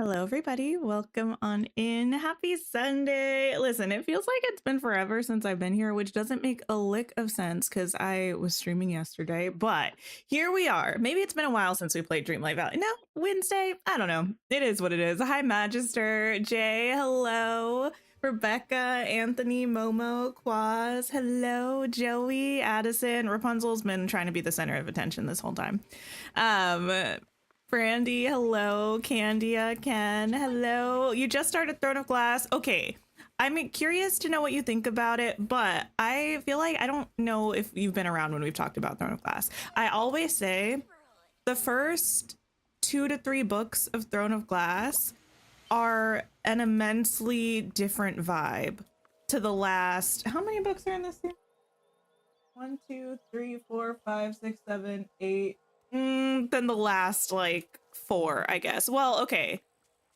Hello, everybody. Welcome on in. Happy Sunday. Listen, it feels like it's been forever since I've been here, which doesn't make a lick of sense because I was streaming yesterday, but here we are. Maybe it's been a while since we played Dreamlight Valley. No, Wednesday. I don't know. It is what it is. Hi, Magister. Jay, hello. Rebecca, Anthony, Momo, Quaz, hello, Joey, Addison. Rapunzel's been trying to be the center of attention this whole time. Brandy, hello. Candia, Ken, hello. You just started Throne of Glass. Okay. I'm curious to know what you think about it, but I feel like I don't know if you've been around when we've talked about Throne of Glass. I always say the first 2 to 3 books of Throne of Glass are an immensely different vibe to the last. How many books are in this series? 1, 2, 3, 4, 5, 6, 7, 8. Then the last like 4, I guess. Well, okay.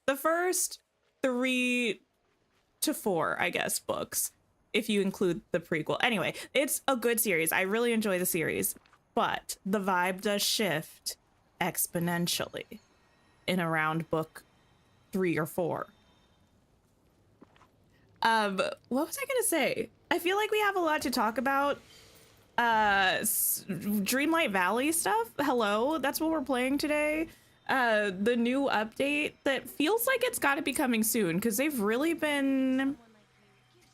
The first 3 to 4, I guess, books, if you include the prequel. Anyway, it's a good series. I really enjoy the series, but the vibe does shift exponentially in around book 3 or 4. What was I gonna say? I feel like we have a lot to talk about. Dreamlight Valley stuff. Hello, that's what we're playing today. The new update that feels like it's got to be coming soon because they've really been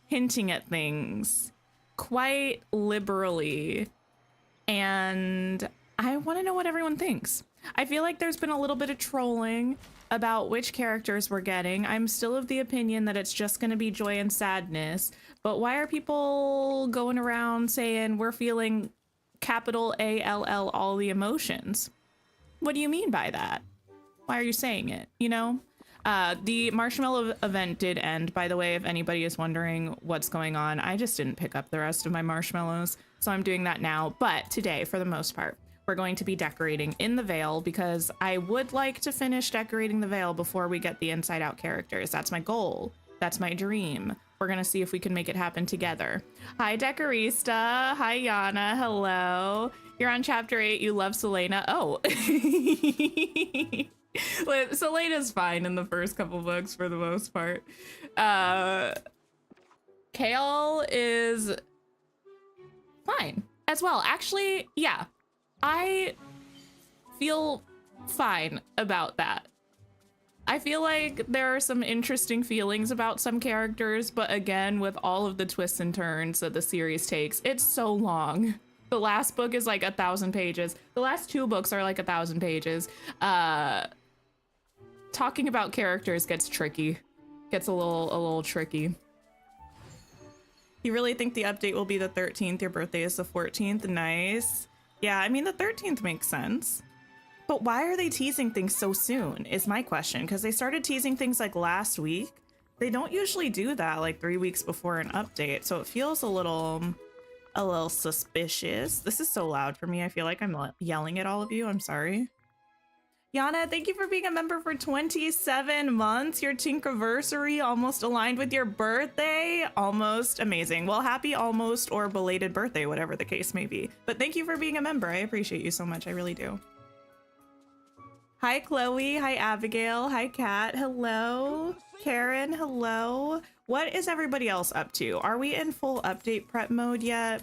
hinting at things quite liberally, and I want to know what everyone thinks. I feel like there's been a little bit of trolling about which characters we're getting. I'm still of the opinion that it's just going to be joy and sadness, but why are people going around saying we're feeling capital ALL all the emotions? What do you mean by that? Why are you saying it? You know? The marshmallow event did end, by the way, if anybody is wondering what's going on. I just didn't pick up the rest of my marshmallows, so I'm doing that now. But today, for the most part, we're going to be decorating in the Vale because I would like to finish decorating the Vale before we get the Inside Out characters. That's my goal. That's my dream. We're going to see if we can make it happen together. Hi, Decorista. Hi, Yana. Hello. You're on chapter 8. You love Selena. Oh. Selena's fine in the first couple books for the most part. Kale is fine as well. Actually, yeah. I feel fine about that. I feel like there are some interesting feelings about some characters, but again, with all of the twists and turns that the series takes, it's so long. The last book is like 1,000 pages. The last 2 books are like 1,000 pages. Talking about characters gets tricky. Gets a little tricky. You really think the update will be the 13th? Your birthday is the 14th? Nice. Yeah, I mean, the 13th makes sense. But why are they teasing things so soon is my question, because they started teasing things like last week. They don't usually do that like 3 weeks before an update, so it feels a little suspicious. This is so loud for me. I feel like I'm yelling at all of you. I'm sorry. Yana, thank you for being a member for 27 months. Your Tinkerversary almost aligned with your birthday. Almost amazing. Well, happy almost or belated birthday, whatever the case may be. But thank you for being a member. I appreciate you so much. I really do. Hi, Chloe. Hi, Abigail. Hi, Kat. Hello. Karen, hello. What is everybody else up to? Are we in full update prep mode yet?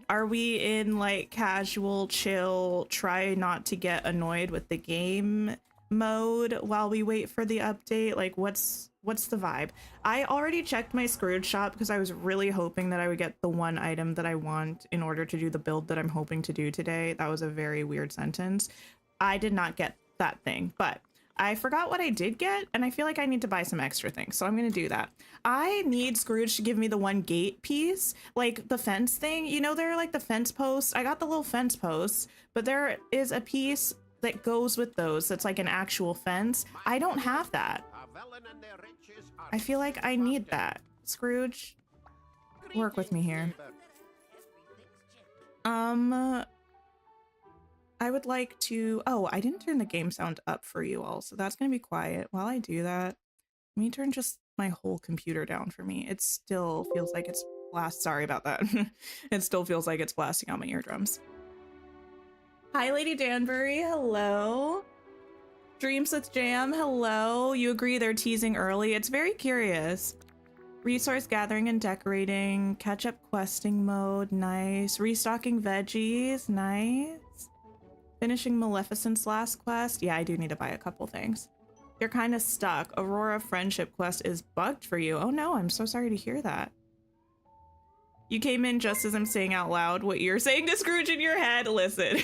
Are we in like casual, chill, try not to get annoyed with the game mode while we wait for the update? Like what's the vibe? I already checked my Scrooge shop because I was really hoping that I would get the one item that I want in order to do the build that I'm hoping to do today. That was a very weird sentence. I did not get that thing, but I forgot what I did get, and I feel like I need to buy some extra things, so I'm gonna do that. I need Scrooge to give me the one gate piece, like the fence thing. You know, they're like the fence posts. I got the little fence posts, but there is a piece that goes with those that's like an actual fence. I don't have that. I feel like I need that. Scrooge, work with me here. I would like to, oh, I didn't turn the game sound up for you all, so that's gonna be quiet. While I do that, let me turn just my whole computer down for me. It still feels like it's sorry about that. It still feels like it's blasting out my eardrums. Hi, Lady Danbury, hello. Dreams with Jam, hello. You agree they're teasing early? It's very curious. Resource gathering and decorating, catch up questing mode, nice. Restocking veggies, nice. Finishing Maleficent's last quest. Yeah, I do need to buy a couple things. You're kind of stuck. Aurora friendship quest is bugged for you. Oh no, I'm so sorry to hear that. You came in just as I'm saying out loud what you're saying to Scrooge in your head. Listen.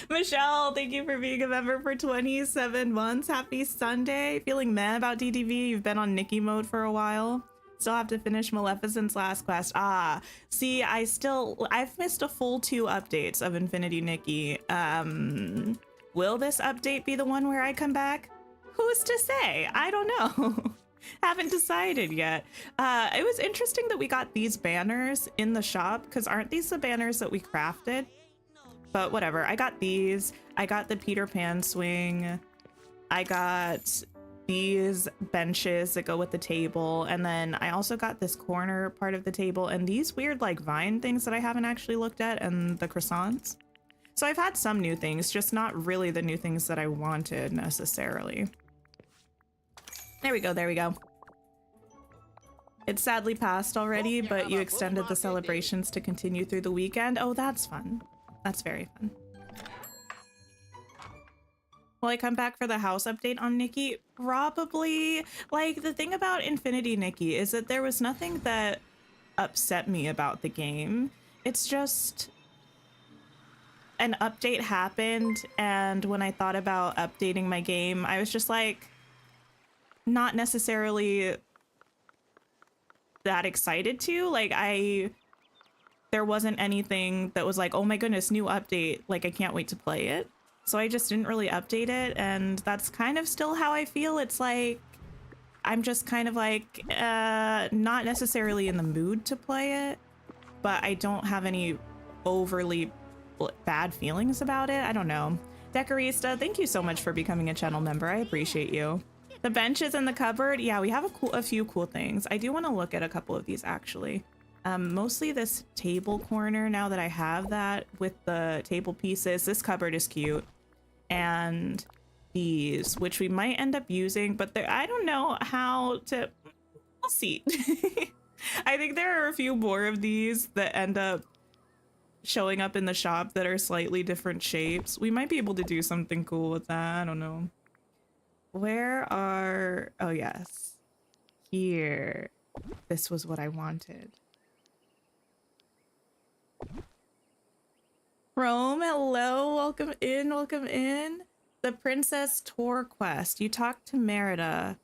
Michelle, thank you for being a member for 27 months. Happy Sunday. Feeling mad about DDV? You've been on Nikki mode for a while. Still have to finish Maleficent's last quest. Ah, see, I've missed a full 2 updates of Infinity Nikki. Will this update be the one where I come back? Who's to say? I don't know. Haven't decided yet. It was interesting that we got these banners in the shop, because aren't these the banners that we crafted? But whatever, I got these. I got the Peter Pan swing. I got these benches that go with the table. And then I also got this corner part of the table and these weird like vine things that I haven't actually looked at, and the croissants. So I've had some new things, just not really the new things that I wanted necessarily. There we go, there we go. It's sadly passed already, but you extended the celebrations to continue through the weekend. Oh, that's fun. That's very fun. Will I come back for the house update on Nikki? Probably. Like, the thing about Infinity Nikki is that there was nothing that upset me about the game. It's just an update happened, and when I thought about updating my game, I was just like, not necessarily that excited to. Like, there wasn't anything that was like, oh my goodness, new update, like I can't wait to play it. So I just didn't really update it, and that's kind of still how I feel. It's like I'm just kind of like not necessarily in the mood to play it, but I don't have any overly bad feelings about it. I don't know. Decorista, thank you so much for becoming a channel member. I appreciate you. The benches in the cupboard, yeah, we have a few cool things. I do want to look at a couple of these actually. Mostly this table corner, now that I have that with the table pieces. This cupboard is cute. And these, which we might end up using, but I don't know how to, we'll see. I think there are a few more of these that end up showing up in the shop that are slightly different shapes. We might be able to do something cool with that, I don't know. Where are, oh yes, here. This was what I wanted. Rome, hello, welcome in, welcome in. The Princess Tour quest. You talked to Merida,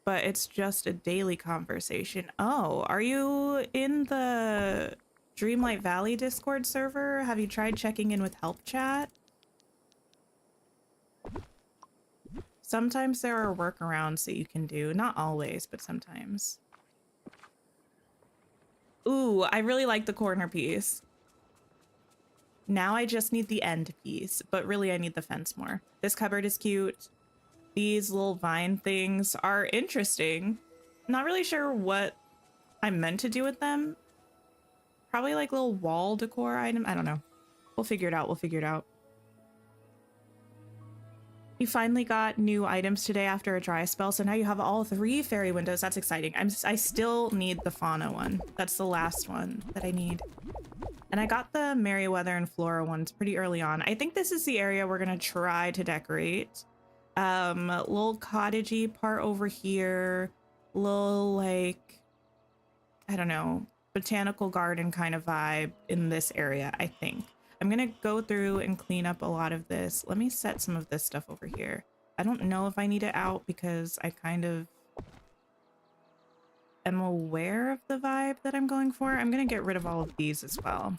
but it's just a daily conversation. Oh, are you in the Dreamlight Valley Discord server? Have you tried checking in with help chat? Sometimes there are workarounds that you can do. Not always, but sometimes. Ooh, I really like the corner piece. Now I just need the end piece, but really I need the fence more. This cupboard is cute. These little vine things are interesting. Not really sure what I'm meant to do with them. Probably like little wall decor item. I don't know. We'll figure it out. We'll figure it out. You finally got new items today after a dry spell, so now you have all 3 fairy windows. That's exciting. I still need the fauna one. That's the last one that I need. And I got the Merryweather and Flora ones pretty early on. I think this is the area we're gonna try to decorate. Little cottagey part over here. Little like, I don't know, botanical garden kind of vibe in this area, I think. I'm gonna go through and clean up a lot of this. Let me set some of this stuff over here. I don't know if I need it out because I kind of am aware of the vibe that I'm going for. I'm gonna get rid of all of these as well.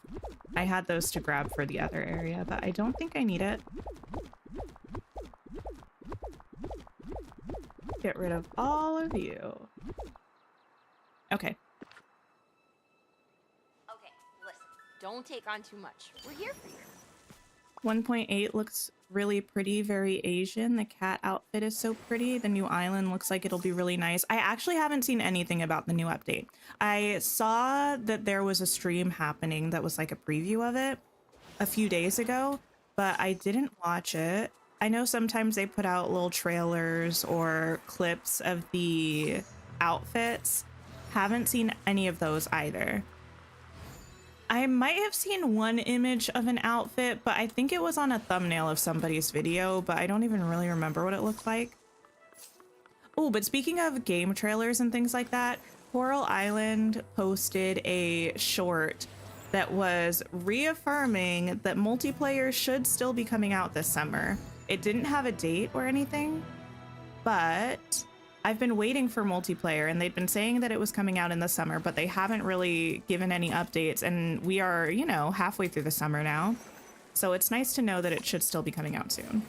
I had those to grab for the other area, but I don't think I need it. Get rid of all of you. Okay. Don't take on too much. We're here for you. 1.8 looks really pretty, very Asian. The cat outfit is so pretty. The new island looks like it'll be really nice. I actually haven't seen anything about the new update. I saw that there was a stream happening that was like a preview of it a few days ago, but I didn't watch it. I know sometimes they put out little trailers or clips of the outfits. Haven't seen any of those either. I might have seen one image of an outfit, but I think it was on a thumbnail of somebody's video, but I don't even really remember what it looked like. Oh, but speaking of game trailers and things like that, Coral Island posted a short that was reaffirming that multiplayer should still be coming out this summer. It didn't have a date or anything, but I've been waiting for multiplayer, and they'd been saying that it was coming out in the summer, but they haven't really given any updates, and we are, you know, halfway through the summer now. So it's nice to know that it should still be coming out soon.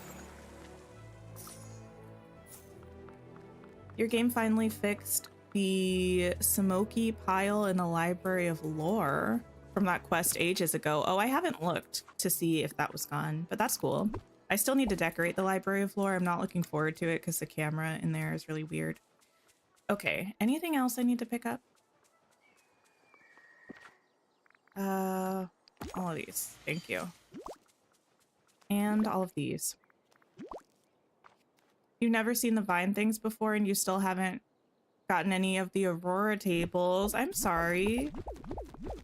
Your game finally fixed the smoky pile in the Library of Lore from that quest ages ago. Oh, I haven't looked to see if that was gone, but that's cool. I still need to decorate the Library of Lore. I'm not looking forward to it because the camera in there is really weird. Okay, anything else I need to pick up? All of these, thank you. And all of these. You've never seen the Vine things before and you still haven't gotten any of the Aurora tables. I'm sorry.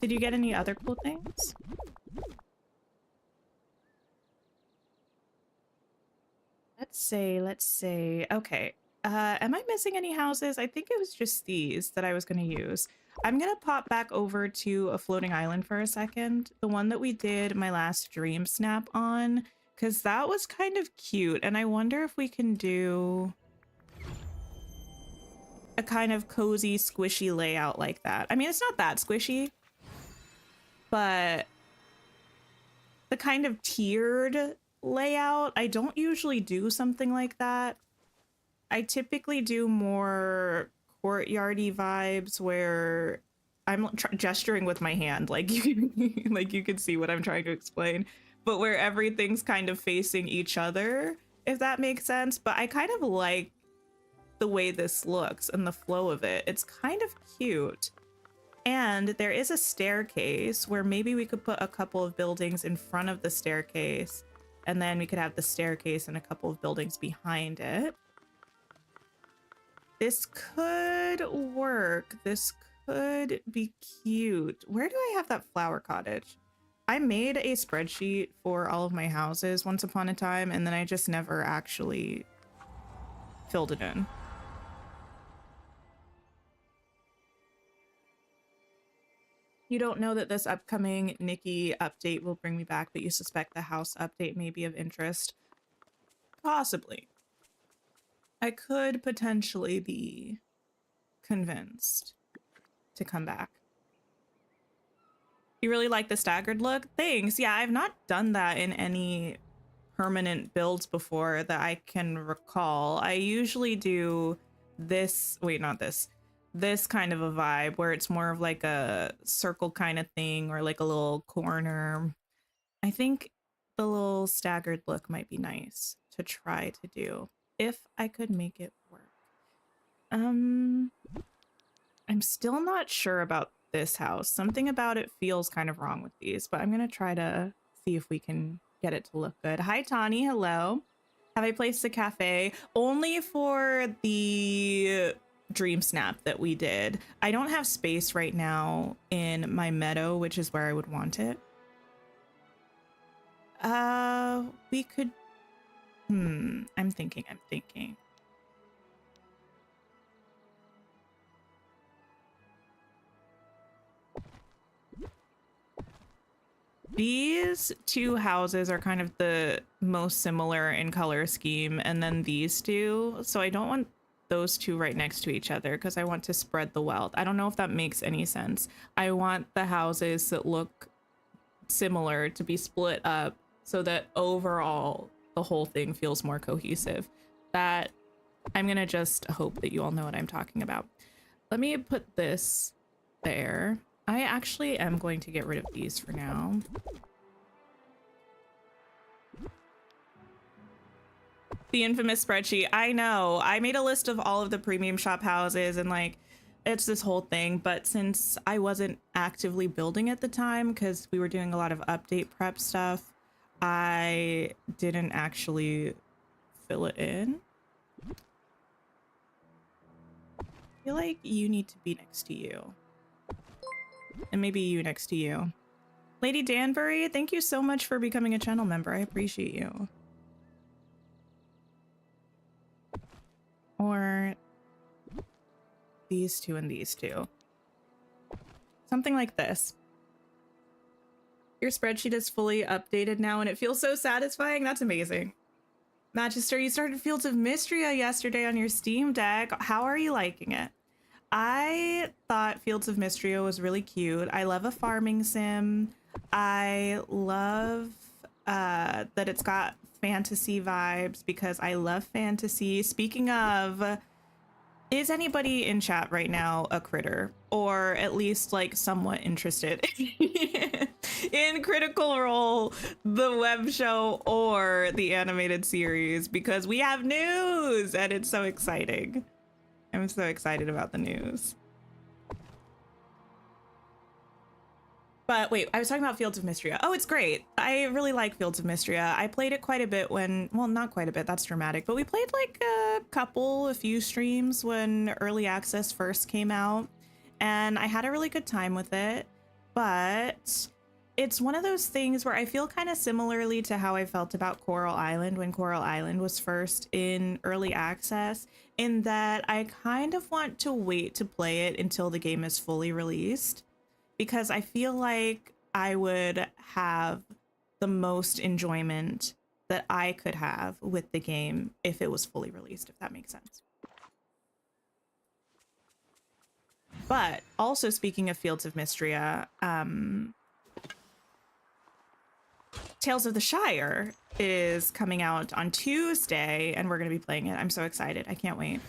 Did you get any other cool things? Let's say, okay. Am I missing any houses? I think it was just these that I was going to use. I'm going to pop back over to a floating island for a second. The one that we did my last dream snap on, because that was kind of cute. And I wonder if we can do a kind of cozy, squishy layout like that. I mean, it's not that squishy, but the kind of tiered layout, I don't usually do something like that. I typically do more courtyardy vibes where I'm gesturing with my hand, like you can see what I'm trying to explain, but where everything's kind of facing each other, if that makes sense. But I kind of like the way this looks and the flow of it. It's kind of cute. And there is a staircase where maybe we could put a couple of buildings in front of the staircase, and then we could have the staircase and a couple of buildings behind it. This could work. This could be cute. Where do I have that flower cottage? I made a spreadsheet for all of my houses once upon a time, and then I just never actually filled it in. You don't know that this upcoming Nikki update will bring me back, but you suspect the house update may be of interest? Possibly. I could potentially be convinced to come back. You really like the staggered look? Thanks. Yeah, I've not done that in any permanent builds before that I can recall. I usually do this, wait, not this. This kind of a vibe where it's more of like a circle kind of thing or like a little corner. I think the little staggered look might be nice to try to do if I could make it work. I'm still not sure about this house. Something about it feels kind of wrong with these, but I'm gonna try to see if we can get it to look good. Hi Tani, hello. Have I placed a cafe? Only for the dream snap that we did. I don't have space right now in my meadow, which is where I would want it. We could, I'm thinking. These two houses are kind of the most similar in color scheme, and then these two. So I don't want those two right next to each other because I want to spread the wealth. I don't know if that makes any sense. I want the houses that look similar to be split up so that overall the whole thing feels more cohesive. That I'm gonna just hope that you all know what I'm talking about. Let me put this there. I actually am going to get rid of these for now. The infamous spreadsheet. I know. I made a list of all of the premium shop houses and like it's this whole thing, but since I wasn't actively building at the time because we were doing a lot of update prep stuff, I didn't actually fill it in. I feel like you need to be next to you. And maybe you next to you. Lady Danbury, thank you so much for becoming a channel member. I appreciate you. Or these two and these two. Something like this. Your spreadsheet is fully updated now and it feels so satisfying. That's amazing. Manchester, you started Fields of Mystria yesterday on your Steam Deck. How are you liking it? I thought Fields of Mystria was really cute. I love a farming sim. I love that it's got fantasy vibes because I love fantasy. Speaking of, is anybody in chat right now a critter? Or at least like somewhat interested in Critical Role, the web show, or the animated series? Because we have news and it's so exciting. I'm so excited about the news. But wait, I was talking about Fields of Mystria. Oh, it's great. I really like Fields of Mystria. I played it quite a bit when, well, not quite a bit, that's dramatic, but we played like a few streams when early access first came out, and I had a really good time with it. But it's one of those things where I feel kind of similarly to how I felt about Coral Island when Coral Island was first in early access, in that I kind of want to wait to play it until the game is fully released, because I feel like I would have the most enjoyment that I could have with the game if it was fully released, if that makes sense. But also, speaking of Fields of Mystria, Tales of the Shire is coming out on Tuesday, and we're going to be playing it. I'm so excited. I can't wait.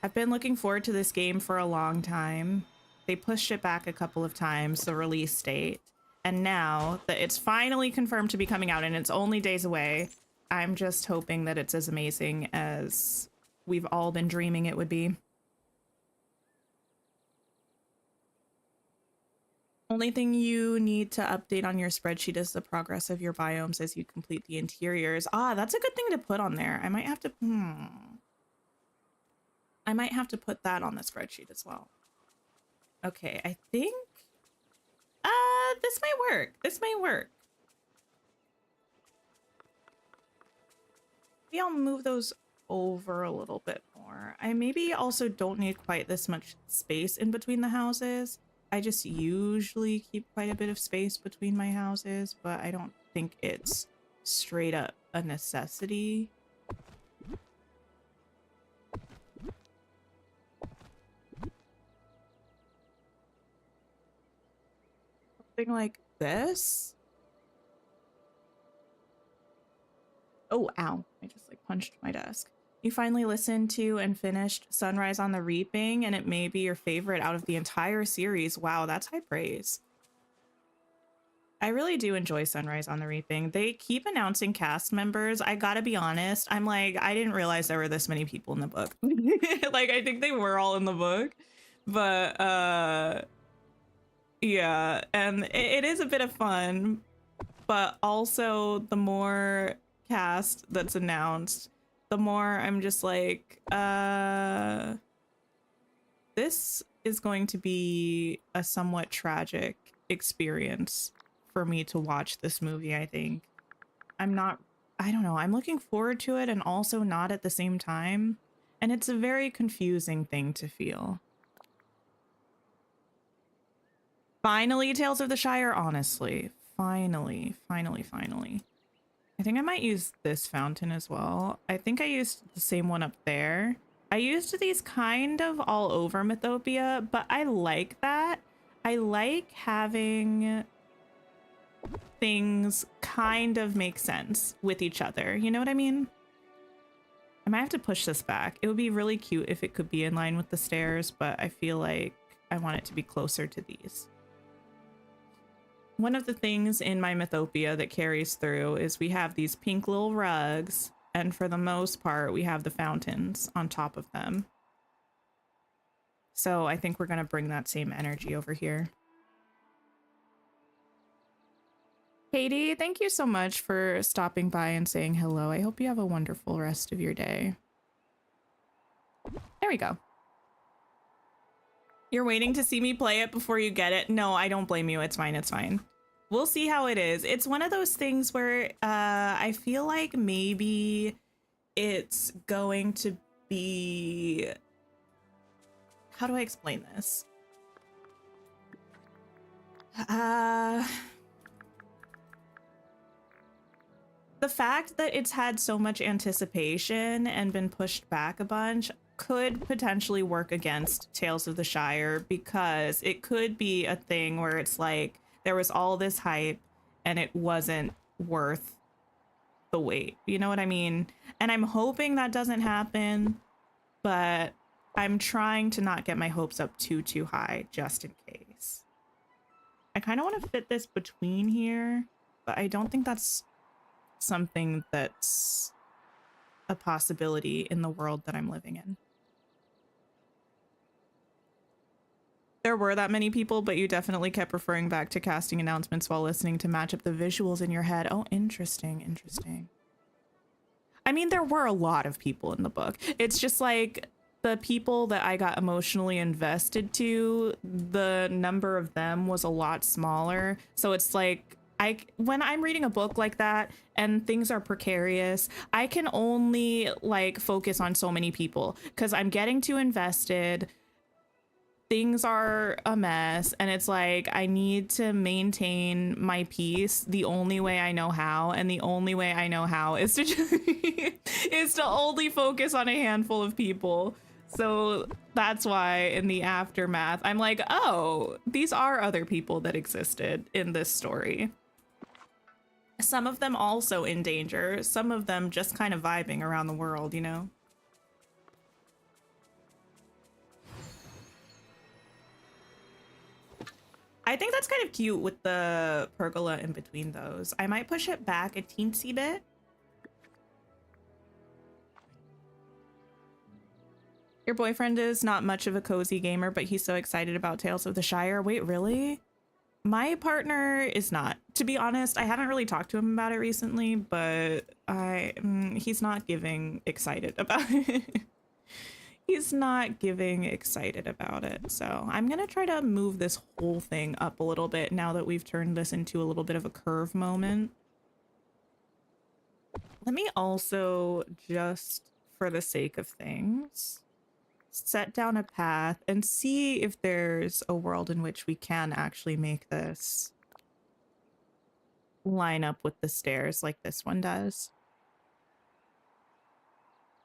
I've been looking forward to this game for a long time. They pushed it back a couple of times, the release date, and now that it's finally confirmed to be coming out and it's only days away, I'm just hoping that it's as amazing as we've all been dreaming it would be. Only thing you need to update on your spreadsheet is the progress of your biomes as you complete the interiors. Ah, that's a good thing to put on there. I might have to, I might have to put that on the spreadsheet as well. Okay, I think, this might work. This might work. Maybe I'll move those over a little bit more. I maybe also don't need quite this much space in between the houses. I just usually keep quite a bit of space between my houses, but I don't think it's straight up a necessity. Something like this. Oh, ow. I just like punched my desk. You finally listened to and finished Sunrise on the Reaping, and it may be your favorite out of the entire series. Wow, that's high praise. I really do enjoy Sunrise on the Reaping. They keep announcing cast members. I gotta be honest, I'm like, I didn't realize there were this many people in the book. Like, I think they were all in the book, but yeah, and it is a bit of fun, but also the more cast that's announced, the more I'm just like, this is going to be a somewhat tragic experience for me to watch this movie, I think. I don't know, I'm looking forward to it and also not at the same time. And it's a very confusing thing to feel. Finally, Tales of the Shire, honestly. Finally. I think I might use this fountain as well. I think I used the same one up there. I used these kind of all over Mythopia, but I like that. I like having things kind of make sense with each other. You know what I mean? I might have to push this back. It would be really cute if it could be in line with the stairs, but I feel like I want it to be closer to these. One of the things in my Mythopia that carries through is we have these pink little rugs, and for the most part, we have the fountains on top of them. So I think we're going to bring that same energy over here. Katie, thank you so much for stopping by and saying hello. I hope you have a wonderful rest of your day. There we go. You're waiting to see me play it before you get it? No, I don't blame you. It's fine. It's fine. We'll see how it is. It's one of those things where I feel like maybe it's going to be... How do I explain this? The fact that it's had so much anticipation and been pushed back a bunch could potentially work against Tales of the Shire, because it could be a thing where it's like there was all this hype and it wasn't worth the wait. You know what I mean? And I'm hoping that doesn't happen, but I'm trying to not get my hopes up too high just in case. I kind of want to fit this between here, but I don't think that's something that's a possibility in the world that I'm living in. There were that many people, but you definitely kept referring back to casting announcements while listening to match up the visuals in your head. Oh, interesting, interesting. I mean, there were a lot of people in the book. It's just like the people that I got emotionally invested to, the number of them was a lot smaller. So it's like, when I'm reading a book like that and things are precarious, I can only like focus on so many people because I'm getting too invested. Things are a mess, and it's like I need to maintain my peace the only way I know how, and the only way I know how is to just is to only focus on a handful of people. So that's why in the aftermath, I'm like, oh, these are other people that existed in this story. Some of them also in danger, some of them just kind of vibing around the world, you know? I think that's kind of cute with the pergola in between those. I might push it back a teensy bit. Your boyfriend is not much of a cozy gamer, but he's so excited about Tales of the Shire. Wait, really? My partner is not. To be honest, I haven't really talked to him about it recently, but he's not giving excited about it. He's not giving excited about it. So I'm gonna try to move this whole thing up a little bit now that we've turned this into a little bit of a curve moment. Let me also, just for the sake of things, set down a path and see if there's a world in which we can actually make this line up with the stairs like this one does.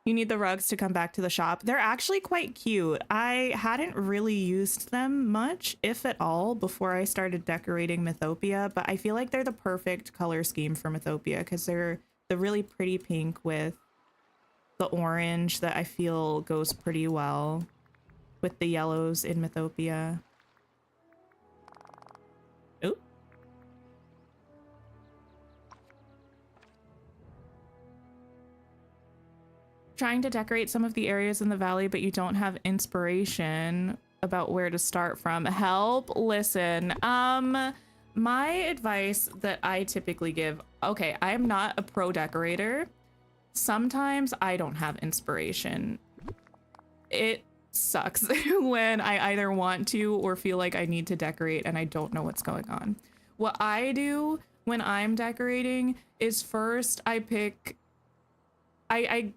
You need the rugs to come back to the shop. They're actually quite cute. I hadn't really used them much, if at all, before I started decorating Mythopia, but I feel like they're the perfect color scheme for Mythopia because they're the really pretty pink with the orange that I feel goes pretty well with the yellows in Mythopia. Ooh. Trying to decorate some of the areas in the valley, but you don't have inspiration about where to start from. Help, listen. My advice that I typically give, okay, I'm not a pro decorator. Sometimes I don't have inspiration. It sucks when I either want to or feel like I need to decorate and I don't know what's going on. What I do when I'm decorating is first I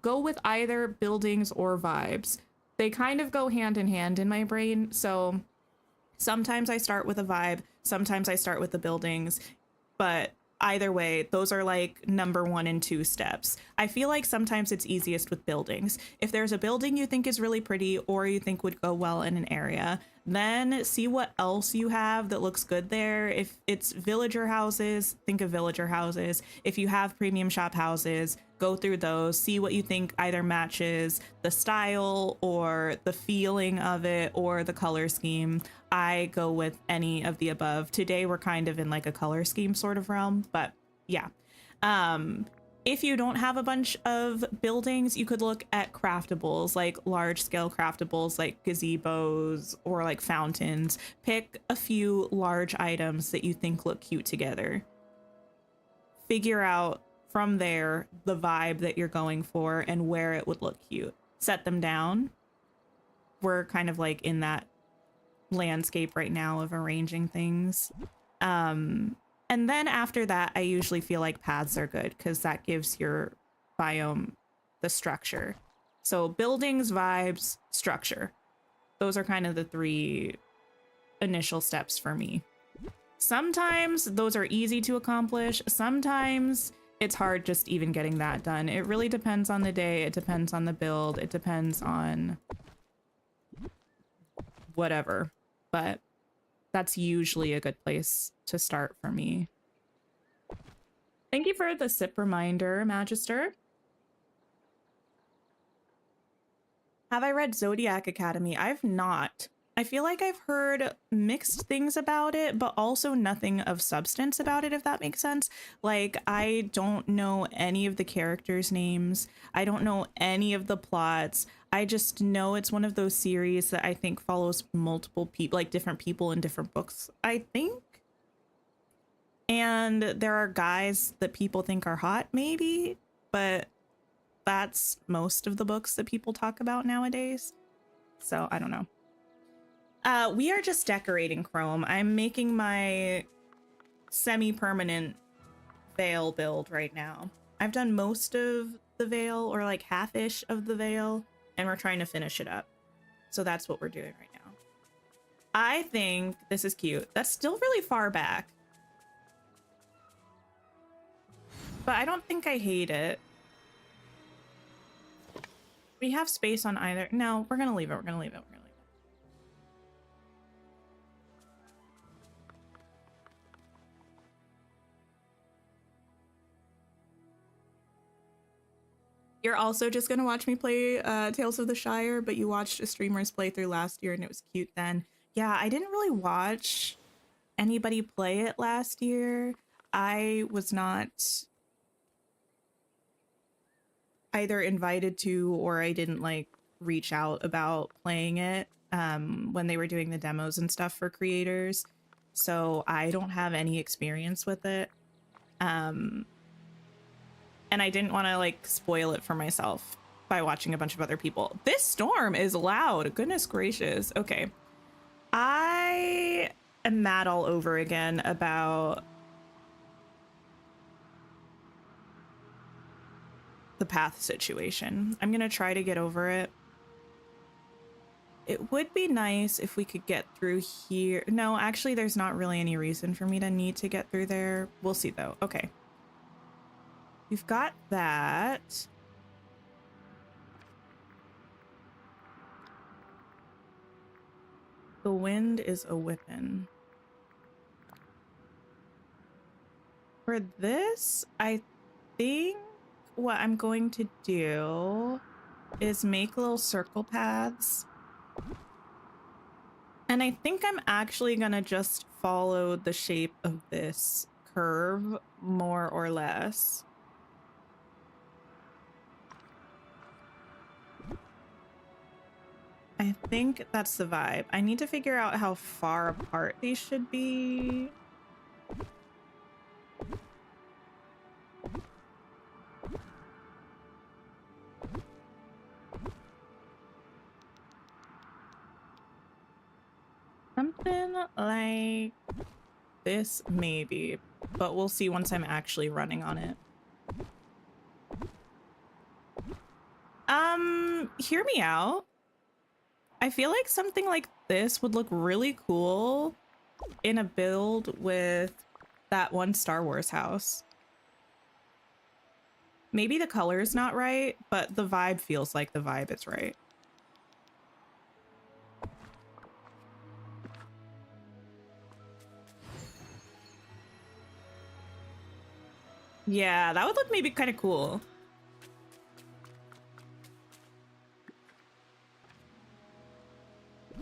go with either buildings or vibes. They kind of go hand in hand in my brain. So sometimes I start with a vibe, sometimes I start with the buildings, but either way, those are like number 1 and 2 steps. I feel like sometimes it's easiest with buildings. If there's a building you think is really pretty or you think would go well in an area, then see what else you have that looks good there. If it's villager houses, think of villager houses. If you have premium shop houses, go through those, see what you think either matches the style or the feeling of it or the color scheme. I go with any of the above. Today we're kind of in like a color scheme sort of realm, but yeah. If you don't have a bunch of buildings, you could look at craftables, like large scale craftables like gazebos or like fountains. Pick a few large items that you think look cute together. figure out from there the vibe that you're going for and where it would look cute. Set them down. We're kind of like in that landscape right now of arranging things. And then after that, I usually feel like paths are good because that gives your biome the structure. So buildings, vibes, structure. Those are kind of the 3 initial steps for me. Sometimes those are easy to accomplish. Sometimes it's hard just even getting that done. It really depends on the day. It depends on the build. It depends on whatever. But that's usually a good place to start for me. Thank you for the sip reminder, Magister. Have I read Zodiac Academy? I've not. I feel like I've heard mixed things about it, but also nothing of substance about it, if that makes sense. Like, I don't know any of the characters' names. I don't know any of the plots. I just know it's one of those series that I think follows multiple people, like different people in different books, I think. And there are guys that people think are hot, maybe, but that's most of the books that people talk about nowadays. So I don't know. We are just decorating Chrome. I'm making my semi-permanent Vale build right now. I've done most of the Vale, or like half-ish of the Vale, and we're trying to finish it up. So that's what we're doing right now. I think this is cute. That's still really far back. But I don't think I hate it. We have space on either. No, we're gonna leave it. We're gonna leave it. We're gonna leave it. You're also just gonna watch me play Tales of the Shire, but you watched a streamer's playthrough last year and it was cute then. Yeah, I didn't really watch anybody play it last year. I was not either invited to, or I didn't like reach out about playing it when they were doing the demos and stuff for creators. So I don't have any experience with it. And I didn't want to like spoil it for myself by watching a bunch of other people. This storm is loud. Goodness gracious. Okay. I am mad all over again about the path situation. I'm gonna try to get over it. It would be nice if we could get through here. No, actually, there's not really any reason for me to need to get through there. We'll see though. Okay. We've got that. The wind is a whippin'. For this, I think what I'm going to do is make little circle paths. And I think I'm actually gonna just follow the shape of this curve more or less. I think that's the vibe. I need to figure out how far apart these should be. Something like this, maybe, but we'll see once I'm actually running on it. Hear me out. I feel like something like this would look really cool in a build with that one Star Wars house. Maybe the color is not right, but the vibe feels like the vibe is right. Yeah, that would look maybe kind of cool.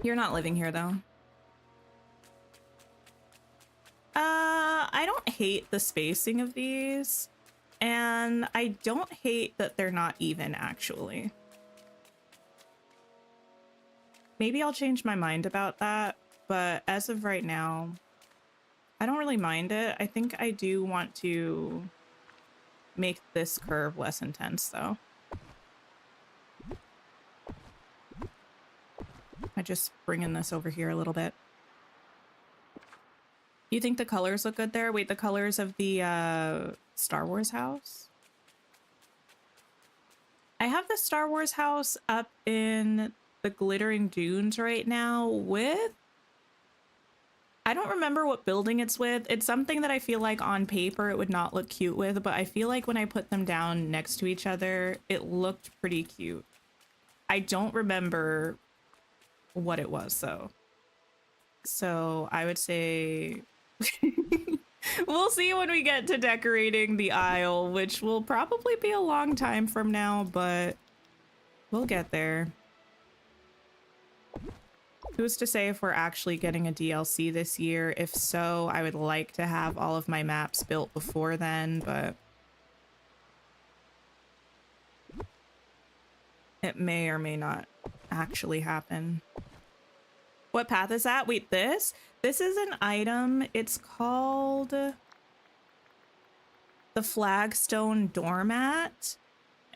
You're not living here though. I don't hate the spacing of these, and I don't hate that they're not even actually. Maybe I'll change my mind about that, but as of right now, I don't really mind it. I think I do want to make this curve less intense though. I just bringing this over here a little bit. You think the colors look good there? Wait, the colors of the Star Wars house? I have the Star Wars house up in the Glittering Dunes right now with... I don't remember what building it's with. It's something that I feel like on paper it would not look cute with, but I feel like when I put them down next to each other, it looked pretty cute. I don't remember what it was though. So I would say we'll see when we get to decorating the aisle, which will probably be a long time from now, but we'll get there. Who's to say if we're actually getting a DLC this year? If so, I would like to have all of my maps built before then, but it may or may not actually happen. What path is that? Wait, this? This is an item. It's called the Flagstone Doormat.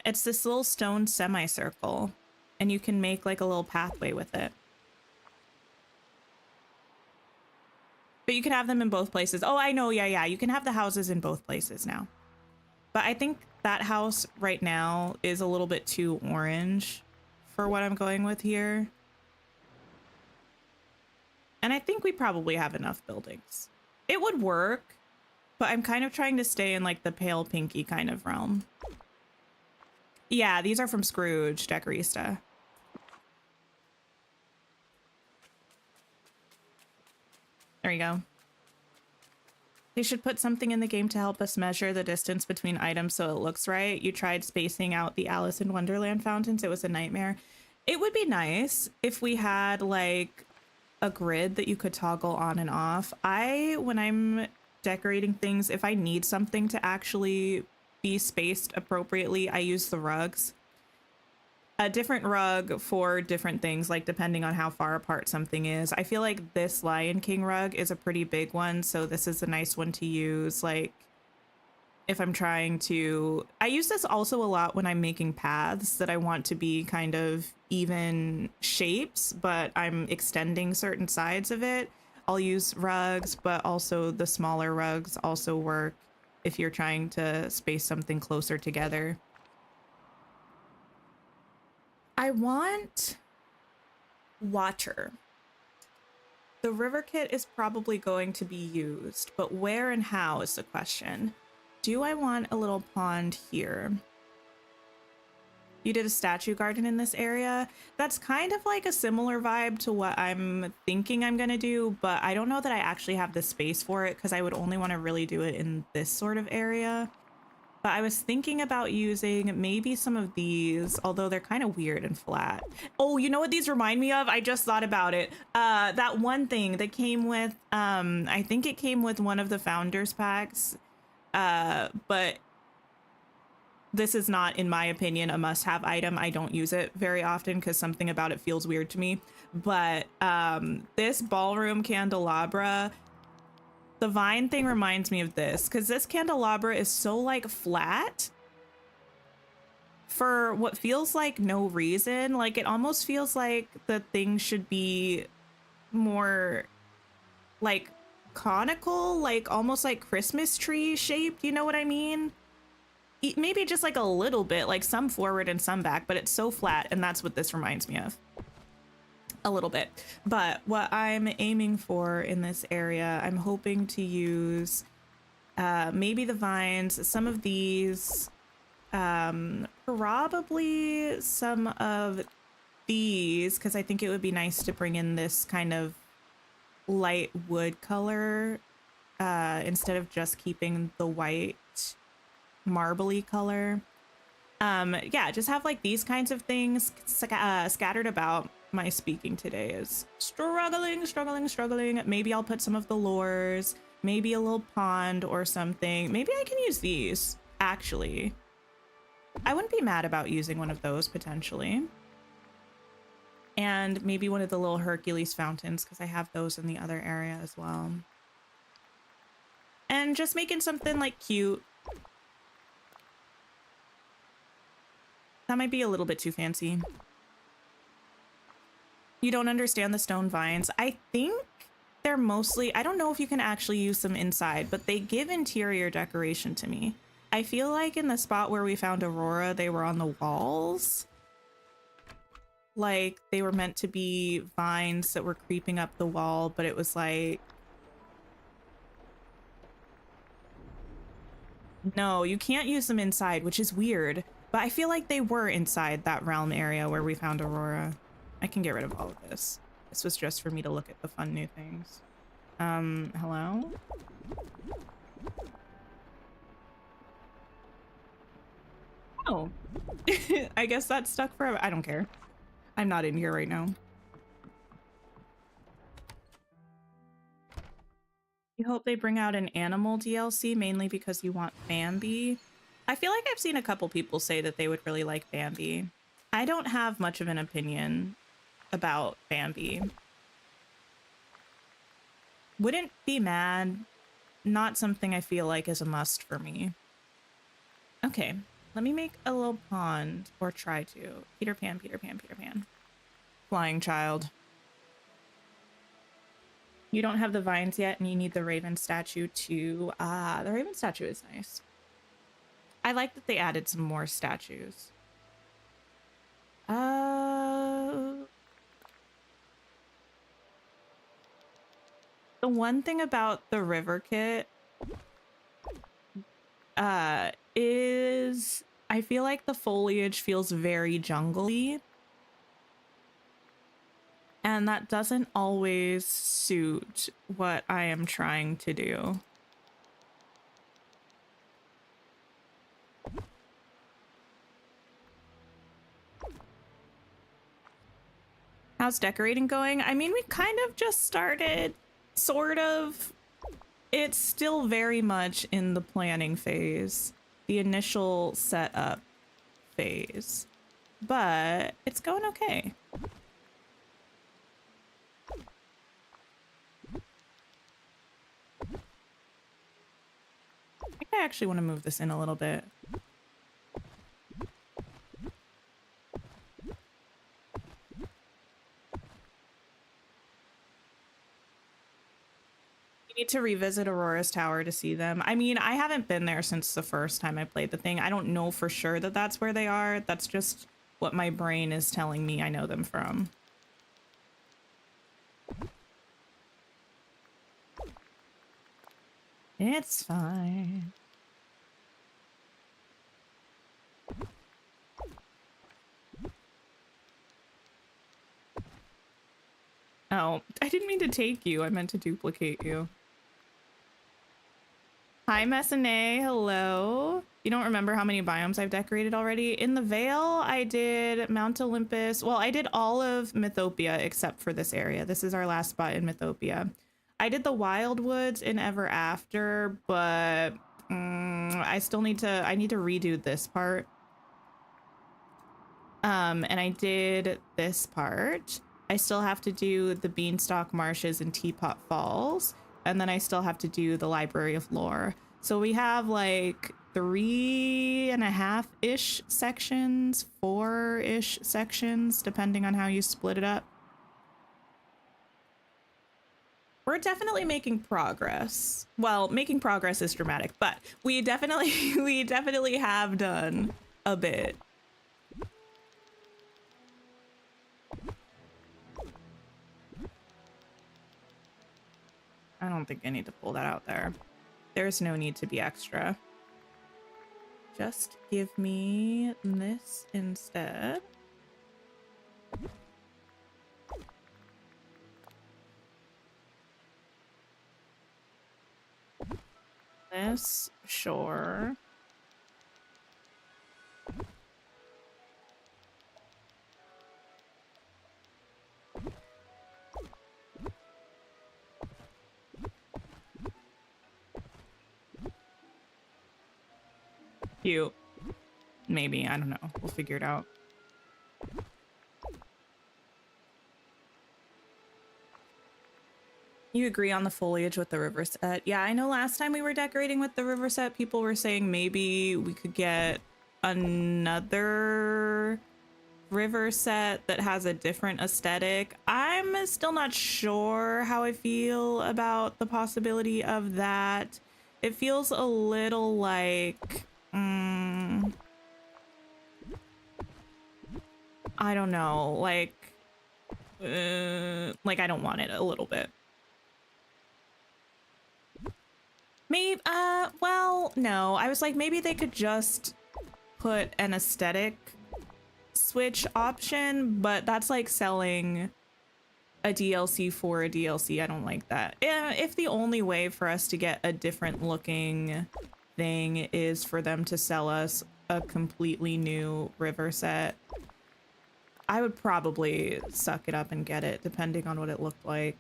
It's this little stone semicircle, and you can make like a little pathway with it. But you can have them in both places. Oh, I know. Yeah. You can have the houses in both places now. But I think that house right now is a little bit too orange for what I'm going with here. And I think we probably have enough buildings. It would work, but I'm kind of trying to stay in like the pale pinky kind of realm. Yeah, these are from Scrooge, Decorista. There you go. They should put something in the game to help us measure the distance between items so it looks right. You tried spacing out the Alice in Wonderland fountains. It was a nightmare. It would be nice if we had like a grid that you could toggle on and off. When I'm decorating things, if I need something to actually be spaced appropriately, I use the rugs. A different rug for different things, like depending on how far apart something is. I feel like this Lion King rug is a pretty big one, so this is a nice one to use. Like if I'm trying to, I use this also a lot when I'm making paths that I want to be kind of even shapes, but I'm extending certain sides of it. I'll use rugs, but also the smaller rugs also work if you're trying to space something closer together. I want water. The river kit is probably going to be used, but where and how is the question. Do I want a little pond here? You did a statue garden in this area. That's kind of like a similar vibe to what I'm thinking I'm gonna do, but I don't know that I actually have the space for it because I would only want to really do it in this sort of area. But I was thinking about using maybe some of these, although they're kind of weird and flat. Oh, you know what these remind me of? I just thought about it. That one thing that came with, I think it came with one of the founders packs, but this is not, in my opinion, a must-have item. I don't use it very often because something about it feels weird to me. But this ballroom candelabra, the vine thing reminds me of this because this candelabra is so like flat for what feels like no reason. Like it almost feels like the thing should be more like conical, like almost like Christmas tree shaped. You know what I mean? Maybe just like a little bit, like some forward and some back, but it's so flat. And that's what this reminds me of. A little bit. But what I'm aiming for in this area, I'm hoping to use maybe the vines, some of these, probably some of these, because I think it would be nice to bring in this kind of light wood color instead of just keeping the white marbly color. Yeah, just have like these kinds of things scattered about. My speaking today is struggling. Maybe I'll put some of the lures, maybe a little pond or something. Maybe I can use these, actually. I wouldn't be mad about using one of those potentially. And maybe one of the little Hercules fountains, because I have those in the other area as well. And just making something like cute. That might be a little bit too fancy. You don't understand the stone vines. I think they're mostly, I don't know if you can actually use them inside, but they give interior decoration to me. I feel like in the spot where we found Aurora, they were on the walls. Like they were meant to be vines that were creeping up the wall, but it was like, no, you can't use them inside, which is weird. But I feel like they were inside that realm area where we found Aurora. I can get rid of all of this. This was just for me to look at the fun new things. Hello? Oh. I guess that's stuck forever. I don't care. I'm not in here right now. You hope they bring out an animal DLC mainly because you want Bambi. I feel like I've seen a couple people say that they would really like Bambi. I don't have much of an opinion about Bambi. Wouldn't be mad. Not something I feel like is a must for me. Okay, let me make a little pond, or try to. Peter Pan, Peter Pan, Peter Pan. Flying child. You don't have the vines yet, and you need the raven statue too. Ah, the raven statue is nice. I like that they added some more statues. The one thing about the river kit is I feel like the foliage feels very jungly. And that doesn't always suit what I am trying to do. How's decorating going? I mean, we kind of just started, sort of. It's still very much in the planning phase, the initial setup phase, but it's going okay. I think I actually want to move this in a little bit. Need to revisit Aurora's Tower to see them. I mean, I haven't been there since the first time I played the thing. I don't know for sure that that's where they are. That's just what my brain is telling me I know them from. It's fine. Oh, I didn't mean to take you. I meant to duplicate you. Hi, Messine. Hello. You don't remember how many biomes I've decorated already? In the Vale, I did Mount Olympus. Well, I did all of Mythopia except for this area. This is our last spot in Mythopia. I did the Wildwoods in Ever After, but I still need to, I need to redo this part. And I did this part. I still have to do the Beanstalk Marshes and Teapot Falls. And then I still have to do the Library of Lore. So we have like 3.5-ish sections, 4-ish sections, depending on how you split it up. We're definitely making progress. Well, making progress is dramatic, but we definitely have done a bit. I don't think I need to pull that out there. There's no need to be extra. Just give me this instead. This, sure. Cute. Maybe, I don't know. We'll figure it out. You agree on the foliage with the river set? Yeah, I know last time we were decorating with the river set, people were saying maybe we could get another river set that has a different aesthetic. I'm still not sure how I feel about the possibility of that. It feels a little like, I don't know, like I don't want it a little bit. Maybe, well, no, I was like, maybe they could just put an aesthetic switch option, but that's like selling a DLC for a DLC. I don't like that. If the only way for us to get a different looking thing is for them to sell us a completely new river set, I would probably suck it up and get it, depending on what it looked like.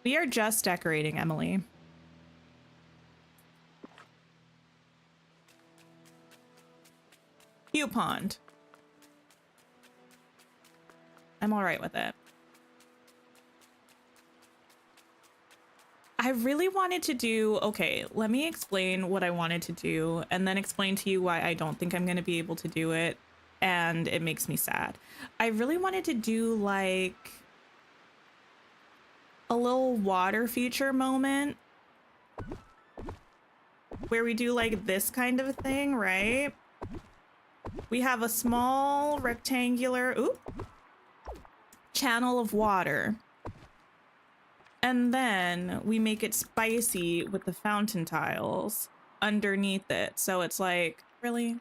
We are just decorating, Emily. Cute pond. I'm all right with it. I really wanted to do, okay, let me explain what I wanted to do and then explain to you why I don't think I'm going to be able to do it. And it makes me sad. I really wanted to do like a little water feature moment where we do like this kind of a thing, right? We have a small rectangular channel of water. And then we make it spicy with the fountain tiles underneath it. So it's like, really?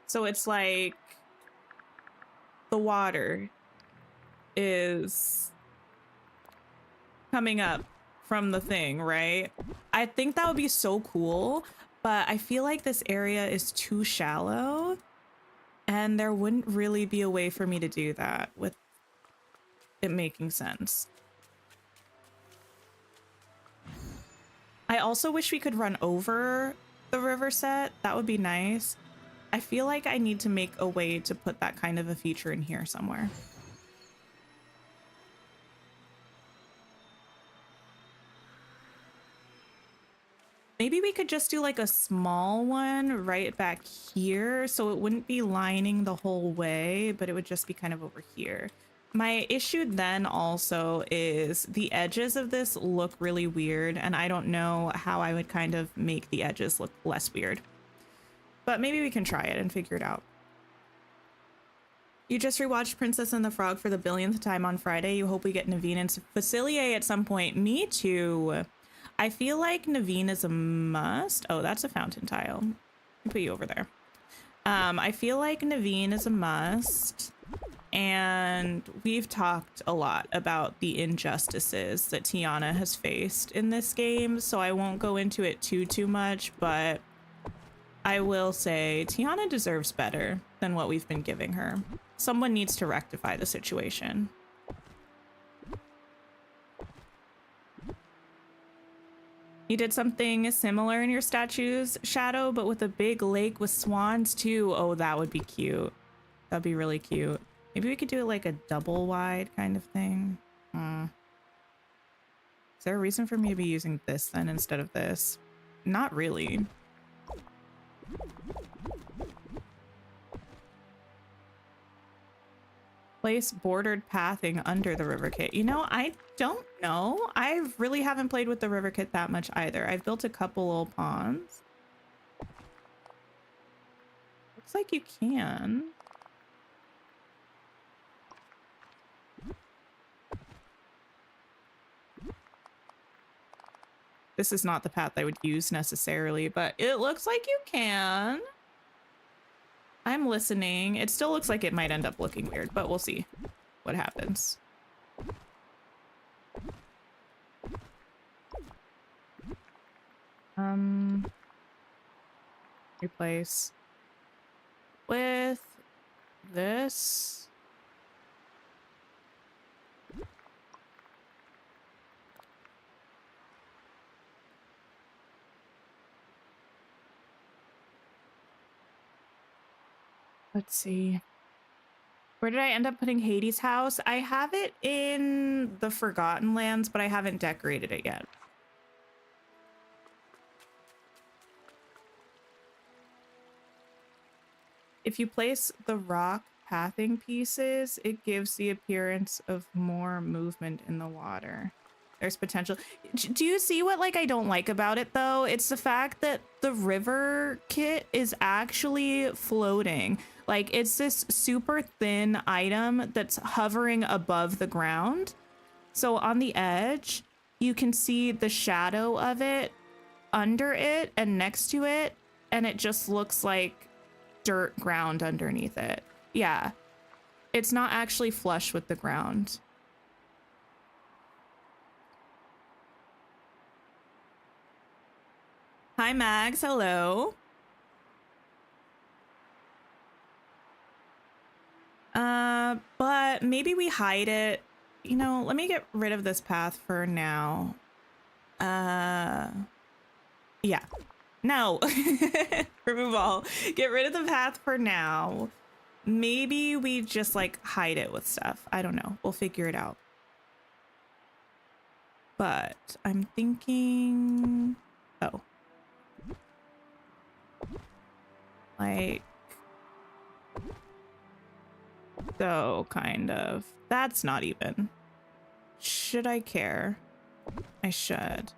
So it's like the water is coming up from the thing, right? I think that would be so cool, but I feel like this area is too shallow and there wouldn't really be a way for me to do that with it making sense. I also wish we could run over the river set. That would be nice. I feel like I need to make a way to put that kind of a feature in here somewhere. Maybe we could just do like a small one right back here so it wouldn't be lining the whole way, but it would just be kind of over here. My issue then also is the edges of this look really weird, and I don't know how I would kind of make the edges look less weird. But maybe we can try it and figure it out. You just rewatched Princess and the Frog for the billionth time on Friday. You hope we get Naveen and Facilier at some point. Me too. I feel like Naveen is a must. Oh, that's a fountain tile. I'll put you over there. I feel like Naveen is a must. And we've talked a lot about the injustices that Tiana has faced in this game, so I won't go into it too much, but I will say Tiana deserves better than what we've been giving her. Someone needs to rectify the situation. You did something similar in your statue's shadow, but with a big lake with swans too. Oh, that would be cute. That'd be really cute. Maybe we could do it like a double wide kind of thing. Is there a reason for me to be using this then instead of this? Not really. Place bordered pathing under the river kit. You know, I don't know. I really haven't played with the river kit that much either. I've built a couple little ponds. Looks like you can. This is not the path I would use necessarily, but it looks like you can. I'm listening. It still looks like it might end up looking weird, but we'll see what happens. Replace with this. Let's see. Where did I end up putting Hades' house? I have it in the Forgotten Lands, but I haven't decorated it yet. If you place the rock pathing pieces, it gives the appearance of more movement in the water. There's potential. Do you see what like I don't like about it though? It's the fact that the river kit is actually floating. Like it's this super thin item that's hovering above the ground. So on the edge, you can see the shadow of it under it and next to it, and it just looks like dirt ground underneath it. Yeah, it's not actually flush with the ground. Hi, Mags. Hello. But maybe we hide it. You know, let me get rid of this path for now. Yeah. No. Remove all. Get rid of the path for now. Maybe we just like hide it with stuff. I don't know. We'll figure it out. But I'm thinking... Oh. Like... So, kind of. That's not even. Should I care? I should.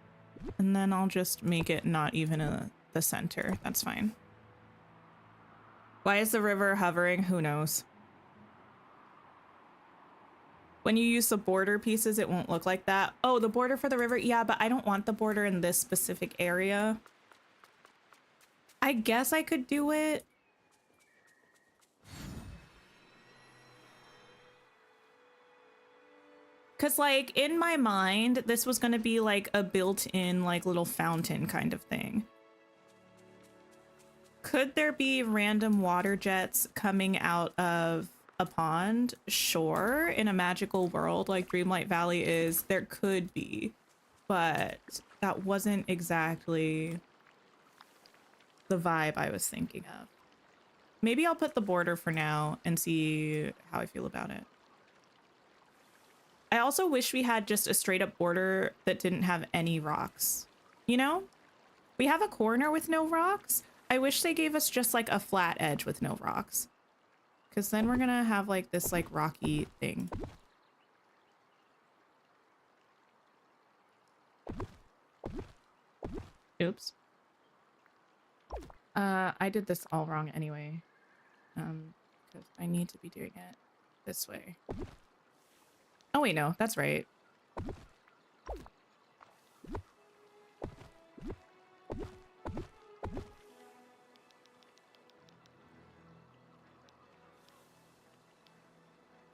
And then I'll just make it not even in the center. That's fine. Why is the river hovering? Who knows? When you use the border pieces, it won't look like that. Oh, the border for the river? Yeah, but I don't want the border in this specific area. I guess I could do it. Cause like in my mind, this was gonna be like a built-in like little fountain kind of thing. Could there be random water jets coming out of a pond? Sure, in a magical world like Dreamlight Valley is, there could be, but that wasn't exactly the vibe I was thinking of. Maybe I'll put the border for now and see how I feel about it. I also wish we had just a straight up border that didn't have any rocks. You know? We have a corner with no rocks. I wish they gave us just like a flat edge with no rocks. Because then we're gonna have like this like rocky thing. Oops. I did this all wrong anyway. Because I need to be doing it this way. Oh wait, no, that's right.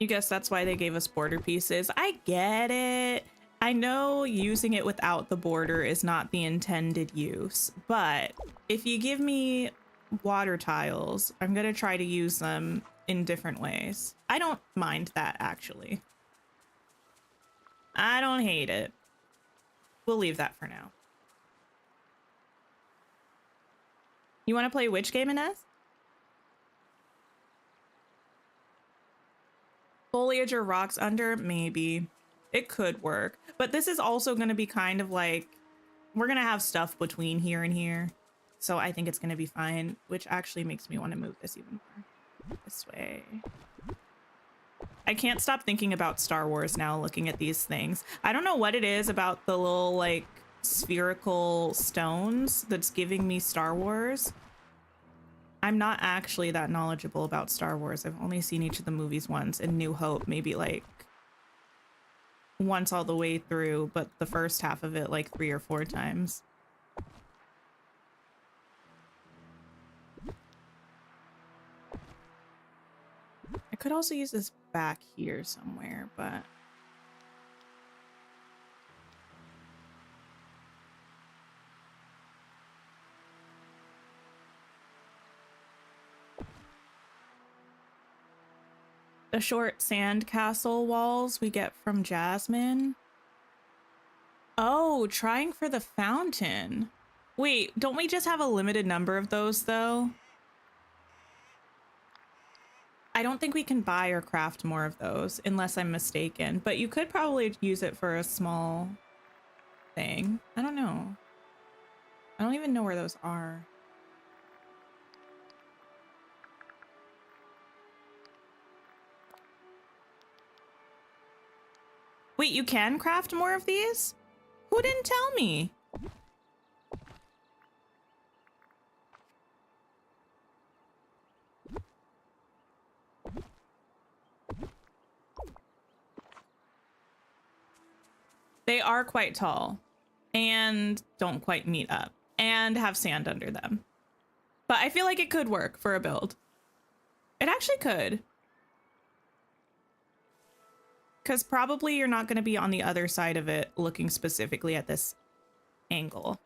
You guess that's why they gave us border pieces. I get it. I know using it without the border is not the intended use, but if you give me water tiles, I'm gonna try to use them in different ways. I don't mind that, actually. I don't hate it. We'll leave that for now. You want to play which game, Inez? Foliage or rocks under? Maybe. It could work. But this is also going to be kind of like, we're going to have stuff between here and here. So I think it's going to be fine, which actually makes me want to move this even more. This way. I can't stop thinking about Star Wars now, looking at these things. I don't know what it is about the little, like, spherical stones that's giving me Star Wars. I'm not actually that knowledgeable about Star Wars. I've only seen each of the movies once, and New Hope maybe, like, once all the way through, but the first half of it, like, 3 or 4 times. I could also use this back here somewhere, but... The short sandcastle walls we get from Jasmine. Oh, trying for the fountain. Wait, don't we just have a limited number of those, though? I don't think we can buy or craft more of those unless I'm mistaken, but you could probably use it for a small thing. I don't know. I don't even know where those are. Wait, you can craft more of these? Who didn't tell me? They are quite tall and don't quite meet up and have sand under them. But I feel like it could work for a build. It actually could. Because probably you're not going to be on the other side of it looking specifically at this angle.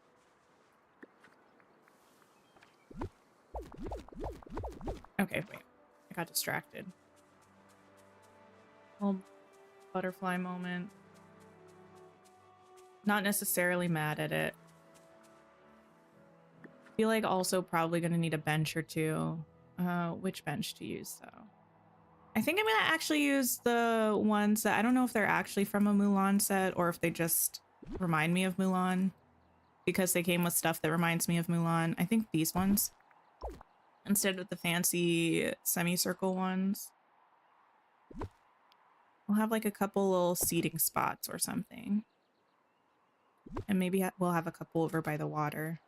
Okay, wait. I got distracted. Little butterfly moment. Not necessarily mad at it. I feel like also probably going to need a bench or two. Which bench to use, though? I think I'm going to actually use the ones that I don't know if they're actually from a Mulan set or if they just remind me of Mulan because they came with stuff that reminds me of Mulan. I think these ones instead of the fancy semicircle ones. We'll have like a couple little seating spots or something. And maybe we'll have a couple over by the water.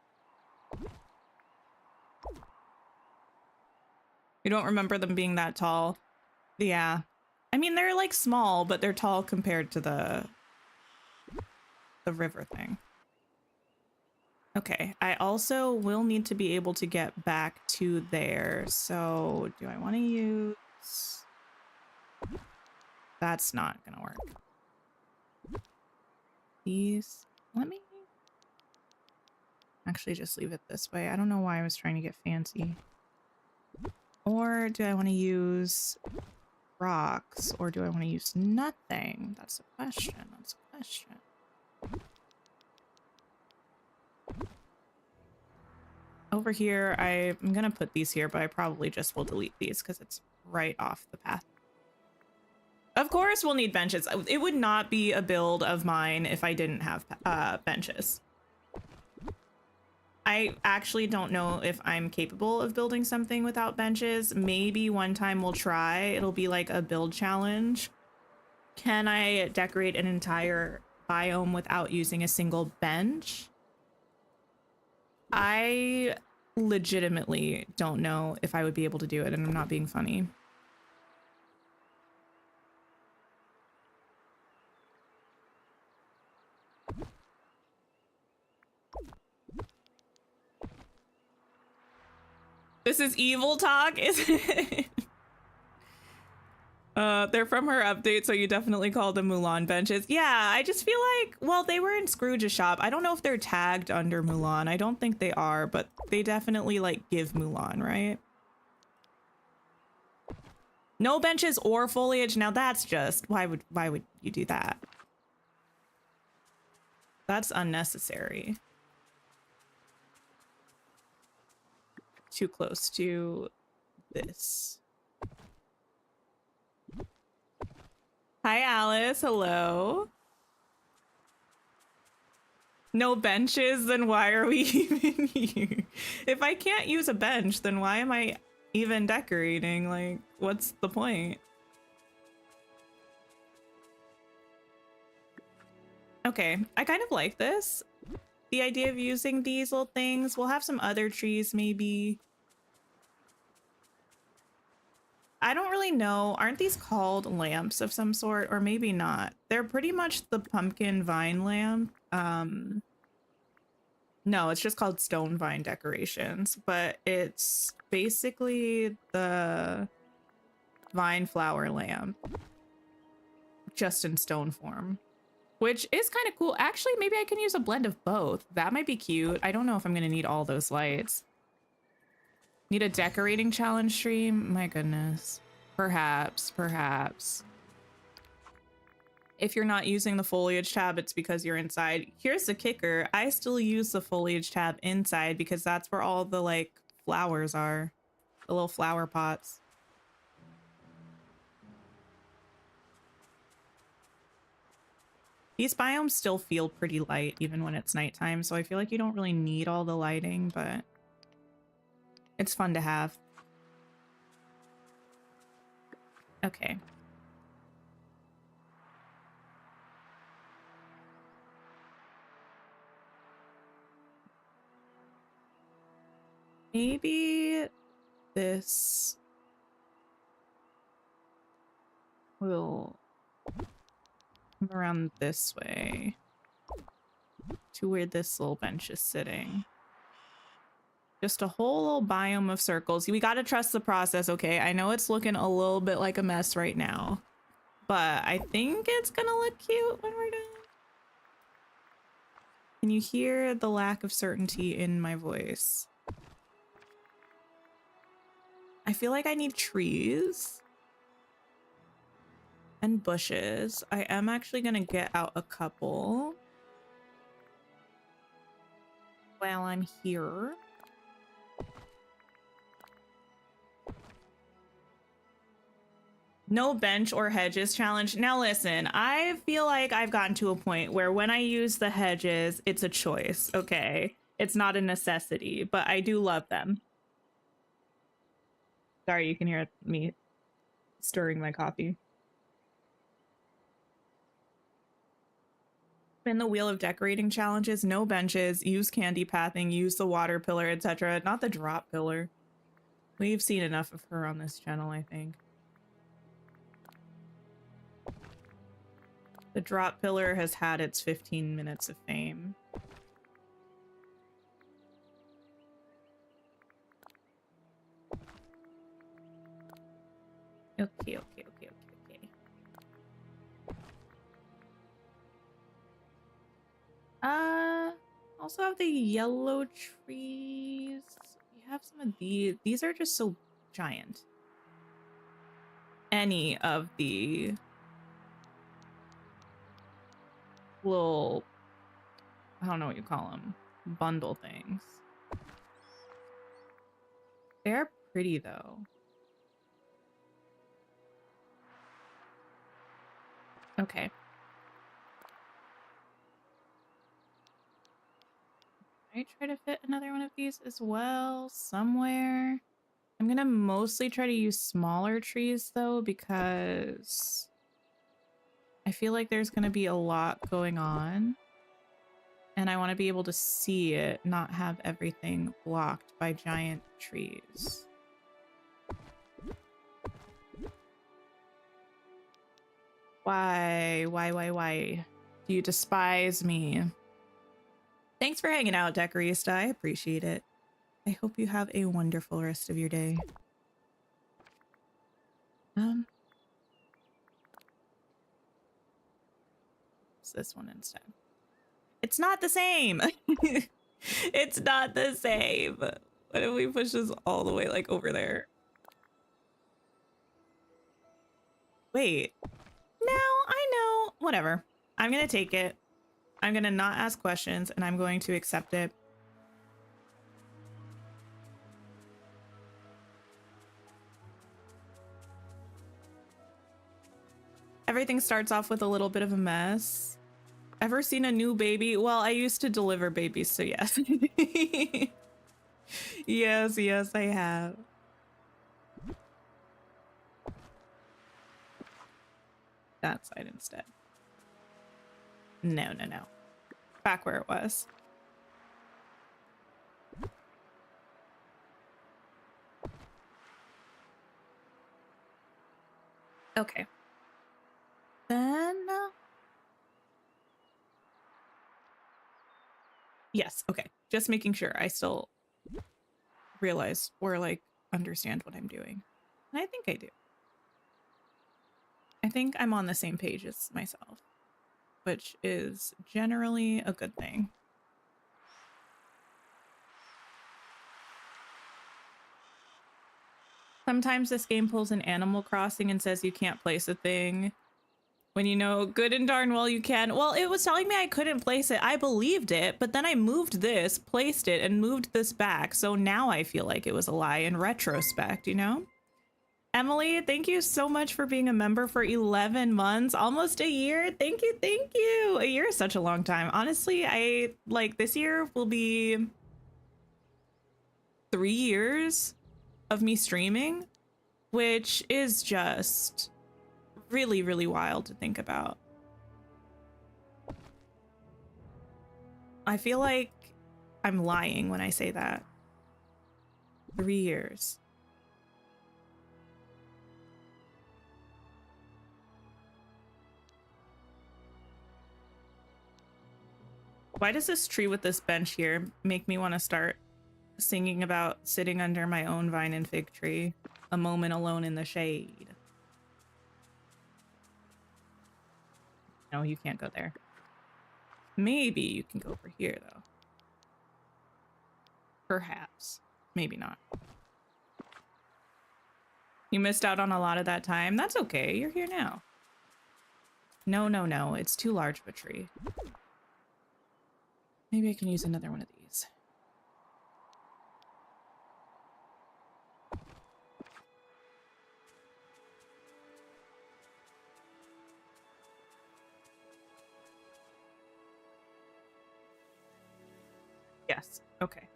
You don't remember them being that tall? Yeah. I mean, they're like small, but they're tall compared to the river thing. Okay, I also will need to be able to get back to there. So do I want to use... That's not gonna work. These... Let me... Actually, just leave it this way. I don't know why I was trying to get fancy. Or do I want to use rocks? Or do I want to use nothing? That's the question. That's the question. Over here, I'm going to put these here, but I probably just will delete these because it's right off the path. Of course, we'll need benches. It would not be a build of mine if I didn't have benches. I actually don't know if I'm capable of building something without benches. Maybe one time we'll try. It'll be like a build challenge. Can I decorate an entire biome without using a single bench? I legitimately don't know if I would be able to do it, and I'm not being funny. This is evil talk, isn't it? They're from her update, so you definitely call them Mulan benches. Yeah, I just feel like, well, they were in Scrooge's shop. I don't know if they're tagged under Mulan. I don't think they are, but they definitely like give Mulan, right? No benches or foliage. Now that's just, why would you do that? That's unnecessary. Too close to this. Hi, Alice. Hello. No benches, then why are we even here? If I can't use a bench, then why am I even decorating? Like, what's the point? Okay, I kind of like this. The idea of using these little things. We'll have some other trees, maybe. I don't really know. Aren't these called lamps of some sort? Or maybe not. They're pretty much the pumpkin vine lamp. No, it's just called stone vine decorations. But it's basically the vine flower lamp. Just in stone form. Which is kind of cool. Actually, maybe I can use a blend of both. That might be cute. I don't know if I'm going to need all those lights. Need a decorating challenge stream? My goodness. Perhaps, perhaps. If you're not using the foliage tab, it's because you're inside. Here's the kicker. I still use the foliage tab inside because that's where all the like flowers are. The little flower pots. These biomes still feel pretty light even when it's nighttime, so I feel like you don't really need all the lighting, but it's fun to have. Okay. Maybe this will come around this way to where this little bench is sitting. Just a whole little biome of circles. We gotta trust the process, okay? I know it's looking a little bit like a mess right now, but I think it's gonna look cute when we're done. Can you hear the lack of certainty in my voice? I feel like I need trees and bushes. I am actually gonna get out a couple while I'm here. No bench or hedges challenge. Now listen, I feel like I've gotten to a point where when I use the hedges, it's a choice, okay? It's not a necessity, but I do love them. Sorry, you can hear me stirring my coffee. In the Wheel of Decorating challenges, no benches, use candy pathing, use the water pillar, etc. Not the drop pillar. We've seen enough of her on this channel, I think. The drop pillar has had its 15 minutes of fame. Okay. Also have the yellow trees. We have some of these. These are just so giant. Any of the little, I don't know what you call them, bundle things. They're pretty though. Okay. I try to fit another one of these as well somewhere. I'm gonna mostly try to use smaller trees though, because I feel like there's gonna be a lot going on and I want to be able to see it, not have everything blocked by giant trees. Why do you despise me? Thanks for hanging out, Decorista. I appreciate it. I hope you have a wonderful rest of your day. It's this one instead. It's not the same. It's not the same. What if we push this all the way like over there? Wait. No, I know. Whatever. I'm gonna take it. I'm gonna not ask questions and I'm going to accept it. Everything starts off with a little bit of a mess. Ever seen a new baby? Well, I used to deliver babies, so yes. Yes, I have. That side instead. No. Back where it was. Okay. Then... Yes, okay. Just making sure I still realize or like understand what I'm doing. And I think I do. I think I'm on the same page as myself, which is generally a good thing. Sometimes this game pulls an Animal Crossing and says you can't place a thing when you know good and darn well you can. Well, it was telling me I couldn't place it. I believed it, but then I moved this, placed it, and moved this back. So now I feel like it was a lie in retrospect, you know? Emily, thank you so much for being a member for 11 months, almost a year. Thank you, thank you. A year is such a long time. Honestly, I like this year will be 3 years of me streaming, which is just really, really wild to think about. I feel like I'm lying when I say that. 3 years. Why does this tree with this bench here make me want to start singing about sitting under my own vine and fig tree, a moment alone in the shade? No, you can't go there. Maybe you can go over here, though. Perhaps. Maybe not. You missed out on a lot of that time. That's okay. You're here now. No, no, no. It's too large of a tree. Maybe I can use another one of these. Yes. Okay.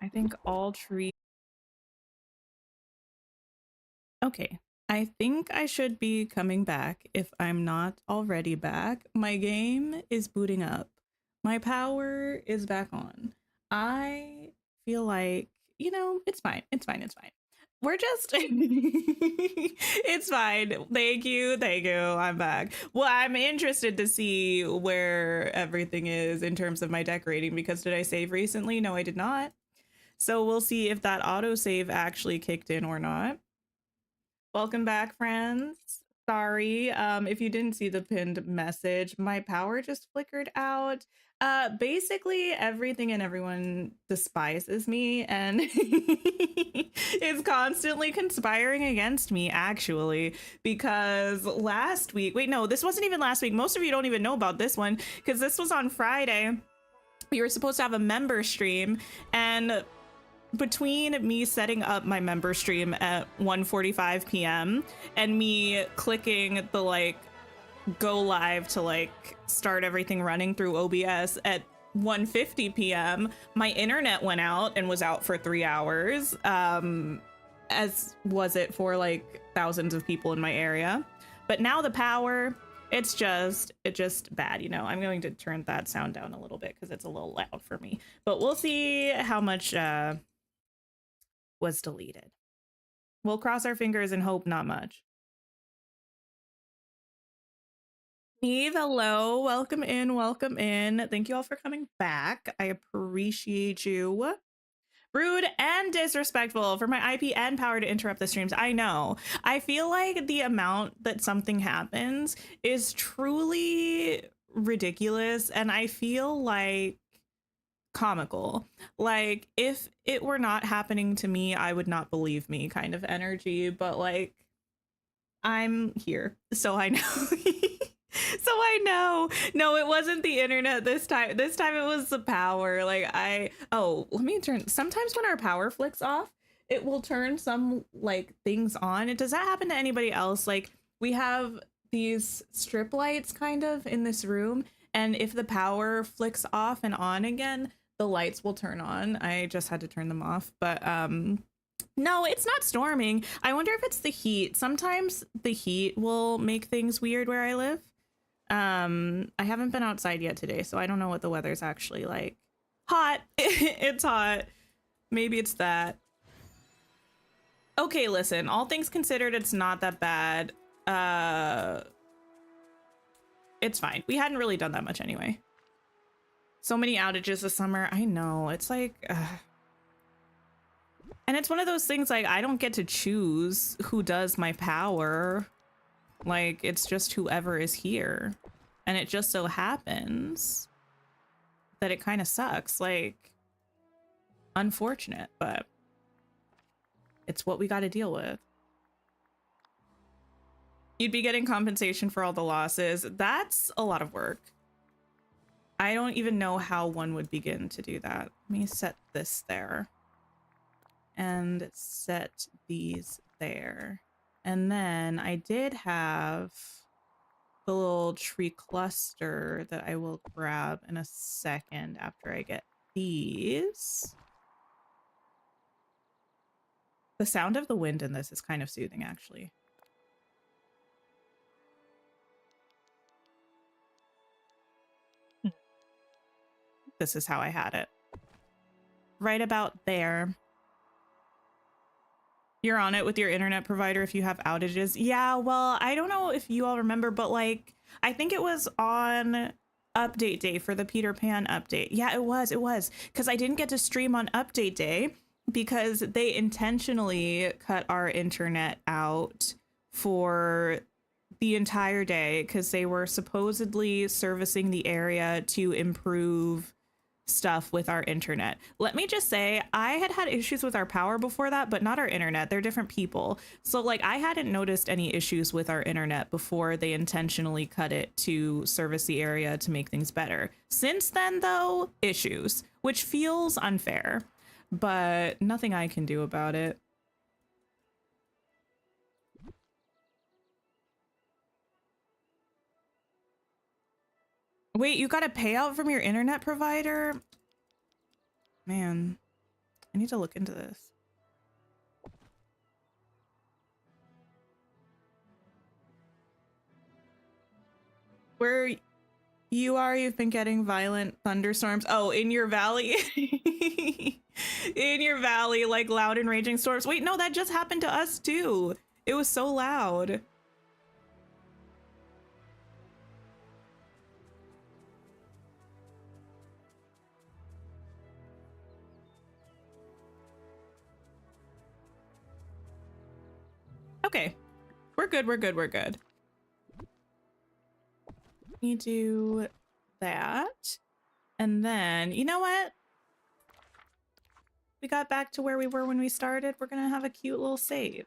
I think all trees. Okay. I think I should be coming back if I'm not already back. My game is booting up. My power is back on. I feel like, you know, it's fine. It's fine. It's fine. We're just it's fine. Thank you. Thank you. I'm back. Well, I'm interested to see where everything is in terms of my decorating because did I save recently? No, I did not. So we'll see if that autosave actually kicked in or not. Welcome back, friends. Sorry if you didn't see the pinned message. My power just flickered out. Basically, everything and everyone despises me and is constantly conspiring against me, actually, because last week, wait, no, this wasn't even last week. Most of you don't even know about this one because this was on Friday. We were supposed to have a member stream, and between me setting up my member stream at 1:45 p.m. and me clicking the like go live to like start everything running through OBS at 1:50 p.m., my internet went out and was out for 3 hours, as was it for like thousands of people in my area. But now the power, it's just bad, you know. I'm going to turn that sound down a little bit because it's a little loud for me, but we'll see how much was deleted. We'll cross our fingers and hope not much. Eve, hello, welcome in, welcome in. Thank you all for coming back. I appreciate you. Rude and disrespectful for my IP and power to interrupt the streams. I know. I feel like the amount that something happens is truly ridiculous, and I feel like comical. Like if it were not happening to me, I would not believe me kind of energy, but like I'm here, so I know. So I know. No, it wasn't the internet this time. This time it was the power. Like let me turn. Sometimes when our power flicks off, it will turn some like things on. Does that happen to anybody else? Like we have these strip lights kind of in this room, and if the power flicks off and on again, the lights will turn on. I just had to turn them off, but no, it's not storming. I wonder if it's the heat. Sometimes the heat will make things weird where I live. I haven't been outside yet today, so I don't know what the weather's actually like. Hot. It's hot. Maybe it's that. Okay, listen, all things considered, it's not that bad. It's fine. We hadn't really done that much anyway. So many outages this summer. I know. It's like and it's one of those things like I don't get to choose who does my power. Like it's just whoever is here. And it just so happens that it kind of sucks. Like unfortunate, but it's what we got to deal with. You'd be getting compensation for all the losses. That's a lot of work. I don't even know how one would begin to do that. Let me set this there. and set these there. And then I did have the little tree cluster that I will grab in a second after I get these. The sound of the wind in this is kind of soothing, actually. This is how I had it. Right about there. You're on it with your internet provider if you have outages. Yeah, well, I don't know if you all remember, but like, I think it was on update day for the Peter Pan update. Yeah, it was. Because I didn't get to stream on update day because they intentionally cut our internet out for the entire day because they were supposedly servicing the area to improve stuff with our internet. Let me just say, I had issues with our power before that, but not our internet. They're different people. So like, I hadn't noticed any issues with our internet before they intentionally cut it to service the area to make things better. Since then, though, issues, which feels unfair, but nothing I can do about it. Wait, you got a payout from your internet provider? Man, I need to look into this. Where you are, you've been getting violent thunderstorms. Oh, in your valley? In your valley, like loud and raging storms. Wait, no, that just happened to us too. It was so loud. Okay, we're good. We do that. And then, you know what? We got back to where we were when we started. We're gonna have a cute little save.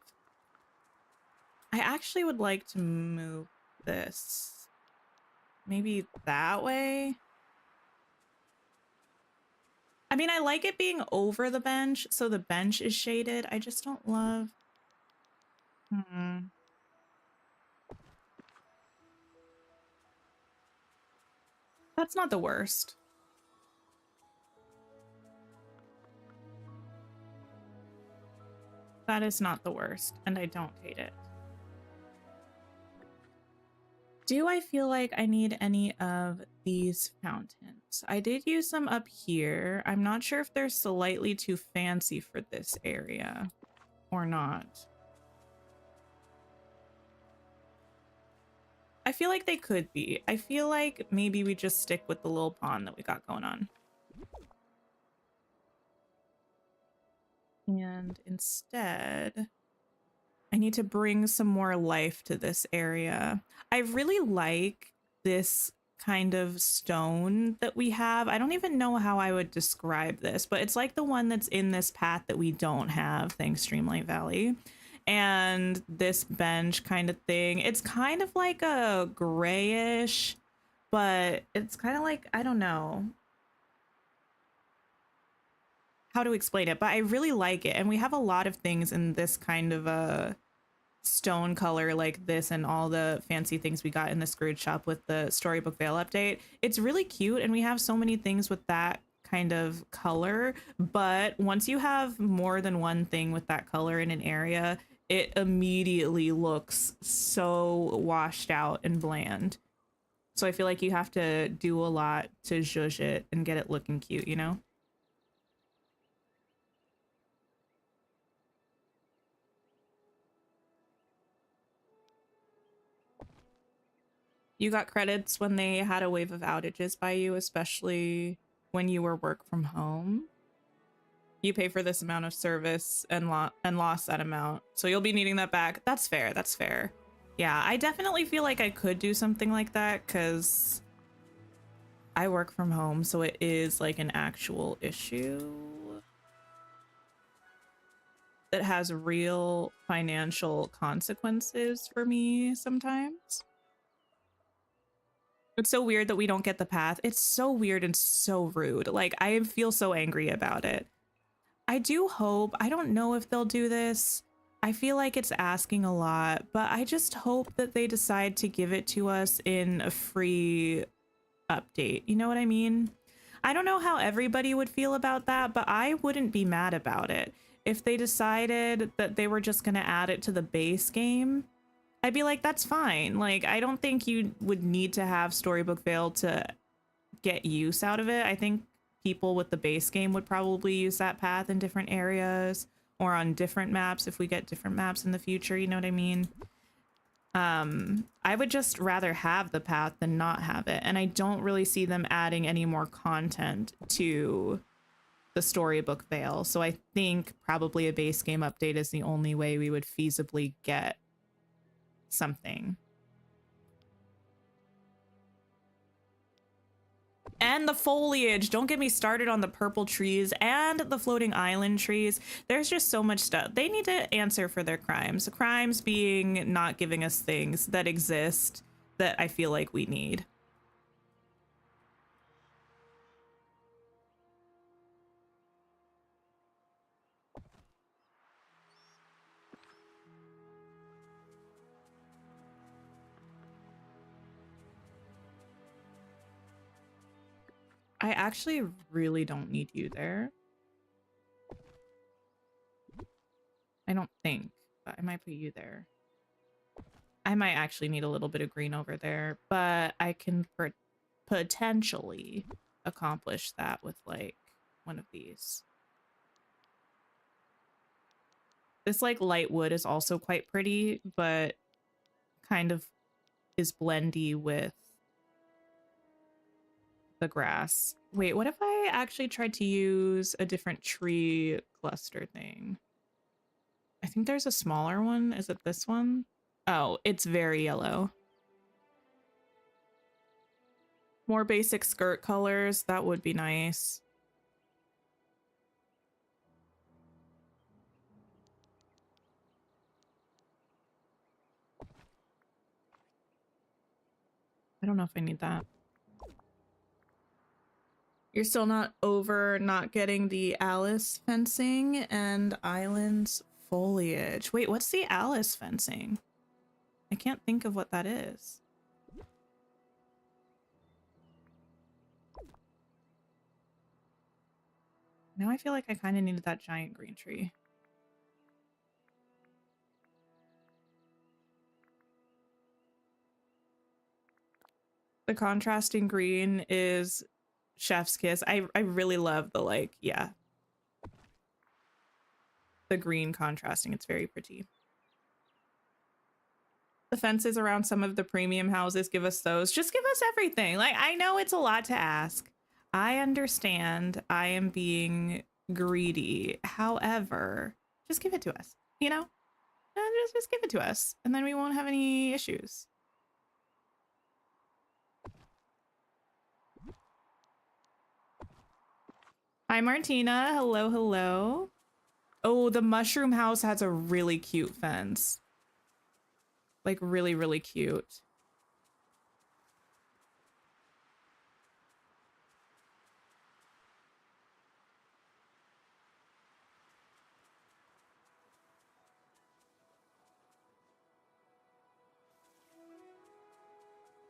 I actually would like to move this. Maybe that way? I mean, I like it being over the bench, so the bench is shaded. I just don't love... That's not the worst. That is not the worst, and I don't hate it. Do I feel like I need any of these fountains? I did use them up here. I'm not sure if they're slightly too fancy for this area or not. I feel like they could be. I feel like maybe we just stick with the little pond that we got going on. And instead, I need to bring some more life to this area. I really like this kind of stone that we have. I don't even know how I would describe this, but it's like the one that's in this path that we don't have, thanks Dreamlight Valley. And this bench kind of thing. It's kind of like a grayish, but it's kind of like, I don't know how to explain it, but I really like it. And we have a lot of things in this kind of a stone color like this and all the fancy things we got in the Scrooge shop with the Storybook Vale update. It's really cute, and we have so many things with that kind of color, but once you have more than one thing with that color in an area, it immediately looks so washed out and bland. So I feel like you have to do a lot to zhuzh it and get it looking cute, you know? You got credits when they had a wave of outages by you, especially when you were work from home. You pay for this amount of service and lost that amount, so you'll be needing that back. That's fair. That's fair. Yeah, I definitely feel like I could do something like that because I work from home, so it is like an actual issue that has real financial consequences for me sometimes. It's so weird that we don't get the path. It's so weird and so rude. Like, I feel so angry about it. I do hope, I don't know if they'll do this. I feel like it's asking a lot, but I just hope that they decide to give it to us in a free update. You know what I mean? I don't know how everybody would feel about that, but I wouldn't be mad about it. If they decided that they were just going to add it to the base game, I'd be like, that's fine. Like, I don't think you would need to have Storybook Vale to get use out of it. I think people with the base game would probably use that path in different areas or on different maps if we get different maps in the future, you know what I mean? I would just rather have the path than not have it, and I don't really see them adding any more content to the Storybook Vale, so I think probably a base game update is the only way we would feasibly get something. And the foliage. Don't get me started on the purple trees and the floating island trees. There's just so much stuff. They need to answer for their crimes. The crimes being not giving us things that exist that I feel like we need. I actually really don't need you there. I don't think, but I might put you there. I might actually need a little bit of green over there, but I can potentially accomplish that with like one of these. This like light wood is also quite pretty, but kind of is blendy with the grass. Wait, what if I actually tried to use a different tree cluster thing? I think there's a smaller one. Is it this one? Oh, it's very yellow. More basic skirt colors. That would be nice. I don't know if I need that. You're still not over not getting the Alice fencing and islands foliage. Wait, what's the Alice fencing? I can't think of what that is. Now I feel like I kind of needed that giant green tree. The contrasting green is chef's kiss. I really love the like, yeah. The green contrasting, it's very pretty. The fences around some of the premium houses, give us those. Just give us everything. Like, I know it's a lot to ask. I understand I am being greedy. However, just give it to us, you know? Just give it to us, and then we won't have any issues. Hi, Martina. Hello, hello. Oh, the mushroom house has a really cute fence. Like, really, really cute.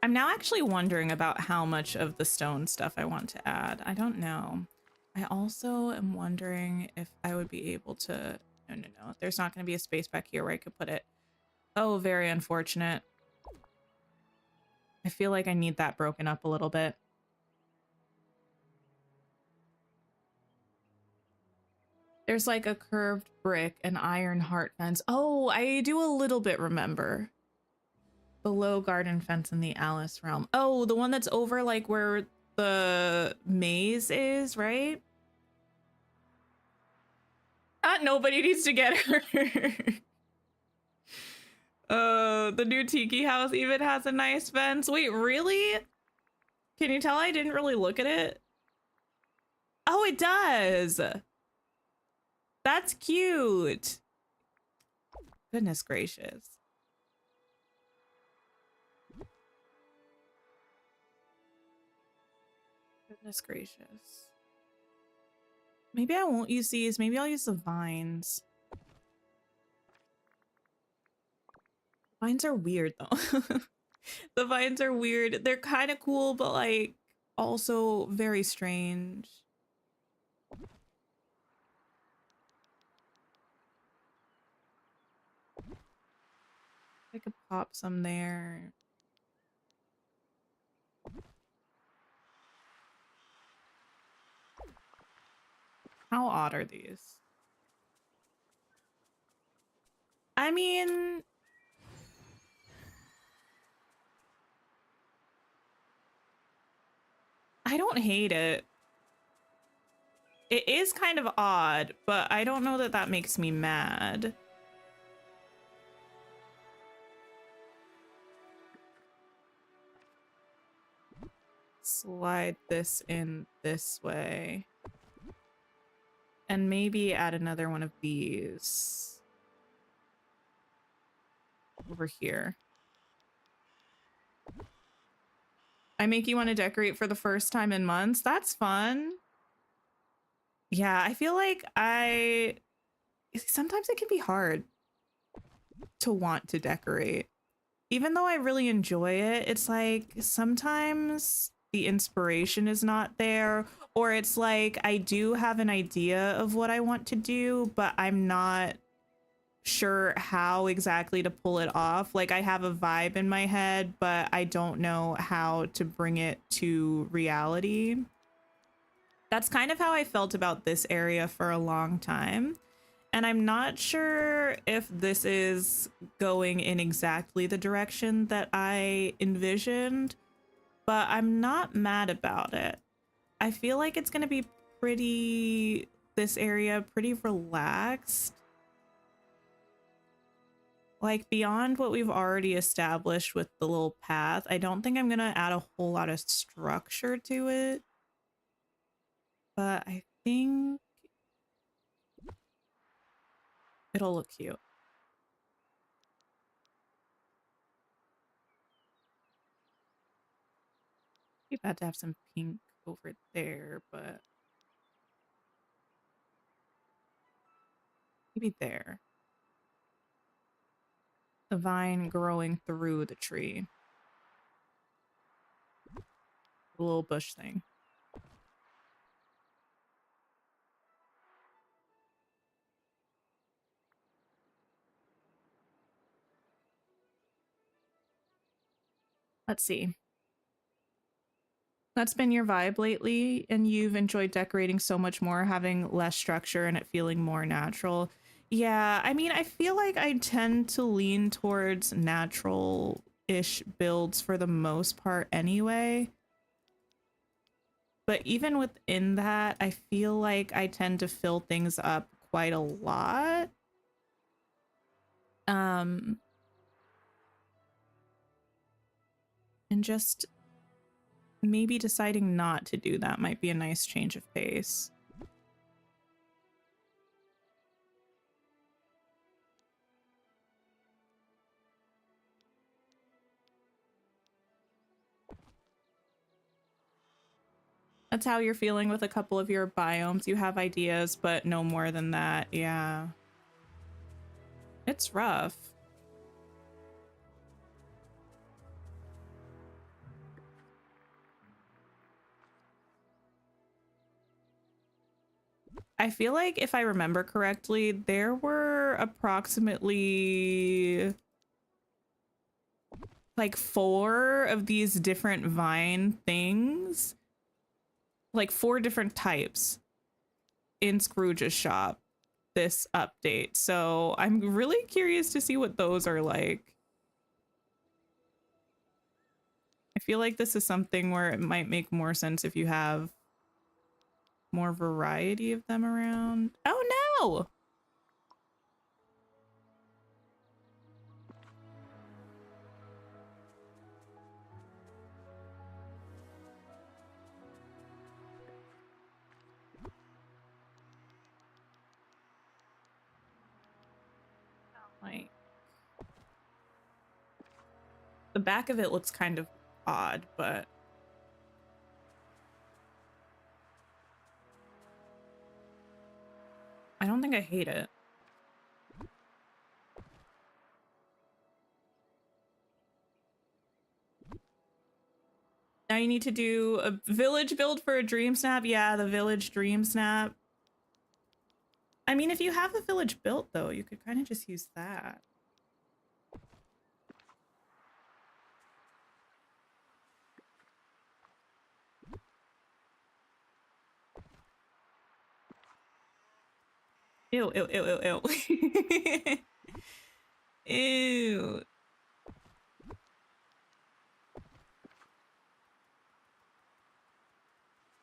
I'm now actually wondering about how much of the stone stuff I want to add. I don't know. I also am wondering if I would be able to... No. There's not going to be a space back here where I could put it. Oh, very unfortunate. I feel like I need that broken up a little bit. There's like a curved brick and iron heart fence. Oh, I do a little bit remember. Below garden fence in the Alice realm. Oh, the one that's over like where the maze is, right? Nobody needs to get her. The new tiki house even has a nice fence. Wait, really? Can you tell I didn't really look at it? Oh, it does. That's cute. Goodness gracious. Goodness gracious. Maybe I won't use these. Maybe I'll use the vines. Vines are weird though. The vines are weird. They're kind of cool, but like also very strange. I could pop some there. How odd are these? I mean, I don't hate it. It is kind of odd, but I don't know that that makes me mad. Slide this in this way. And maybe add another one of these over here. I make you want to decorate for the first time in months. That's fun. Yeah, I feel like sometimes it can be hard to want to decorate. Even though I really enjoy it, it's like sometimes the inspiration is not there, or it's like I do have an idea of what I want to do, but I'm not sure how exactly to pull it off. Like I have a vibe in my head, but I don't know how to bring it to reality. That's kind of how I felt about this area for a long time. And I'm not sure if this is going in exactly the direction that I envisioned, but I'm not mad about it. I feel like it's going to be this area, pretty relaxed. Like beyond what we've already established with the little path, I don't think I'm going to add a whole lot of structure to it. But I think it'll look cute. Be bad to have some pink over there, but maybe there. The vine growing through the tree. The little bush thing. Let's see. That's been your vibe lately, and you've enjoyed decorating so much more, having less structure and it feeling more natural. Yeah, I mean, I feel like I tend to lean towards natural-ish builds for the most part anyway. But even within that, I feel like I tend to fill things up quite a lot. And just maybe deciding not to do that might be a nice change of pace. That's how you're feeling with a couple of your biomes. You have ideas, but no more than that. Yeah. It's rough. I feel like if I remember correctly, there were approximately like 4 of these different vine things. Like 4 different types in Scrooge's shop this update. So I'm really curious to see what those are like. I feel like this is something where it might make more sense if you have more variety of them around. Oh no! Like, the back of it looks kind of odd, but don't think I hate it. Now you need to do a village build for a dream snap. Yeah, the village dream snap. I mean, if you have the village built, though, you could kind of just use that. Ew, ew, ew, ew, ew. Ew.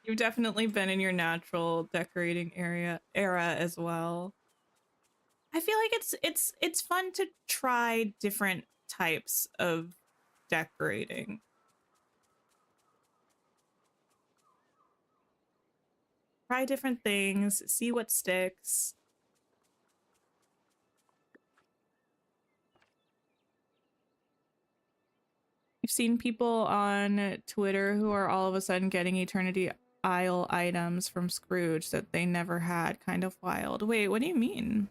You've definitely been in your natural decorating era as well. I feel like it's fun to try different types of decorating. Try different things, see what sticks. You've seen people on Twitter who are all of a sudden getting Eternity Isle items from Scrooge that they never had. Kind of wild. Wait, what do you mean?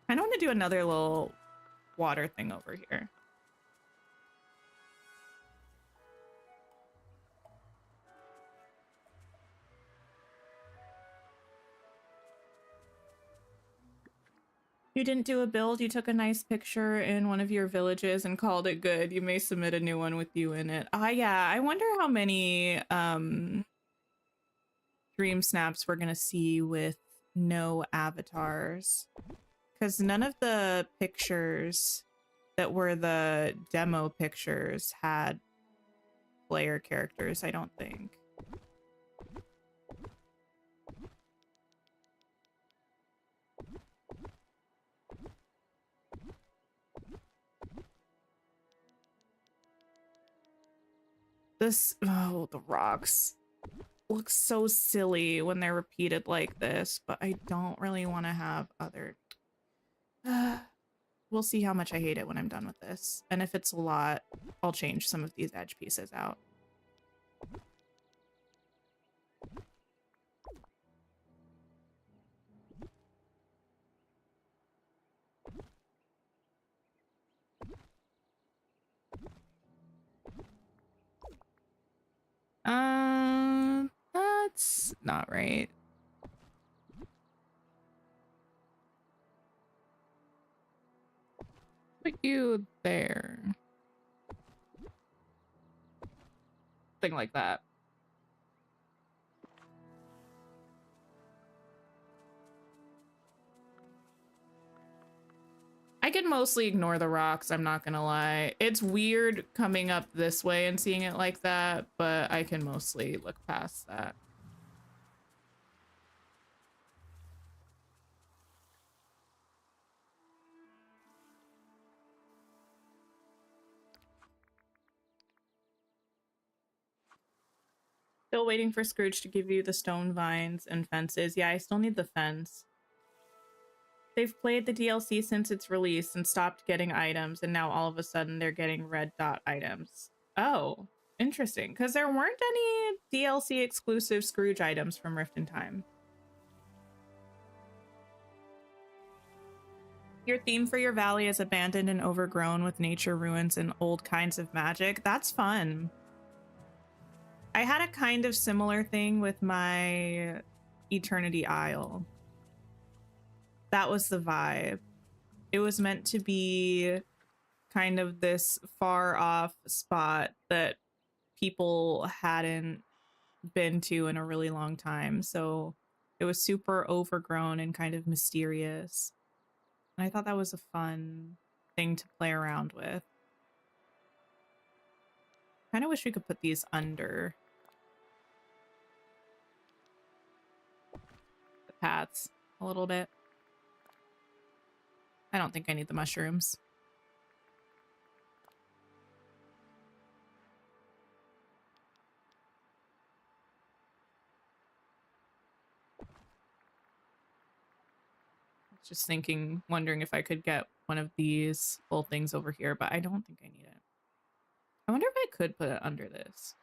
I don't want to do another little water thing over here. You didn't do a build, you took a nice picture in one of your villages and called it good. You may submit a new one with you in it. Yeah, I wonder how many dream snaps we're gonna see with no avatars. Because none of the pictures that were the demo pictures had player characters, I don't think. Oh, the rocks look so silly when they're repeated like this, but I don't really want to have other... we'll see how much I hate it when I'm done with this. And if it's a lot, I'll change some of these edge pieces out. That's not right. Put you there. Thing like that. I can mostly ignore the rocks, I'm not gonna lie. It's weird coming up this way and seeing it like that, but I can mostly look past that. Still waiting for Scrooge to give you the stone vines and fences. Yeah, I still need the fence. They've played the DLC since its release and stopped getting items, and now all of a sudden they're getting red dot items. Oh, interesting. Because there weren't any DLC exclusive Scrooge items from Rift in Time. Your theme for your valley is abandoned and overgrown with nature ruins and old kinds of magic. That's fun. I had a kind of similar thing with my Eternity Isle. That was the vibe. It was meant to be kind of this far off spot that people hadn't been to in a really long time. So it was super overgrown and kind of mysterious. And I thought that was a fun thing to play around with. Kind of wish we could put these under the paths a little bit. I don't think I need the mushrooms. just thinking, wondering if I could get one of these little things over here, but I don't think I need it. I wonder if I could put it under this.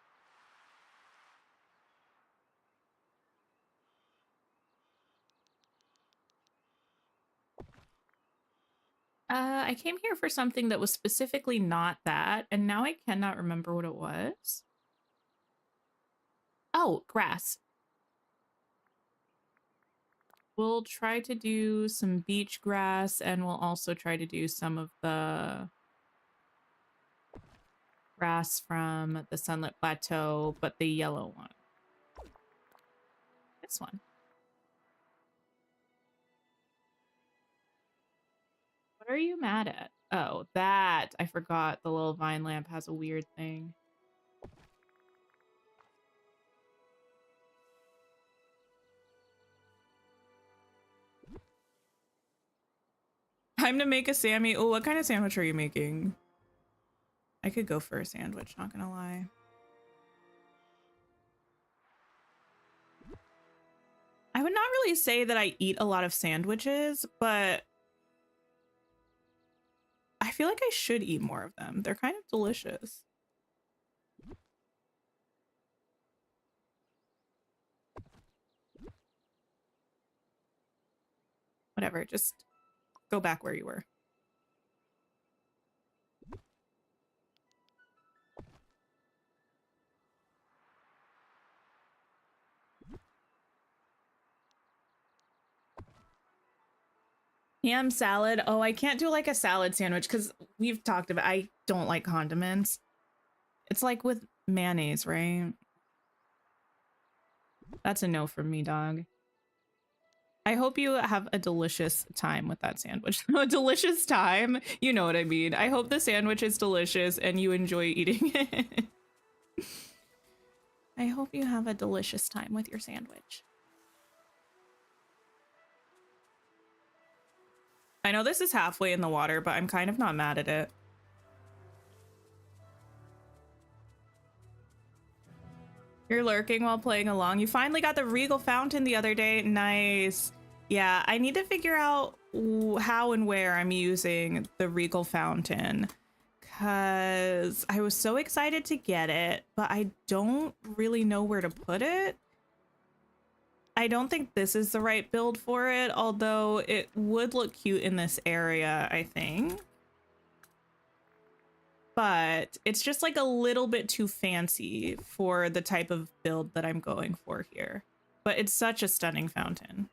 I came here for something that was specifically not that, and now I cannot remember what it was. Oh, grass. We'll try to do some beach grass, and we'll also try to do some of the grass from the Sunlit Plateau, but the yellow one. This one. What are you mad at? Oh, that. I forgot the little vine lamp has a weird thing. Time to make a Sammy. Oh, what kind of sandwich are you making? I could go for a sandwich, not gonna lie. I would not really say that I eat a lot of sandwiches, but I feel like I should eat more of them. They're kind of delicious. Whatever, just go back where you were. Ham salad. Oh, I can't do like a salad sandwich because we've talked about I don't like condiments. It's like with mayonnaise, right? That's a no from me, dog. I hope you have a delicious time with that sandwich. A delicious time? You know what I mean. I hope the sandwich is delicious and you enjoy eating it. I hope you have a delicious time with your sandwich. I know this is halfway in the water, but I'm kind of not mad at it. You're lurking while playing along. You finally got the Regal Fountain the other day. Nice. Yeah, I need to figure out how and where I'm using the Regal Fountain because I was so excited to get it, but I don't really know where to put it. I don't think this is the right build for it, although it would look cute in this area, I think. But it's just like a little bit too fancy for the type of build that I'm going for here. But it's such a stunning fountain.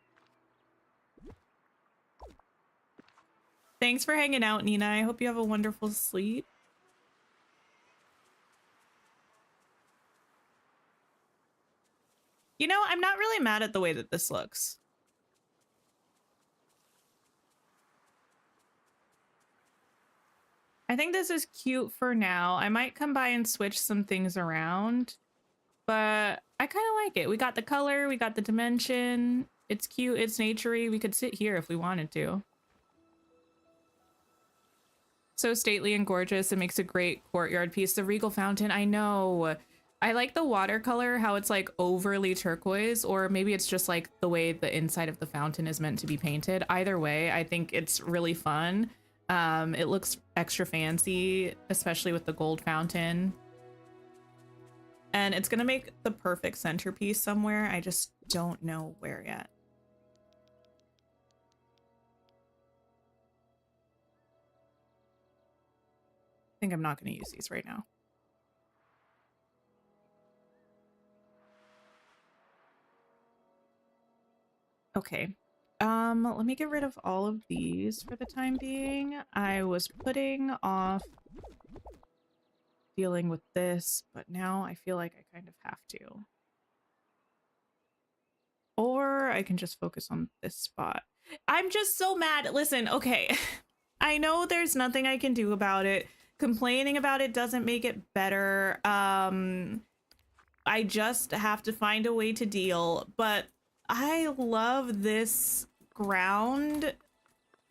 Thanks for hanging out, Nina. I hope you have a wonderful sleep. You know, I'm not really mad at the way that this looks. I think this is cute for now. I might come by and switch some things around, but I kind of like it. We got the color, we got the dimension. It's cute, it's naturey. We could sit here if we wanted to. So stately and gorgeous. It makes a great courtyard piece. The Regal Fountain, I know. I like the watercolor, how it's like overly turquoise, or maybe it's just like the way the inside of the fountain is meant to be painted. Either way, I think it's really fun. It looks extra fancy, especially with the gold fountain. And it's gonna make the perfect centerpiece somewhere. I just don't know where yet. I think I'm not gonna use these right now. Okay. Let me get rid of all of these for the time being. I was putting off dealing with this, but now I feel like I kind of have to. Or I can just focus on this spot. I'm just so mad. Listen, okay. I know there's nothing I can do about it. Complaining about it doesn't make it better. I just have to find a way to deal, but I love this ground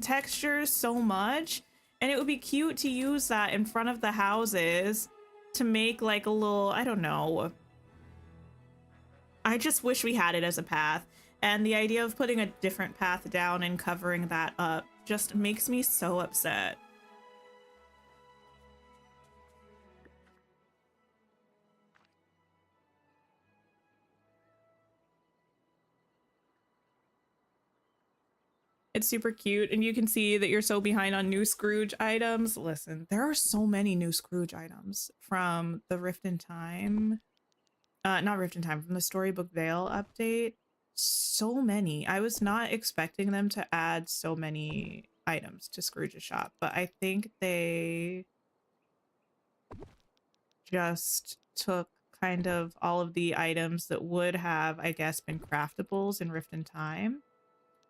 texture so much, and it would be cute to use that in front of the houses to make like a little, I don't know. I just wish we had it as a path. And the idea of putting a different path down and covering that up just makes me so upset. It's super cute, and you can see that you're so behind on new Scrooge items. Listen, there are so many new Scrooge items from the Rift in Time, not Rift in Time, from the Storybook Vale update. So many. I was not expecting them to add so many items to Scrooge's shop, but I think they just took kind of all of the items that would have, I guess, been craftables in Rift in Time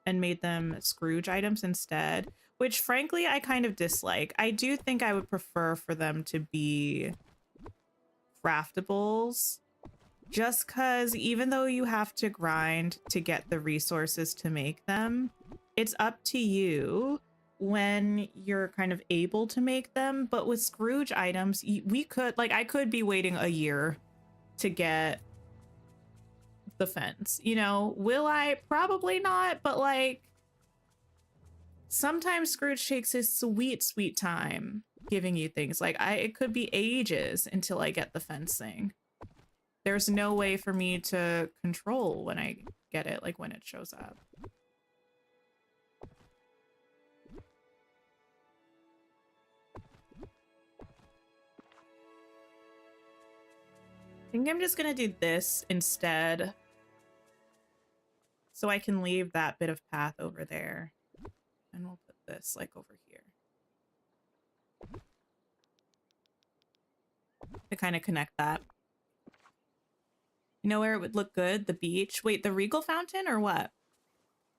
and made them Scrooge items instead, which frankly I kind of dislike. I do think I would prefer for them to be craftables, just because even though you have to grind to get the resources to make them, it's up to you when you're kind of able to make them. But with Scrooge items, we could, like, I could be waiting a year to get the fence, you know. Will I? Probably not, but like sometimes Scrooge takes his sweet time giving you things. Like it could be ages until I get the fence thing. There's no way for me to control when I get it, like when it shows up. I think I'm just gonna do this instead, so I can leave that bit of path over there. And we'll put this like over here to kind of connect that. You know where it would look good? The beach. Wait, the Regal Fountain or what?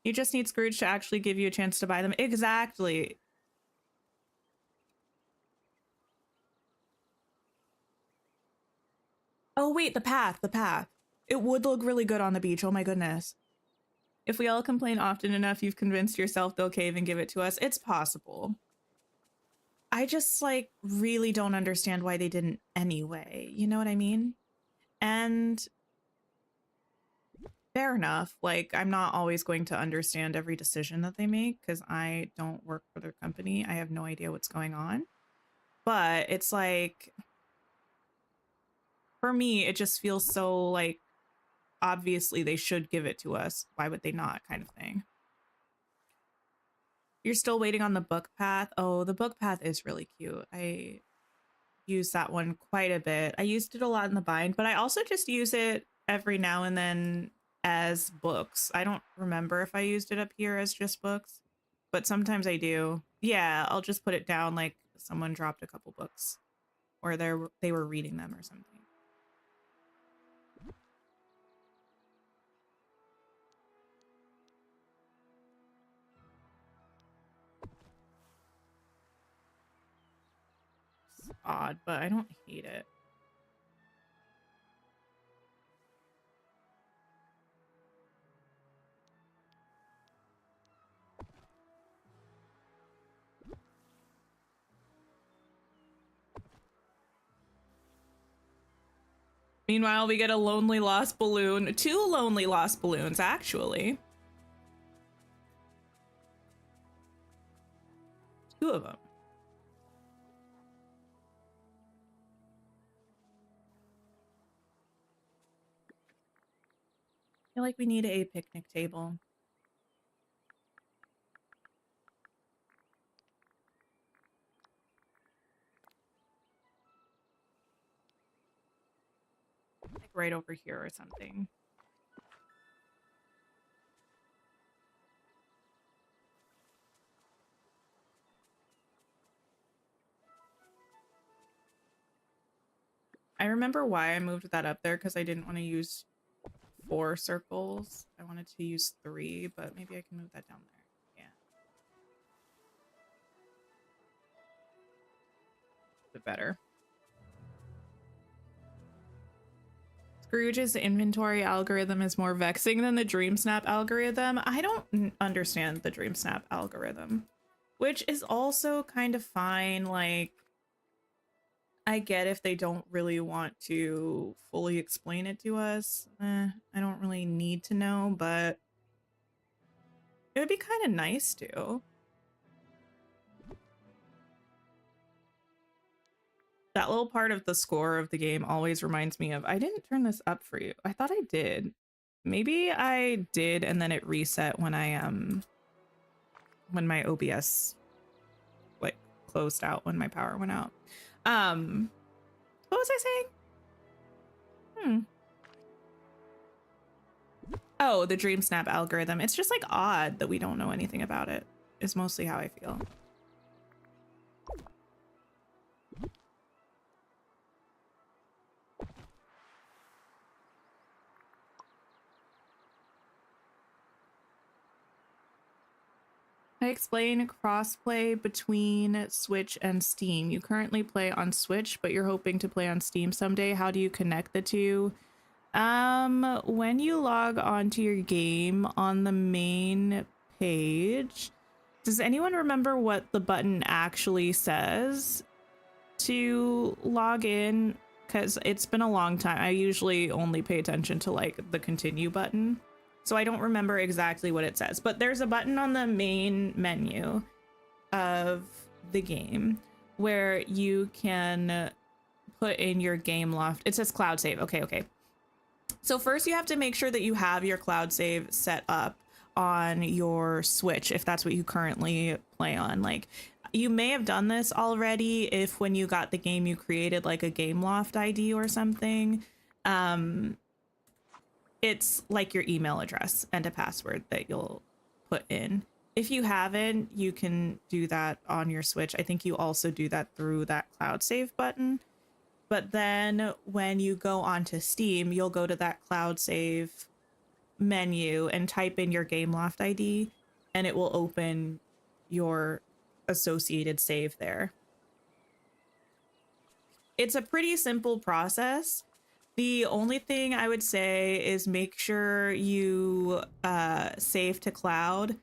You just need Scrooge to actually give you a chance to buy them. Exactly. Oh wait, the path. It would look really good on the beach. Oh my goodness. If we all complain often enough, you've convinced yourself they'll cave and give it to us. It's possible. I just like really don't understand why they didn't anyway. You know what I mean? And fair enough. Like, I'm not always going to understand every decision that they make because I don't work for their company. I have no idea what's going on. But it's like, for me, it just feels so like, obviously they should give it to us. Why would they not, kind of thing. You're still waiting on the book path. Oh, the book path is really cute. I use that one quite a bit. I used it a lot in the bind, but I also just use it every now and then as books. I don't remember if I used it up here as just books, but sometimes I do. Yeah, I'll just put it down like someone dropped a couple books or they were reading them or something. It's odd, but I don't hate it. Meanwhile, we get a lonely lost balloon. 2 lonely lost balloons, actually. 2 of them. I feel like we need a picnic table. Like right over here or something. I remember why I moved that up there because I didn't want to use 4 circles. I wanted to use 3, but maybe I can move that down there. Yeah. A bit better. Scrooge's inventory algorithm is more vexing than the DreamSnap algorithm. I don't understand the DreamSnap algorithm, which is also kind of fine. Like, I get if they don't really want to fully explain it to us. I don't really need to know, but It would be kind of nice to. That little part of the score of the game always reminds me of, I didn't turn this up for you. I thought I did. Maybe I did and then it reset when when my OBS like closed out when my power went out. What was I saying? Oh, the Dream Snap algorithm. It's just like odd that we don't know anything about it, is mostly how I feel. I explain crossplay between Switch and Steam. You currently play on Switch, but you're hoping to play on Steam someday. How do you connect the two? When you log onto your game on the main page, does anyone remember what the button actually says to log in? Because it's been a long time. I usually only pay attention to like the continue button, so I don't remember exactly what it says, but there's a button on the main menu of the game where you can put in your game loft. It says cloud save. Okay. So first you have to make sure that you have your cloud save set up on your Switch if that's what you currently play on. Like, you may have done this already if when you got the game you created like a game loft ID or something. It's like your email address and a password that you'll put in. If you haven't, you can do that on your Switch. I think you also do that through that cloud save button. But then when you go onto Steam, you'll go to that cloud save menu and type in your game loft ID, and it will open your associated save there. It's a pretty simple process. The only thing I would say is make sure you save to cloud.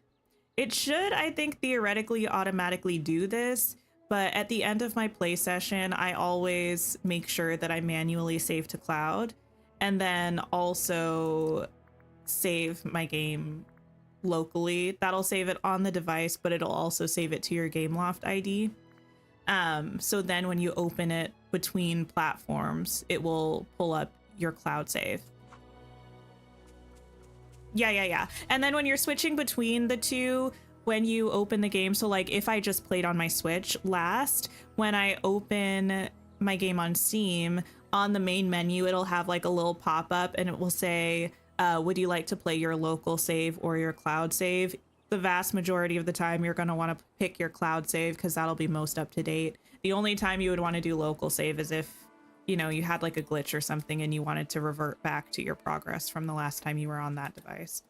It should, I think, theoretically automatically do this, but at the end of my play session, I always make sure that I manually save to cloud and then also save my game locally. That'll save it on the device, but it'll also save it to your game loft ID. So then when you open it between platforms, it will pull up your cloud save. Yeah. And then when you're switching between the two, when you open the game, so like if I just played on my Switch last, when I open my game on Steam, on the main menu, it'll have like a little pop-up and it will say, would you like to play your local save or your cloud save? The vast majority of the time you're going to want to pick your cloud save because that'll be most up to date. The only time you would want to do local save is if, you know, you had like a glitch or something and you wanted to revert back to your progress from the last time you were on that device.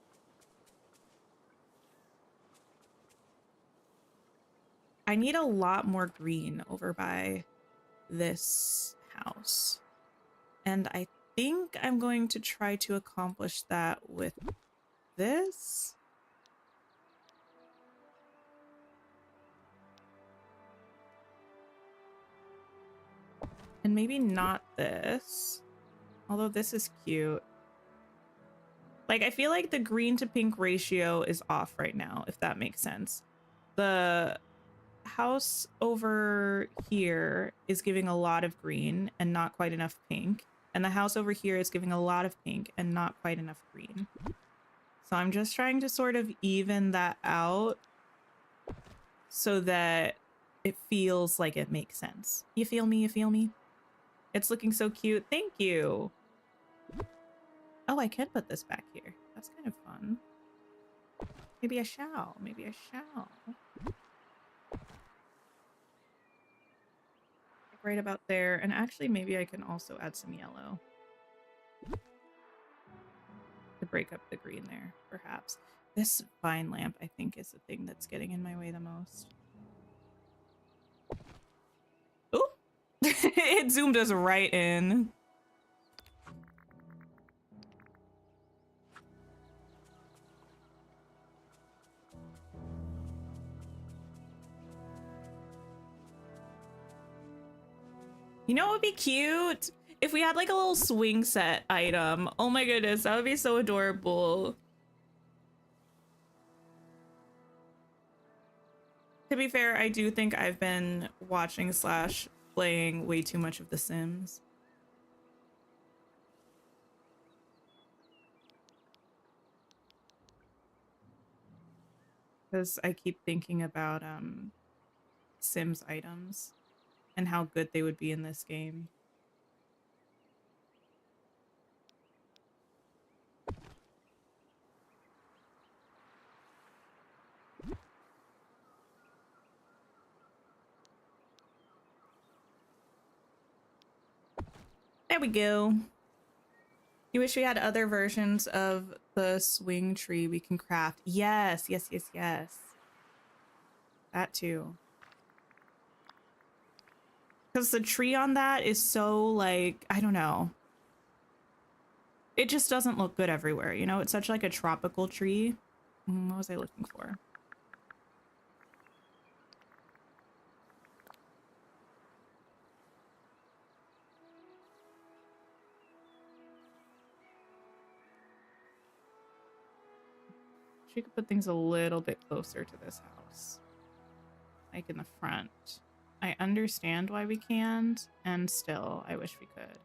I need a lot more green over by this house. And I think I'm going to try to accomplish that with this. And maybe not this. Although this is cute. Like, I feel like the green to pink ratio is off right now, if that makes sense. The house over here is giving a lot of green and not quite enough pink. And the house over here is giving a lot of pink and not quite enough green. So I'm just trying to sort of even that out so that it feels like it makes sense. You feel me? You feel me? It's looking so cute. Thank you. Oh, I can put this back here. That's kind of fun. Maybe I shall. Maybe I shall. Right about there. And actually, maybe I can also add some yellow to break up the green there, perhaps. This vine lamp, I think, is the thing that's getting in my way the most. Ooh! It zoomed us right in. You know what would be cute? If we had like a little swing set item. Oh my goodness, that would be so adorable. To be fair, I do think I've been watching slash playing way too much of The Sims. Because I keep thinking about Sims items and how good they would be in this game. There we go. You wish we had other versions of the swing tree we can craft. Yes, yes, yes, yes. That too. Because the tree on that is so, like, I don't know. It just doesn't look good everywhere, you know? It's such like a tropical tree. What was I looking for? She could put things a little bit closer to this house. Like in the front. I understand why we can't, and still, I wish we could.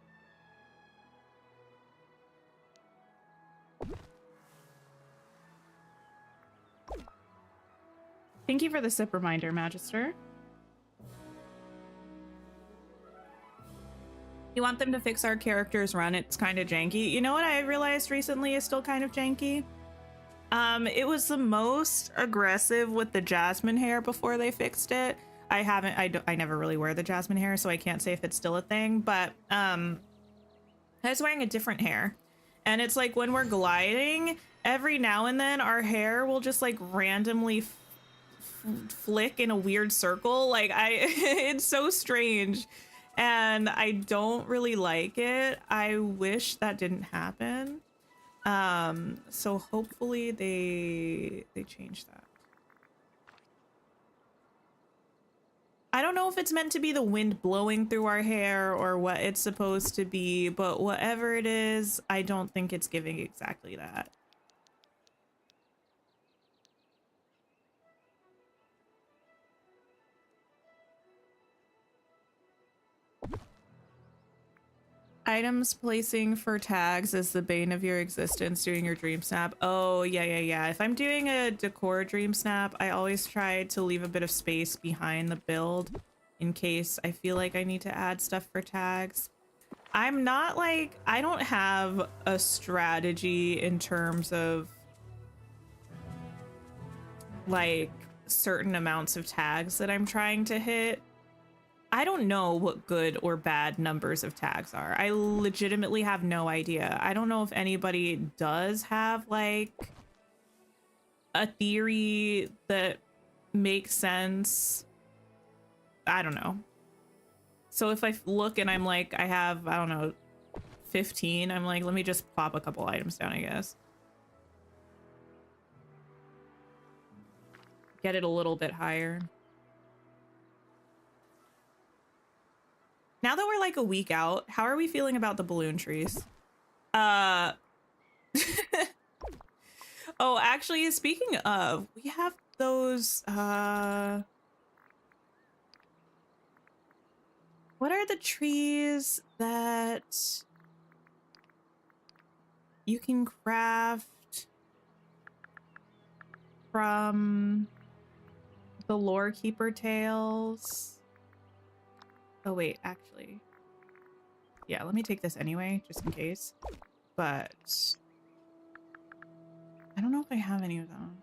Thank you for the sip reminder, Magister. You want them to fix our character's run? It's kind of janky. You know what I realized recently is still kind of janky? It was the most aggressive with the jasmine hair before they fixed it. I never really wear the jasmine hair, so I can't say if it's still a thing, but I was wearing a different hair. And it's like when we're gliding, every now and then our hair will just like randomly flick in a weird circle. Like it's so strange and I don't really like it. I wish that didn't happen. So hopefully they change that. I don't know if it's meant to be the wind blowing through our hair or what it's supposed to be, but whatever it is, I don't think it's giving exactly that. Items placing for tags is the bane of your existence doing your dream snap. Oh, yeah. If I'm doing a decor dream snap, I always try to leave a bit of space behind the build in case I feel like I need to add stuff for tags. I'm not like, I don't have a strategy in terms of like certain amounts of tags that I'm trying to hit. I don't know what good or bad numbers of tags are. I legitimately have no idea. I don't know if anybody does have like a theory that makes sense. I don't know. So if I look and I'm like, I have, I don't know, 15, I'm like, let me just plop a couple items down, I guess. Get it a little bit higher. Now that we're like a week out, how are we feeling about the balloon trees? Oh, actually, speaking of, we have those, what are the trees that you can craft from the lore keeper tales? Oh wait, actually. Yeah, let me take this anyway, just in case. But I don't know if I have any of them.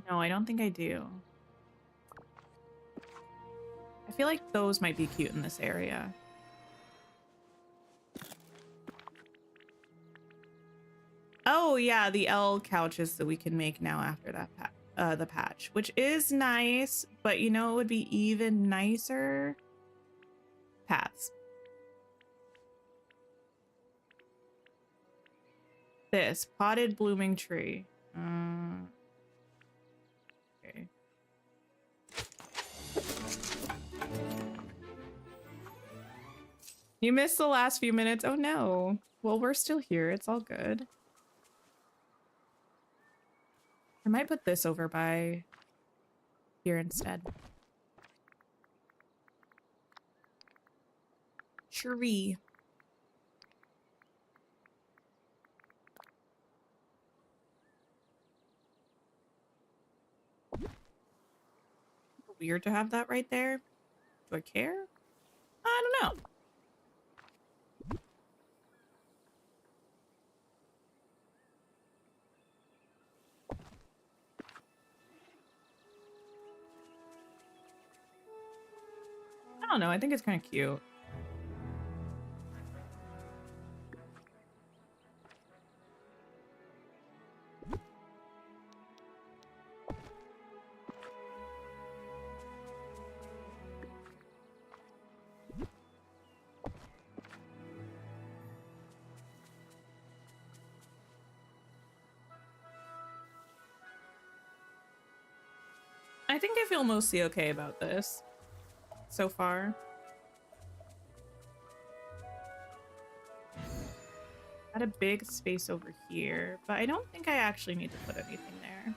No, I don't think I do. I feel like those might be cute in this area. Oh yeah, the L couches that we can make now after that the patch, which is nice, but you know it would be even nicer? Paths. This potted blooming tree. Okay. You missed the last few minutes. Oh no. Well, we're still here. It's all good. I might put this over by here instead. Tree. Weird to have that right there. Do I care? I don't know. I don't know. I think it's kind of cute. I think I feel mostly okay about this so far. Got a big space over here, but I don't think I actually need to put anything there.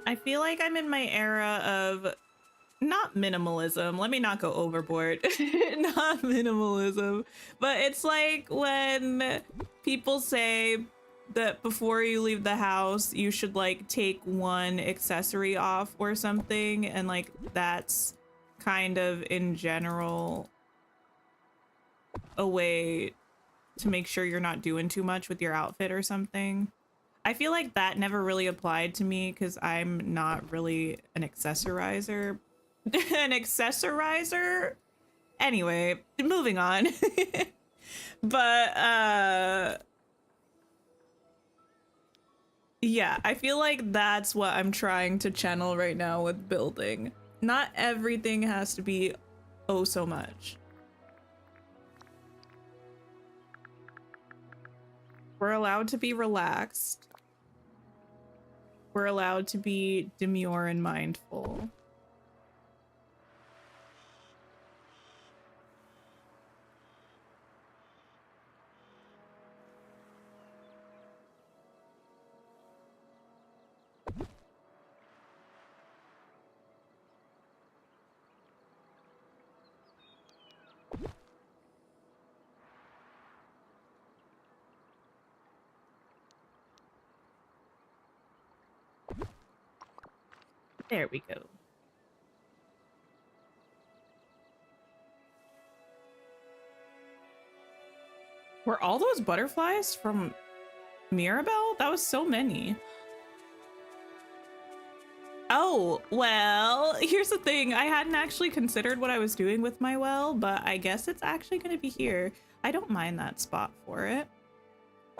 I feel like I'm in my era of not minimalism. Let me not go overboard. Not minimalism, but it's like when people say that before you leave the house, you should like take one accessory off or something. And like, that's kind of in general a way to make sure you're not doing too much with your outfit or something. I feel like that never really applied to me because I'm not really an accessorizer. An accessorizer? Anyway, moving on. But yeah, I feel like that's what I'm trying to channel right now with building. Not everything has to be oh so much. We're allowed to be relaxed. We're allowed to be demure and mindful. There we go. Were all those butterflies from Mirabelle? That was so many. Oh, well, here's the thing. I hadn't actually considered what I was doing with my well, but I guess it's actually going to be here. I don't mind that spot for it.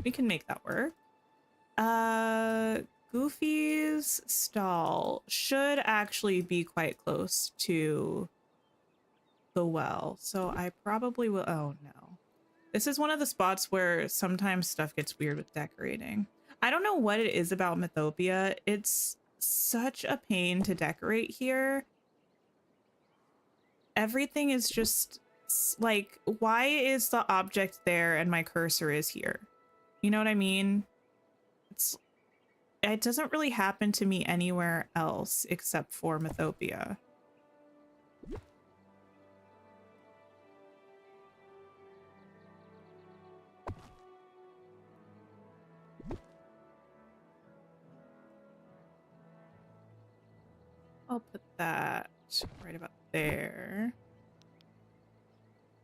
We can make that work. Goofy's stall should actually be quite close to the well, so I probably will. Oh no, this is one of the spots where sometimes stuff gets weird with decorating. I don't know what it is about Mythopia. It's such a pain to decorate here. Everything is just like, why is the object there and my cursor is here? You know what I mean? It doesn't really happen to me anywhere else except for Mythopia. I'll put that right about there.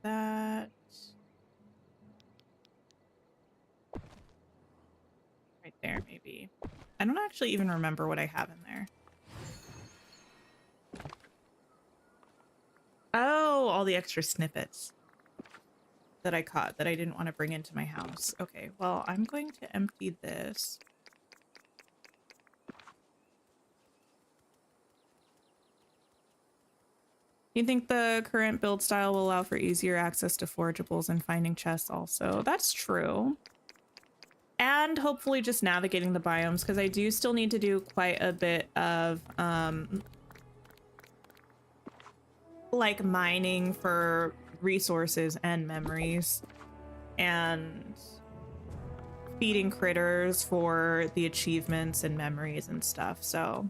That right there, maybe. I don't actually even remember what I have in there. Oh, all the extra snippets that I caught that I didn't want to bring into my house. Okay, well, I'm going to empty this. You think the current build style will allow for easier access to forageables and finding chests also? That's true. And hopefully just navigating the biomes, because I do still need to do quite a bit of like mining for resources and memories. And feeding critters for the achievements and memories and stuff. So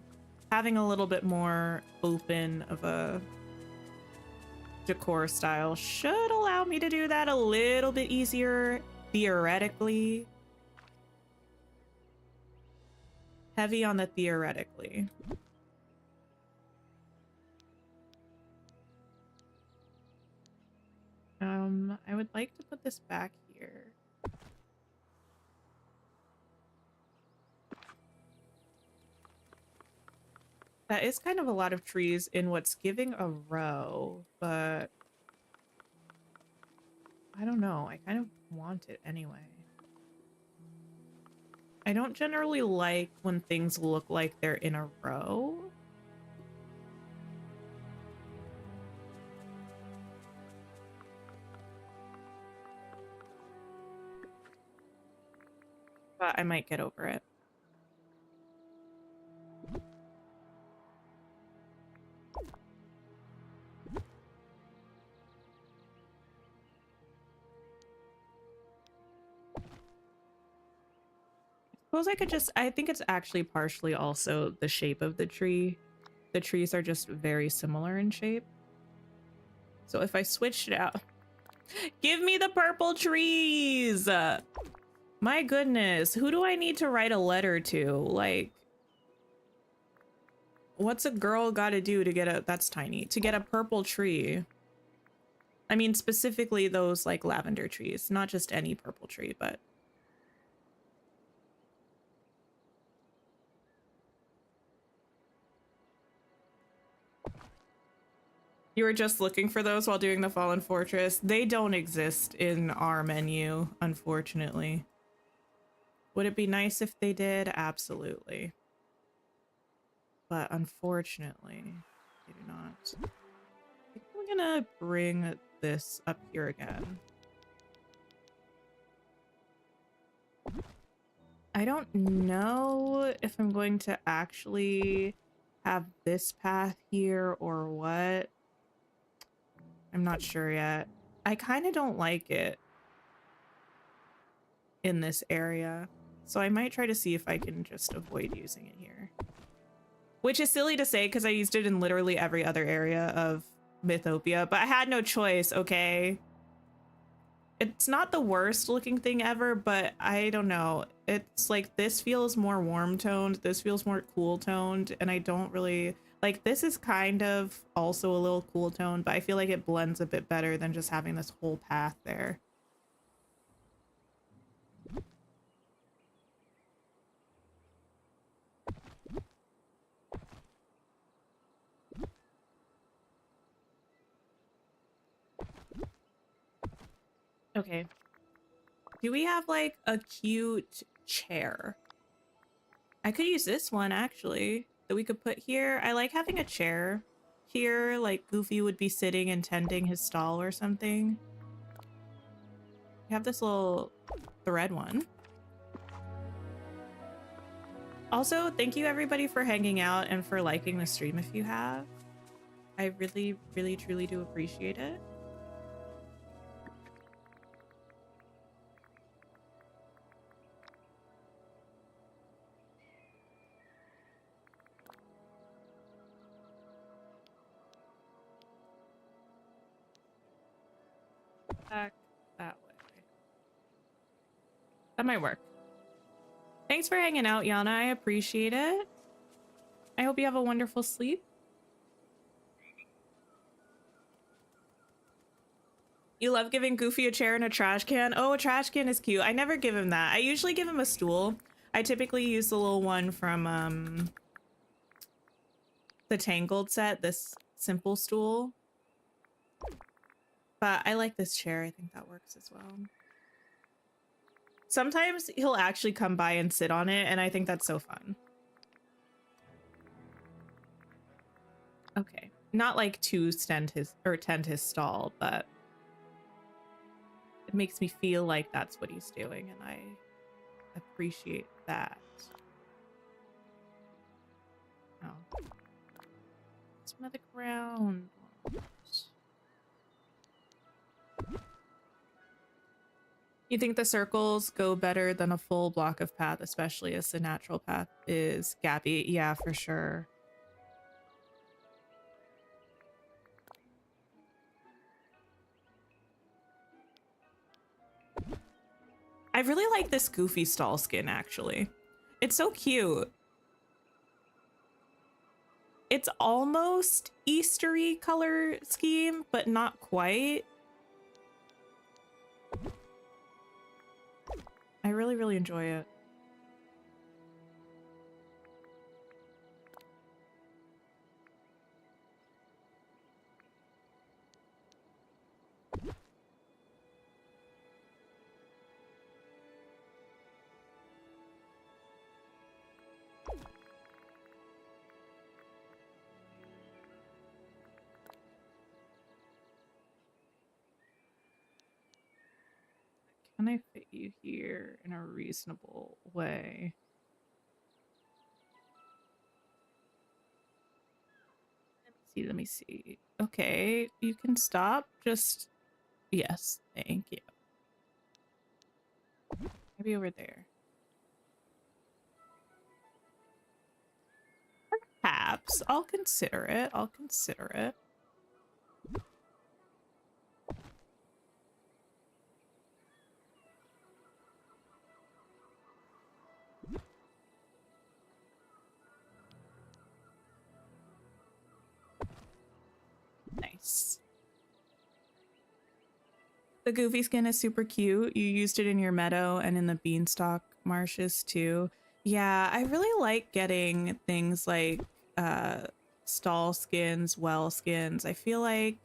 having a little bit more open of a decor style should allow me to do that a little bit easier, theoretically. Heavy on the theoretically. I would like to put this back here. That is kind of a lot of trees in what's giving a row, but I don't know. I kind of want it anyway. I don't generally like when things look like they're in a row. But I might get over it. Suppose I could just, I think it's actually partially also the shape of the tree. The trees are just very similar in shape. So if I switched it out, give me the purple trees. My goodness, who do I need to write a letter to? Like, what's a girl gotta do to get a, that's tiny, to get a purple tree? I mean, specifically those like lavender trees, not just any purple tree, but you were just looking for those while doing the Fallen Fortress. They don't exist in our menu, unfortunately. Would it be nice if they did? Absolutely. But unfortunately, they do not. I think I'm gonna bring this up here again. I don't know if I'm going to actually have this path here or what. I'm not sure yet. I kind of don't like it in this area. So I might try to see if I can just avoid using it here. Which is silly to say because I used it in literally every other area of Mythopia, but I had no choice, okay? It's not the worst looking thing ever, but I don't know. It's like this feels more warm toned, this feels more cool toned, and I don't really... Like, this is kind of also a little cool toned, but I feel like it blends a bit better than just having this whole path there. Okay. Do we have, like, a cute chair? I could use this one, actually, that we could put here. I like having a chair here, like Goofy would be sitting and tending his stall or something. We have this little thread one. Also, thank you everybody for hanging out and for liking the stream if you have. I really, really, truly do appreciate it. Back that way. That might work. Thanks for hanging out, Yana. I appreciate it. I hope you have a wonderful sleep. You love giving Goofy a chair and a trash can? Oh, a trash can is cute. I never give him that. I usually give him a stool. I typically use the little one from the Tangled set, this simple stool. But I like this chair. I think that works as well. Sometimes he'll actually come by and sit on it, and I think that's so fun. Okay. Not like to tend his stall, but it makes me feel like that's what he's doing, and I appreciate that. Oh. It's one of the ground ones. You think the circles go better than a full block of path, especially as the natural path is gappy? Yeah, for sure. I really like this goofy stall skin, actually. It's so cute. It's almost Eastery color scheme, but not quite. I really, really enjoy it. Can I fit you here in a reasonable way? Let me see. Okay, you can stop. Just, yes, thank you. Maybe over there. Perhaps. I'll consider it. I'll consider it. Nice. The goofy skin is super cute. You used it in your meadow and in the beanstalk marshes too. Yeah, I really like getting things like stall skins, well skins. I feel like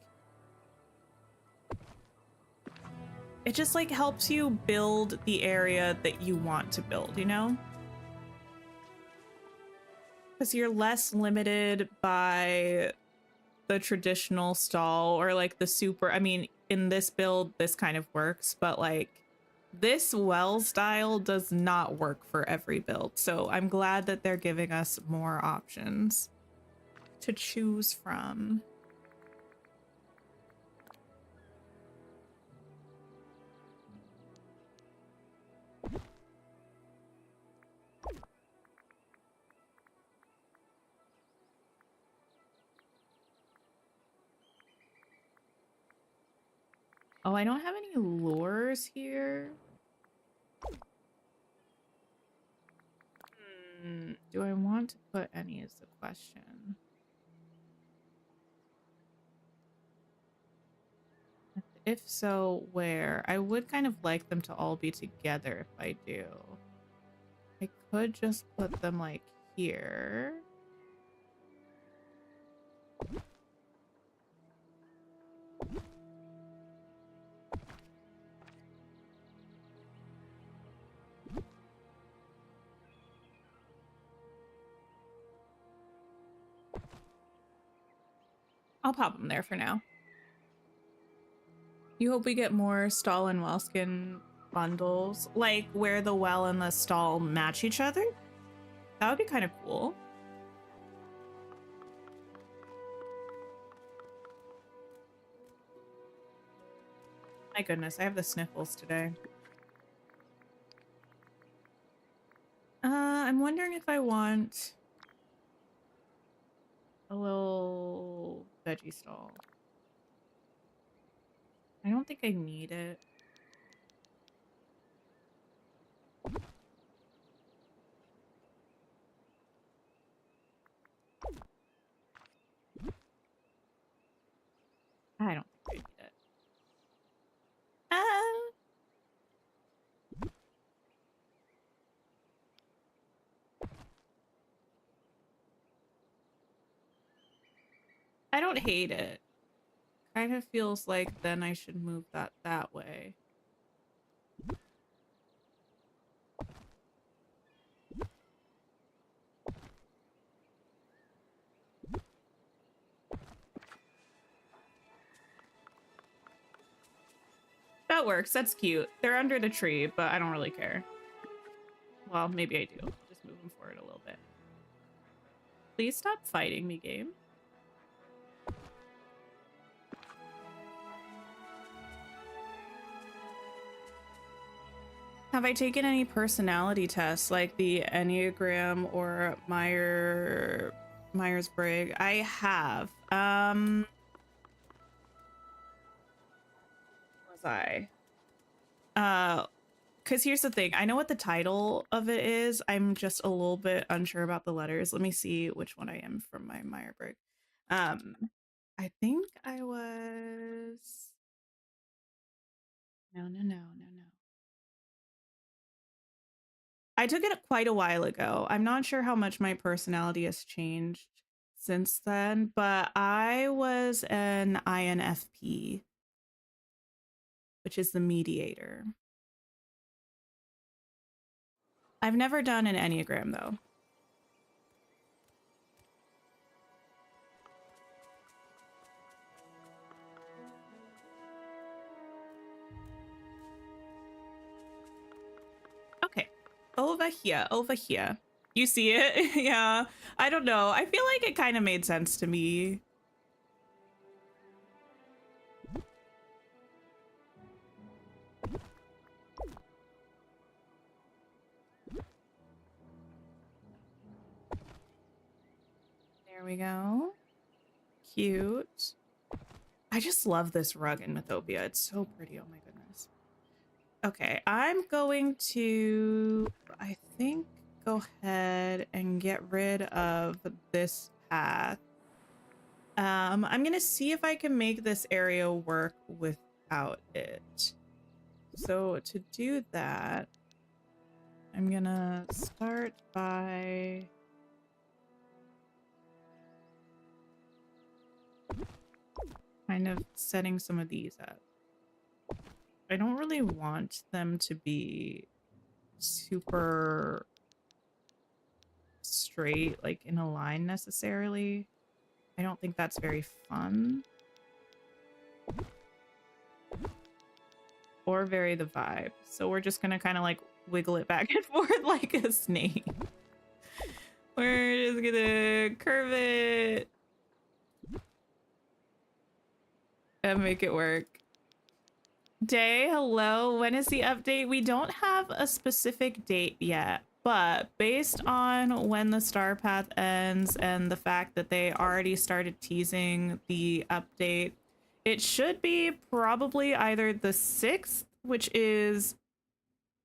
it just like helps you build the area that you want to build, you know? Because you're less limited by the traditional stall or like the super, I mean, in this build, this kind of works, but like this well style does not work for every build. So I'm glad that they're giving us more options to choose from. Oh, I don't have any lures here. Do I want to put any is the question. If so, where? I would kind of like them to all be together if I do. I could just put them like here. I'll pop them there for now. You hope we get more stall and well skin bundles, like where the well and the stall match each other? That would be kind of cool. My goodness, I have the sniffles today. I'm wondering if I want a little veggie stall. I don't think I need it. I don't think I need it. I don't hate it. Kind of feels like then I should move that way. That works. That's cute. They're under the tree, but I don't really care. Well, maybe I do. Just move them forward a little bit. Please stop fighting me, game. Have I taken any personality tests like the Enneagram or Myers-Briggs? I have. Was I? Because here's the thing. I know what the title of it is. I'm just a little bit unsure about the letters. Let me see which one I am from my Myers-Briggs. I think I was... No. I took it quite a while ago. I'm not sure how much my personality has changed since then, but I was an INFP, which is the mediator. I've never done an Enneagram though. Okay, over here. You see it? Yeah, I don't know. I feel like it kind of made sense to me. There we go. Cute. I just love this rug in Mythopia. It's so pretty. Oh my goodness. Okay, I'm going to, I think, go ahead and get rid of this path. I'm gonna see if I can make this area work without it. So to do that, I'm gonna start by kind of setting some of these up. I don't really want them to be super straight, like in a line necessarily. I don't think that's very fun. Or very the vibe. So we're just gonna kind of like wiggle it back and forth like a snake. We're just gonna curve it and make it work. Day, hello. When is the update? We don't have a specific date yet, but based on when the star path ends and the fact that they already started teasing the update, it should be probably either the 6th, which is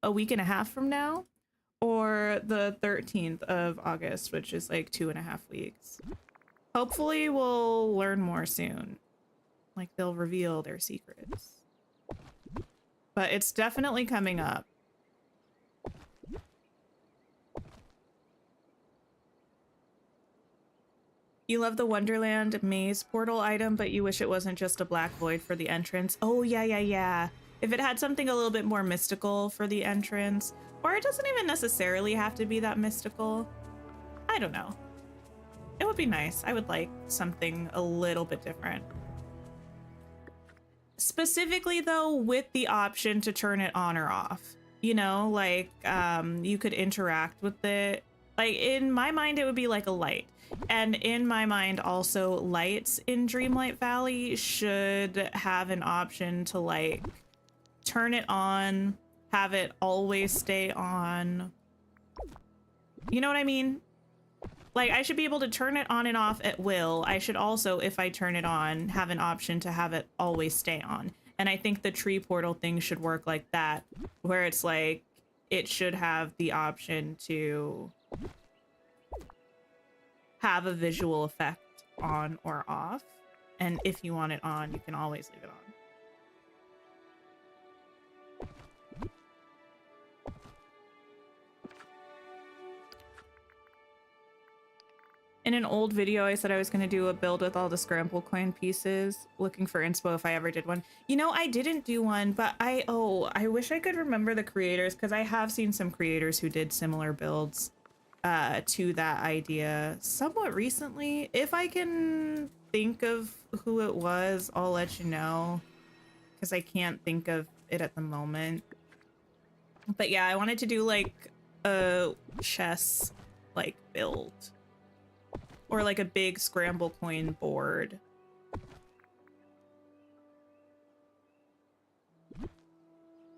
a week and a half from now, or the 13th of August, which is like 2.5 weeks. Hopefully we'll learn more soon. Like they'll reveal their secrets. But it's definitely coming up. You love the Wonderland maze portal item, but you wish it wasn't just a black void for the entrance. Oh, yeah. If it had something a little bit more mystical for the entrance, or it doesn't even necessarily have to be that mystical. I don't know. It would be nice. I would like something a little bit different. Specifically though, with the option to turn it on or off, you know, like you could interact with it. Like in my mind, it would be like a light. And in my mind, also lights in Dreamlight Valley should have an option to like turn it on, have it always stay on. You know what I mean? Like I should be able to turn it on and off at will. I should also, if I turn it on, have an option to have it always stay on. And I think the tree portal thing should work like that, where it's like, it should have the option to have a visual effect on or off. And if you want it on, you can always leave it on. In an old video, I said I was going to do a build with all the scramble coin pieces, looking for inspo if I ever did one. You know, I didn't do one, but I wish I could remember the creators, because I have seen some creators who did similar builds to that idea somewhat recently. If I can think of who it was, I'll let you know, because I can't think of it at the moment. But yeah, I wanted to do like a chess like build. Or like a big scramble coin board.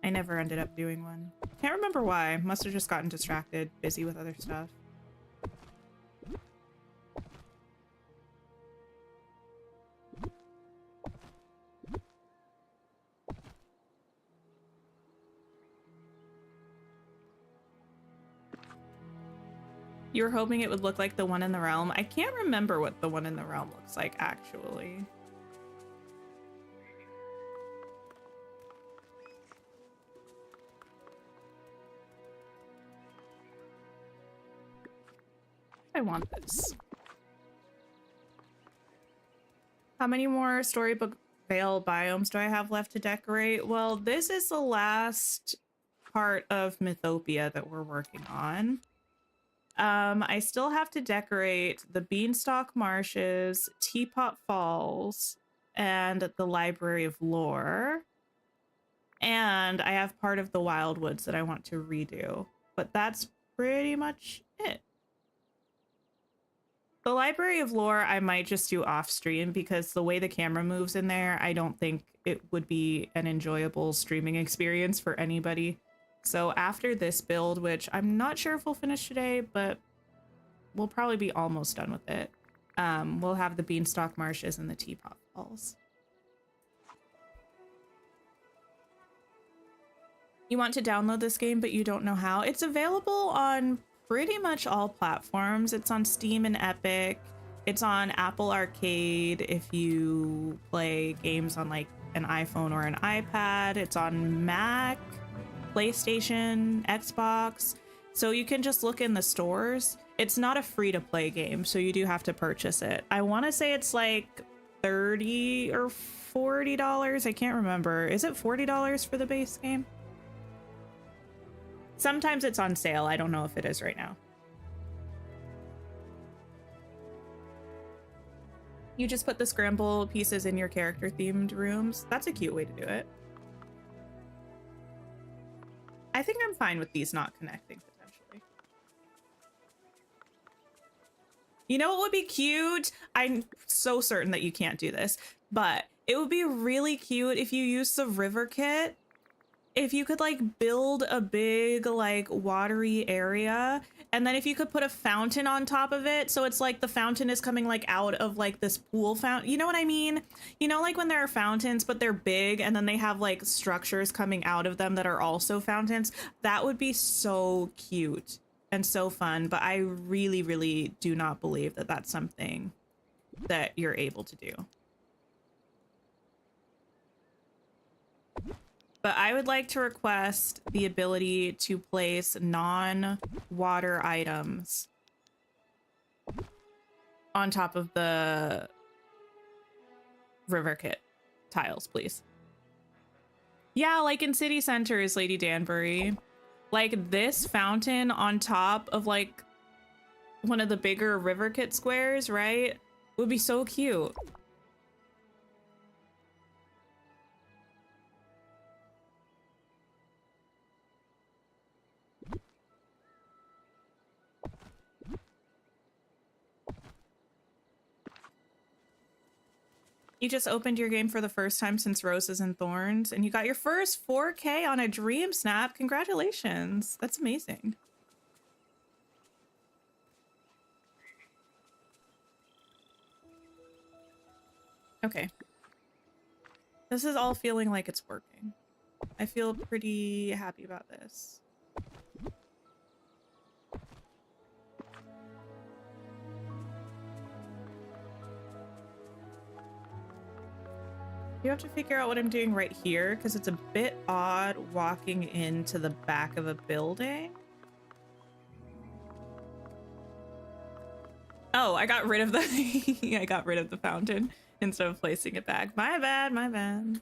I never ended up doing one. Can't remember why. Must have just gotten distracted, busy with other stuff. You were hoping it would look like the one in the realm. I can't remember what the one in the realm looks like, actually. I want this. How many more Storybook Vale biomes do I have left to decorate? Well, this is the last part of Mythopia that we're working on. I still have to decorate the Beanstalk Marshes, Teapot Falls, and the Library of Lore. And I have part of the Wildwoods that I want to redo. But that's pretty much it. The Library of Lore I might just do off stream because the way the camera moves in there, I don't think it would be an enjoyable streaming experience for anybody. So after this build, which I'm not sure if we'll finish today, but we'll probably be almost done with it, we'll have the Beanstalk Marshes and the Teapot Falls. You want to download this game, but you don't know how? It's available on pretty much all platforms. It's on Steam and Epic. It's on Apple Arcade if you play games on like an iPhone or an iPad. It's on Mac, PlayStation, Xbox. So you can just look in the stores. It's not a free-to-play game, so you do have to purchase it. I want to say it's like $30 or $40. I can't remember. Is it $40 for the base game? Sometimes it's on sale. I don't know if it is right now. You just put the scramble pieces in your character themed rooms. That's a cute way to do it. I think I'm fine with these not connecting potentially. You know what would be cute? I'm so certain that you can't do this, but it would be really cute if you use the river kit. If you could like build a big like watery area, and then if you could put a fountain on top of it, so it's like the fountain is coming like out of like this pool fountain. You know what I mean? You know, like when there are fountains, but they're big and then they have like structures coming out of them that are also fountains. That would be so cute and so fun. But I really, really do not believe that that's something that you're able to do. But I would like to request the ability to place non-water items on top of the river kit tiles, please. Yeah, like in city centers, Lady Danbury. Like this fountain on top of like one of the bigger river kit squares, right? Would be so cute. You just opened your game for the first time since Roses and Thorns, and you got your first 4K on a Dream Snap. Congratulations. That's amazing. Okay. This is all feeling like it's working. I feel pretty happy about this. You have to figure out what I'm doing right here because it's a bit odd walking into the back of a building. Oh, I got rid of the I got rid of the fountain instead of placing it back. My bad, my bad.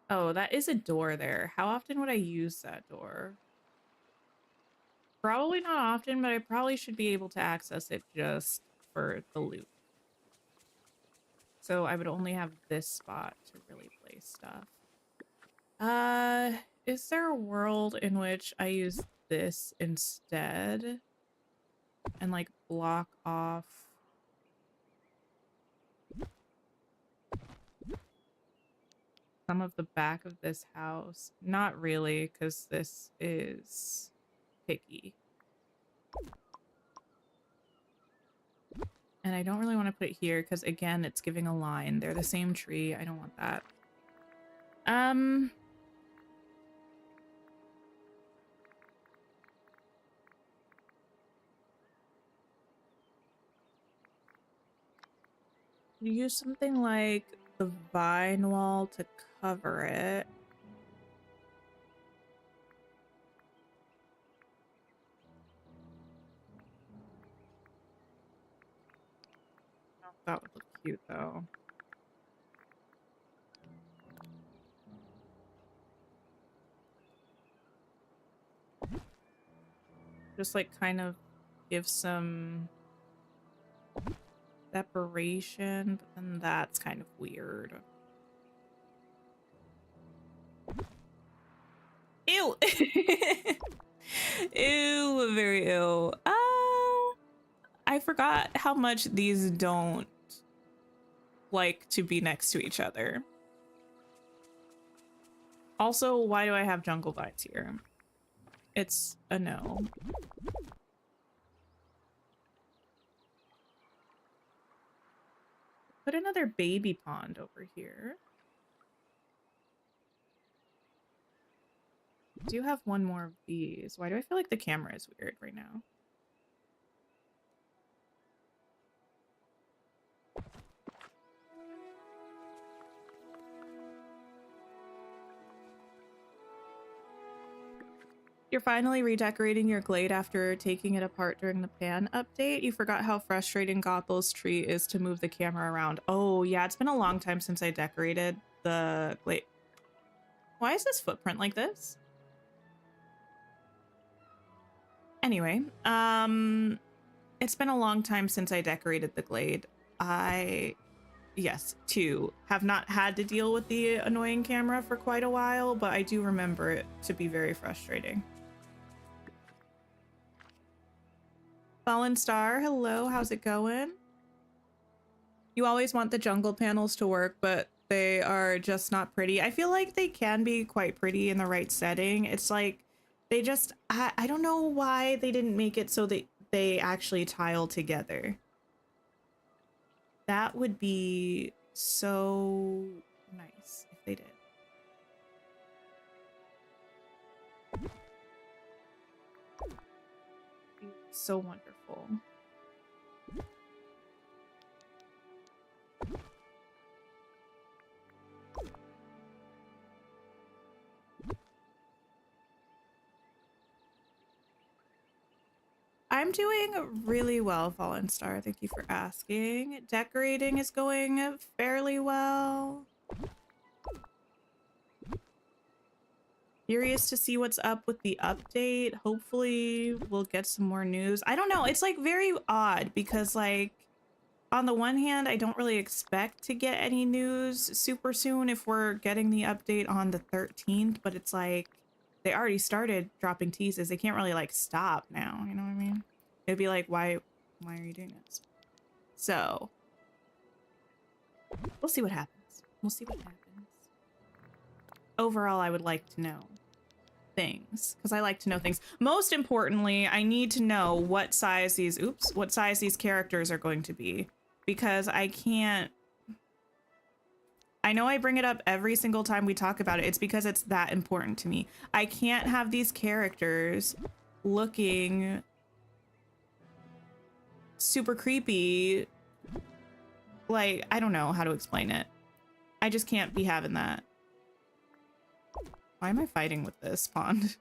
Oh, that is a door there. How often would I use that door? Probably not often, but I probably should be able to access it just for the loot. So I would only have this spot to really place stuff. Is there a world in which I use this instead and like block off some of the back of this house? Not really, because this is picky. And I don't really want to put it here because again, it's giving a line. They're the same tree. I don't want that. You use something like the vine wall to cover it. Oh, that would look cute though. Just like kind of give some separation, but then that's kind of weird. Ew. Ew, very ew. I forgot how much these don't like to be next to each other. Also, why do I have jungle vines here? It's a no. Put another baby pond over here. I do have one more of these. Why do I feel like the camera is weird right now? You're finally redecorating your glade after taking it apart during the pan update. You forgot how frustrating Gothel's tree is to move the camera around. Oh yeah, it's been a long time since I decorated the glade. Why is this footprint like this? Anyway, it's been a long time since I decorated the glade. Yes, too, have not had to deal with the annoying camera for quite a while, but I do remember it to be very frustrating. Fallen Star, hello, how's it going? You always want the jungle panels to work, but they are just not pretty. I feel like they can be quite pretty in the right setting. It's like they just, I don't know why they didn't make it so that they actually tile together. That would be so nice if they did. So wonderful. I'm doing really well, Fallen Star. Thank you for asking. Decorating is going fairly well. Curious to see what's up with the update. Hopefully we'll get some more news. I don't know. It's like very odd because like on the one hand, I don't really expect to get any news super soon if we're getting the update on the 13th, but it's like they already started dropping teases. They can't really like stop now. You know what I mean? It'd be like, why are you doing this? So we'll see what happens. We'll see what happens. Overall, I would like to know things because I like to know things. Most importantly, I need to know what size these characters are going to be, because I can't. I know I bring it up every single time we talk about it. It's because it's that important to me. I can't have these characters looking super creepy. Like, I don't know how to explain it. I just can't be having that. Why am I fighting with this pond?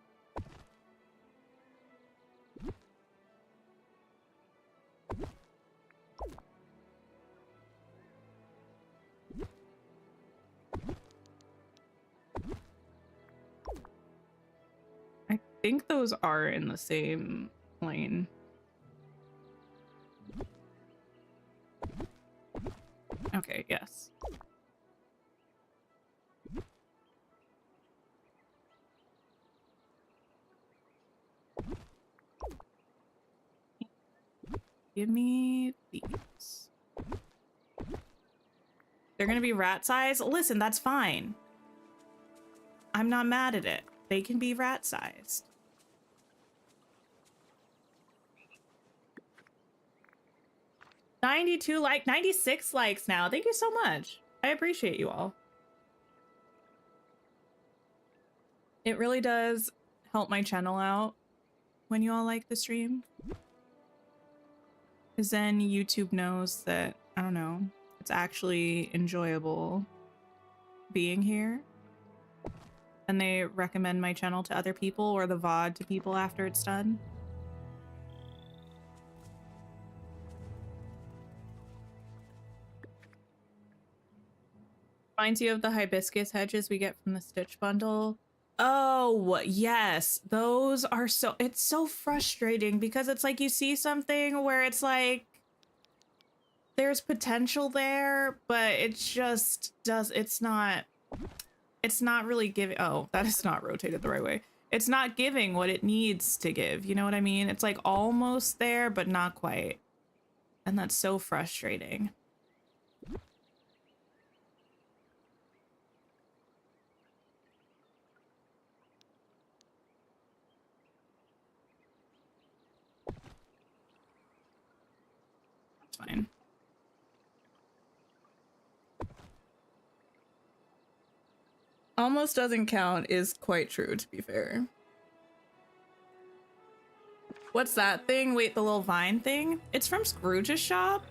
I think those are in the same plane. Okay, yes. Give me these. They're gonna be rat size. Listen, that's fine. I'm not mad at it. They can be rat sized. $92 96 likes now. Thank you so much. I appreciate you all. It really does help my channel out when you all like the stream. Because then YouTube knows that, I don't know, it's actually enjoyable being here. And they recommend my channel to other people or the VOD to people after it's done. Reminds you of the hibiscus hedges we get from the Stitch bundle. Oh, yes. Those are it's so frustrating because it's like you see something where it's like there's potential there, but it just it's not really giving. Oh, that is not rotated the right way. It's not giving what it needs to give. You know what I mean? It's like almost there, but not quite. And that's so frustrating. Fine. Almost doesn't count is quite true, to be fair. What's that thing? Wait, the little vine thing? It's from Scrooge's shop.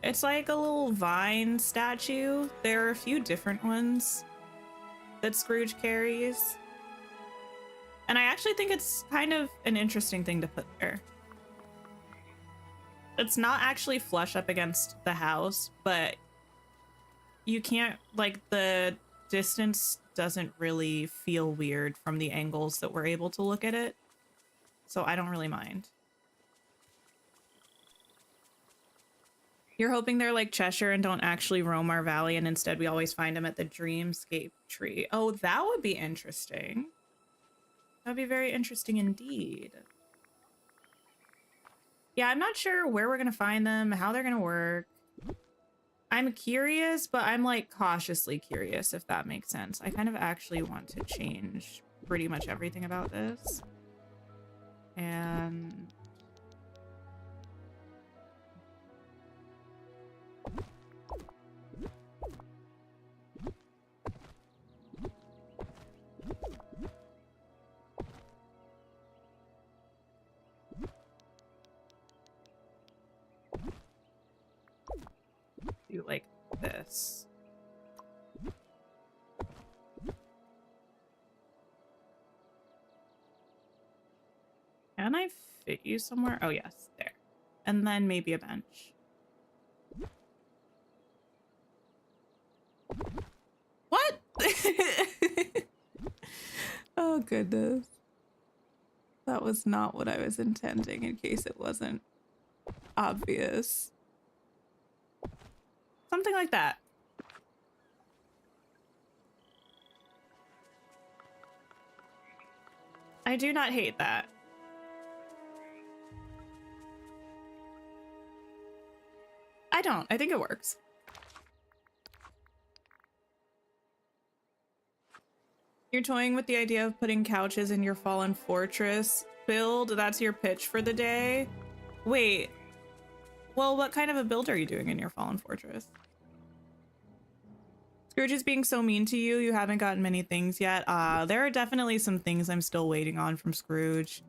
It's like a little vine statue. There are a few different ones that Scrooge carries. And I actually think it's kind of an interesting thing to put there. It's not actually flush up against the house, but you can't, like, the distance doesn't really feel weird from the angles that we're able to look at it. So I don't really mind. You're hoping they're like Cheshire and don't actually roam our valley, and instead we always find them at the Dreamscape tree. Oh, that would be interesting. That'd be very interesting indeed. Yeah, I'm not sure where we're gonna find them, how they're gonna work. I'm curious, but I'm like cautiously curious, if that makes sense. I kind of actually want to change pretty much everything about this. And do like this. Can I fit you somewhere? Oh yes, there. And then maybe a bench. What? Oh goodness. That was not what I was intending, in case it wasn't obvious. Something like that. I do not hate that. I don't. I think it works. You're toying with the idea of putting couches in your Fallen Fortress build. That's your pitch for the day. Wait. Well, what kind of a build are you doing in your Fallen Fortress? Scrooge is being so mean to you. You haven't gotten many things yet. There are definitely some things I'm still waiting on from Scrooge.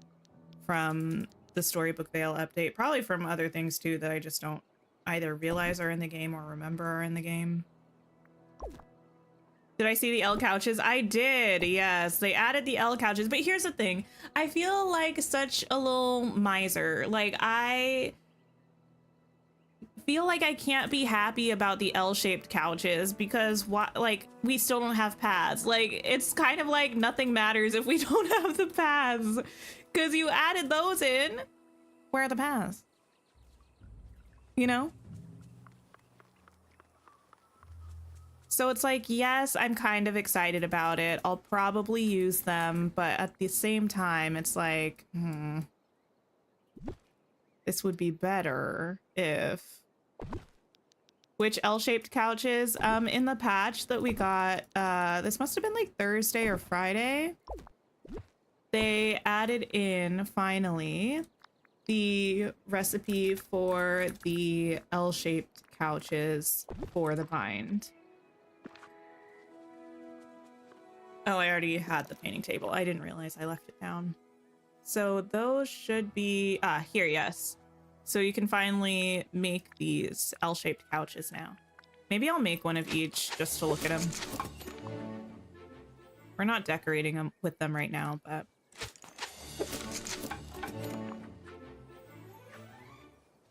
From the Storybook Vale update. Probably from other things too that I just don't either realize are in the game or remember are in the game. Did I see the L couches? I did, yes. They added the L couches, but here's the thing. I feel like such a little miser. Like, I feel like I can't be happy about the L-shaped couches because like we still don't have paths. Like, it's kind of like nothing matters if we don't have the paths because you added those in. Where are the paths? You know? So it's like, yes, I'm kind of excited about it. I'll probably use them, but at the same time, it's like, this would be better if... Which L-shaped couches? In the patch that we got, this must have been like Thursday or Friday. They added in, finally, the recipe for the L-shaped couches for the bind. Oh, I already had the painting table. I didn't realize I left it down. So those should be, here, yes. So you can finally make these L-shaped couches now. Maybe I'll make one of each just to look at them. We're not decorating them with them right now, but...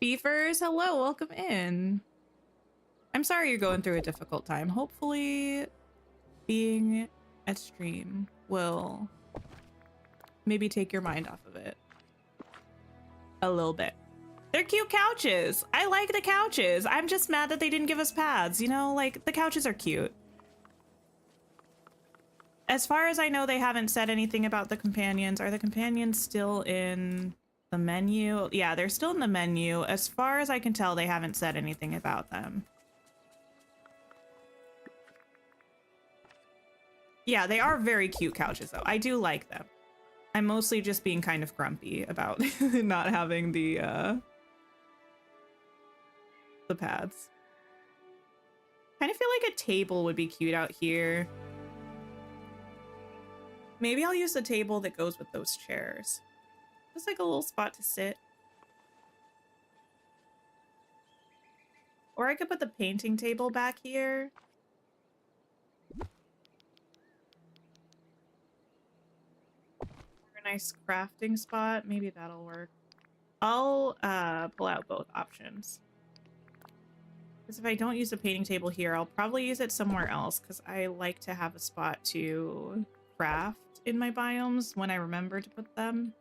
Beefers, hello, welcome in. I'm sorry you're going through a difficult time. Hopefully being at stream will maybe take your mind off of it a little bit. They're cute couches. I like the couches. I'm just mad that they didn't give us pads. You know, like, the couches are cute. As far as I know, they haven't said anything about the companions. Are the companions still in the menu? Yeah, they're still in the menu. As far as I can tell, they haven't said anything about them. Yeah, they are very cute couches, though. I do like them. I'm mostly just being kind of grumpy about not having the pads. Kind of feel like a table would be cute out here. Maybe I'll use the table that goes with those chairs. Just like a little spot to sit. Or I could put the painting table back here. A nice crafting spot. Maybe that'll work. I'll pull out both options. Because if I don't use the painting table here, I'll probably use it somewhere else because I like to have a spot to craft in my biomes when I remember to put them.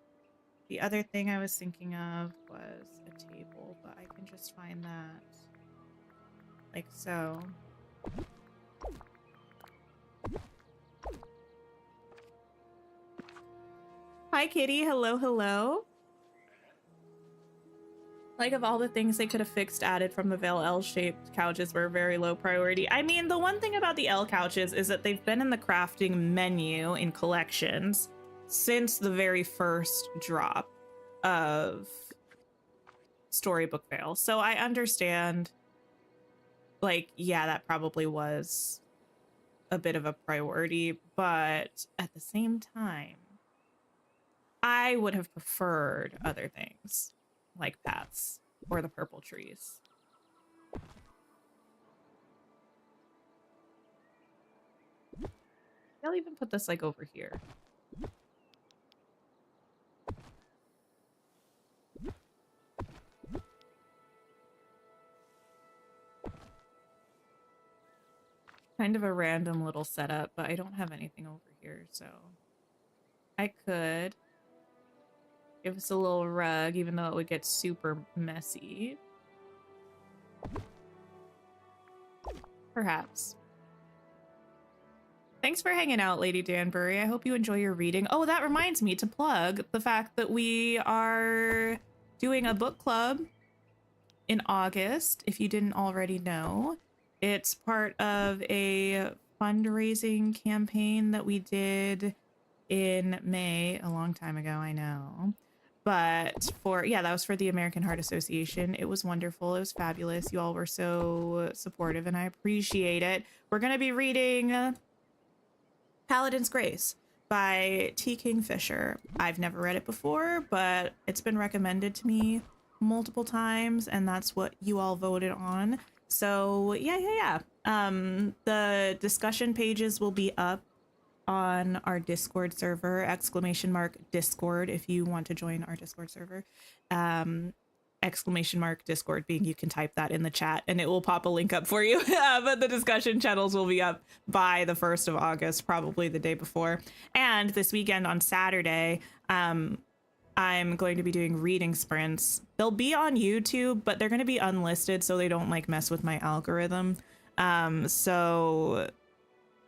The other thing I was thinking of was a table, but I can just find that like so. Hi, Kitty. Hello, hello. Like, of all the things they could have fixed, added from the Vale, L-shaped couches were very low priority. I mean, the one thing about the L couches is that they've been in the crafting menu in collections since the very first drop of Storybook Vale. So I understand, like, yeah, that probably was a bit of a priority, but at the same time, I would have preferred other things. Like paths or the purple trees. I'll even put this like over here. Kind of a random little setup, but I don't have anything over here, so I could give us a little rug, even though it would get super messy. Perhaps. Thanks for hanging out, Lady Danbury. I hope you enjoy your reading. Oh, that reminds me to plug the fact that we are doing a book club in August, if you didn't already know. It's part of a fundraising campaign that we did in May, a long time ago, I know. But yeah, that was for the American Heart Association. It was wonderful. It was fabulous. You all were so supportive and I appreciate it. We're going to be reading Paladin's Grace by T. Kingfisher. I've never read it before, but it's been recommended to me multiple times and that's what you all voted on. So yeah. The discussion pages will be up on our Discord server, !Discord, if you want to join our Discord server. !Discord being you can type that in the chat and it will pop a link up for you. But the discussion channels will be up by the 1st of August, probably the day before. And this weekend on Saturday, I'm going to be doing reading sprints. They'll be on YouTube, but they're going to be unlisted so they don't like mess with my algorithm. So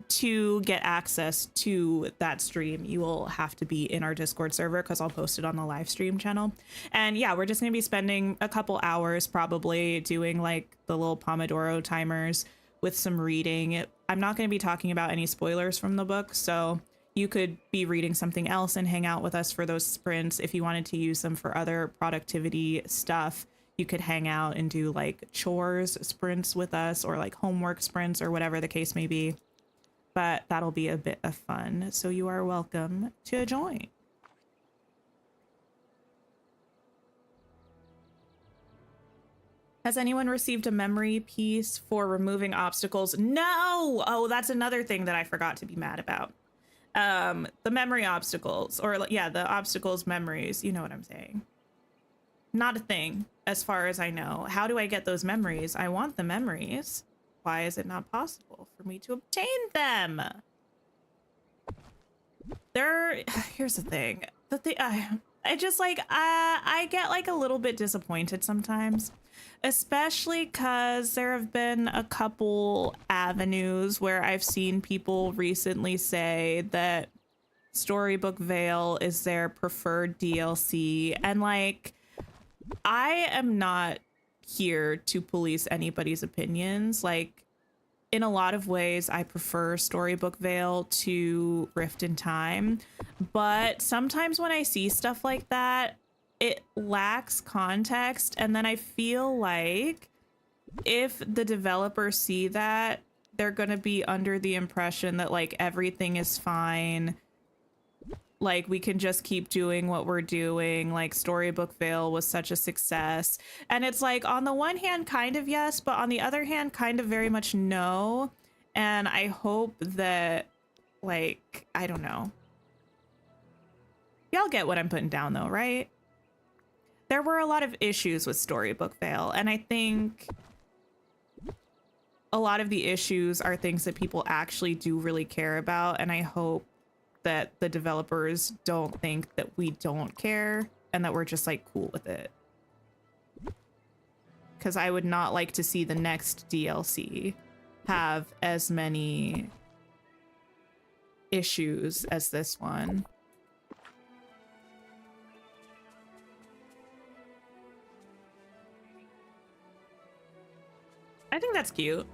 to get access to that stream, you will have to be in our Discord server because I'll post it on the live stream channel. And yeah, we're just going to be spending a couple hours probably doing like the little Pomodoro timers with some reading. I'm not going to be talking about any spoilers from the book, so you could be reading something else and hang out with us for those sprints. If you wanted to use them for other productivity stuff, you could hang out and do like chores sprints with us or like homework sprints or whatever the case may be. But that'll be a bit of fun. So you are welcome to join. Has anyone received a memory piece for removing obstacles? No! Oh, that's another thing that I forgot to be mad about. The memory obstacles, or yeah, the obstacles memories. You know what I'm saying. Not a thing, as far as I know. How do I get those memories? I want the memories. Why is it not possible for me to obtain them? Here's the thing. I just like, I get like a little bit disappointed sometimes, especially because there have been a couple avenues where I've seen people recently say that Storybook Vale is their preferred DLC. And like, I am not here to police anybody's opinions. Like, in a lot of ways, I prefer Storybook Vale to Rift in Time. But sometimes when I see stuff like that, it lacks context. And then I feel like if the developers see that, they're going to be under the impression that like everything is fine. Like, we can just keep doing what we're doing. Like, Storybook Vale was such a success. And it's like, on the one hand, kind of yes, but on the other hand, kind of very much no. And I hope that, like, I don't know. Y'all get what I'm putting down, though, right? There were a lot of issues with Storybook Vale, and I think a lot of the issues are things that people actually do really care about, and I hope that the developers don't think that we don't care and that we're just like cool with it. Because I would not like to see the next DLC have as many issues as this one. I think that's cute.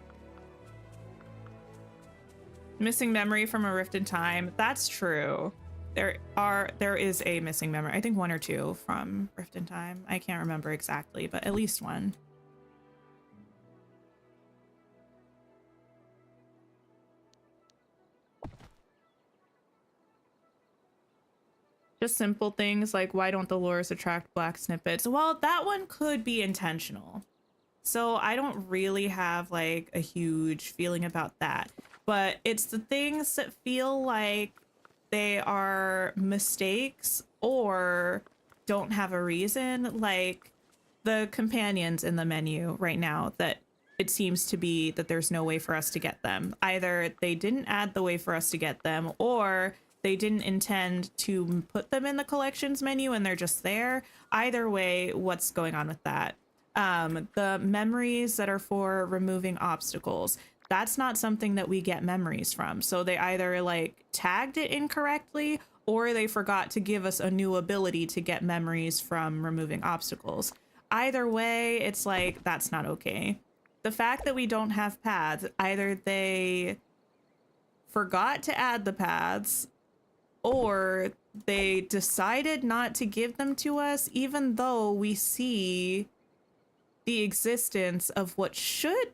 Missing memory from a Rift in Time. That's true. There is a missing memory. I think one or two from Rift in Time. I can't remember exactly, but at least one. Just simple things like, why don't the lures attract black snippets? Well, that one could be intentional. So I don't really have like a huge feeling about that. But it's the things that feel like they are mistakes or don't have a reason, like the companions in the menu right now, that it seems to be that there's no way for us to get them. Either they didn't add the way for us to get them, or they didn't intend to put them in the collections menu and they're just there. Either way, what's going on with that? The memories that are for removing obstacles, that's not something that we get memories from. So they either like tagged it incorrectly or they forgot to give us a new ability to get memories from removing obstacles. Either way, it's like, that's not okay. The fact that we don't have paths, either they forgot to add the paths or they decided not to give them to us, even though we see the existence of what should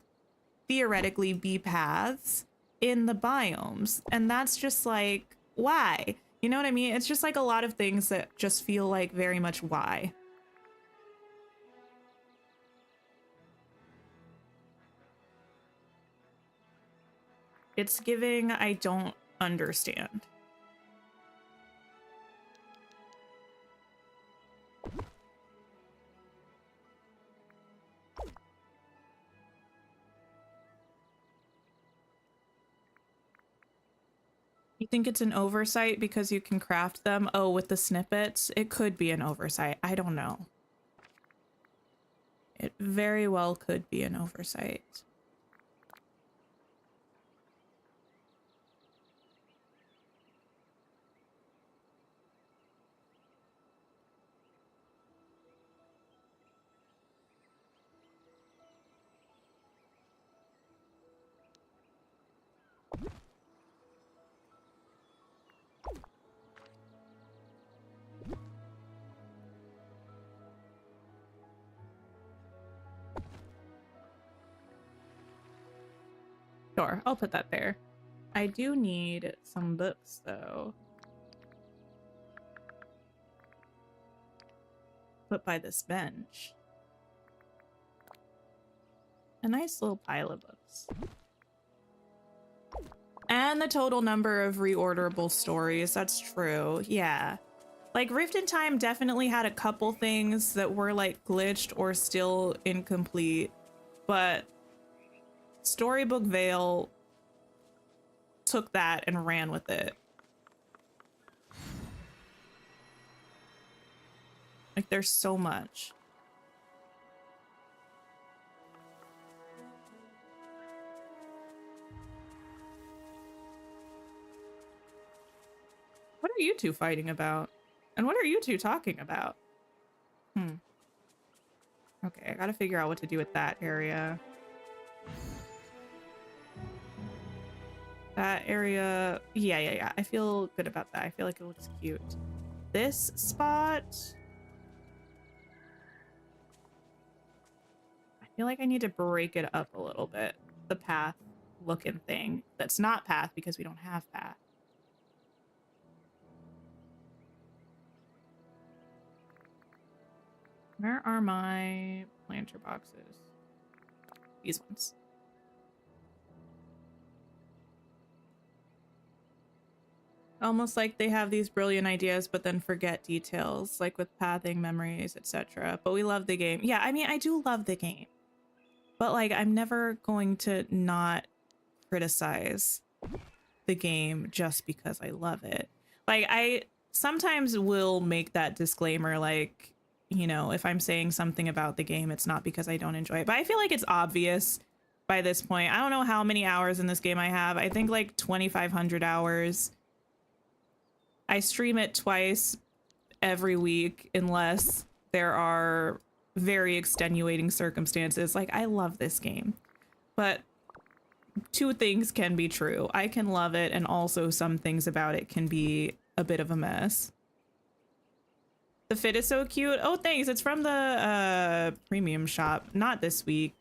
theoretically be paths in the biomes. And that's just like, why? You know what I mean? It's just like a lot of things that just feel like very much why. It's giving, I don't understand. You think it's an oversight because you can craft them? Oh, with the snippets? It could be an oversight. I don't know. It very well could be an oversight. Sure, I'll put that there. I do need some books, though. Put by this bench. A nice little pile of books. And the total number of reorderable stories. That's true. Yeah. Like, Rift in Time definitely had a couple things that were, like, glitched or still incomplete. But Storybook Vale took that and ran with it. Like, there's so much. What are you two fighting about? And what are you two talking about? Okay, I gotta figure out what to do with that area. That area, yeah. I feel good about that. I feel like it looks cute. This spot, I feel like I need to break it up a little bit. The path looking thing. That's not path because we don't have path. Where are my planter boxes? These ones. Almost like they have these brilliant ideas, but then forget details, like with pathing, memories, etc. But we love the game. Yeah, I mean, I do love the game. But, like, I'm never going to not criticize the game just because I love it. Like, I sometimes will make that disclaimer, like, you know, if I'm saying something about the game, it's not because I don't enjoy it. But I feel like it's obvious by this point. I don't know how many hours in this game I have. I think like 2,500 hours. I stream it twice every week unless there are very extenuating circumstances. Like, I love this game. But two things can be true. I can love it, and also some things about it can be a bit of a mess. The fit is so cute. Oh, thanks. It's from the premium shop. Not this week.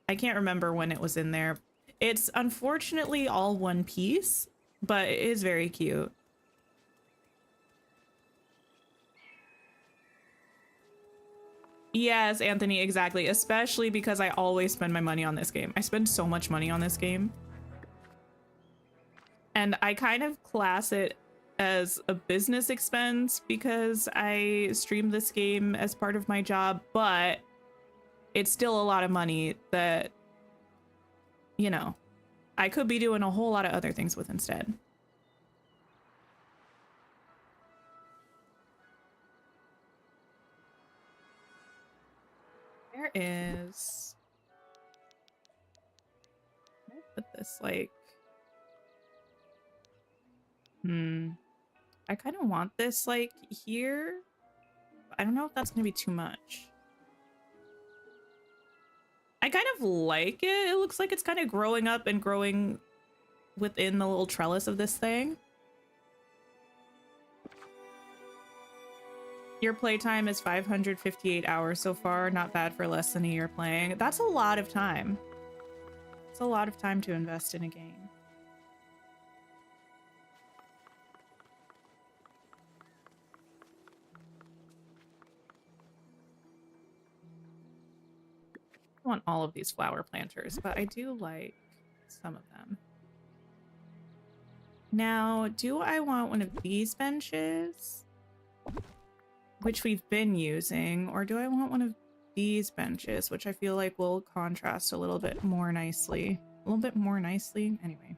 I can't remember when it was in there. It's unfortunately all one piece, but it is very cute. Yes, Anthony, exactly. Especially because I always spend my money on this game. I spend so much money on this game. And I kind of class it as a business expense because I stream this game as part of my job, but it's still a lot of money that, you know, I could be doing a whole lot of other things with instead. There is... I'll put this, like... I kind of want this, like, here. I don't know if that's gonna be too much. I kind of like it. It looks like it's kind of growing up and growing within the little trellis of this thing. Your playtime is 558 hours so far. Not bad for less than a year playing. That's a lot of time. It's a lot of time to invest in a game. I want all of these flower planters, but I do like some of them. Now, do I want one of these benches, which we've been using, or do I want one of these benches, which I feel like will contrast a little bit more nicely? A little bit more nicely? Anyway.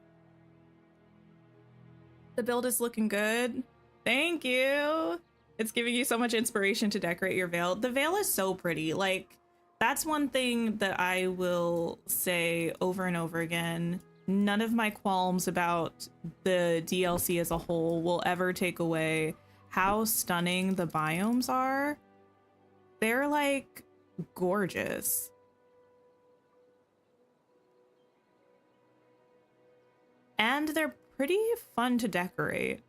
The build is looking good. Thank you! It's giving you so much inspiration to decorate your Vale. The Vale is so pretty. Like, that's one thing that I will say over and over again. None of my qualms about the DLC as a whole will ever take away how stunning the biomes are. They're, like, gorgeous. And they're pretty fun to decorate.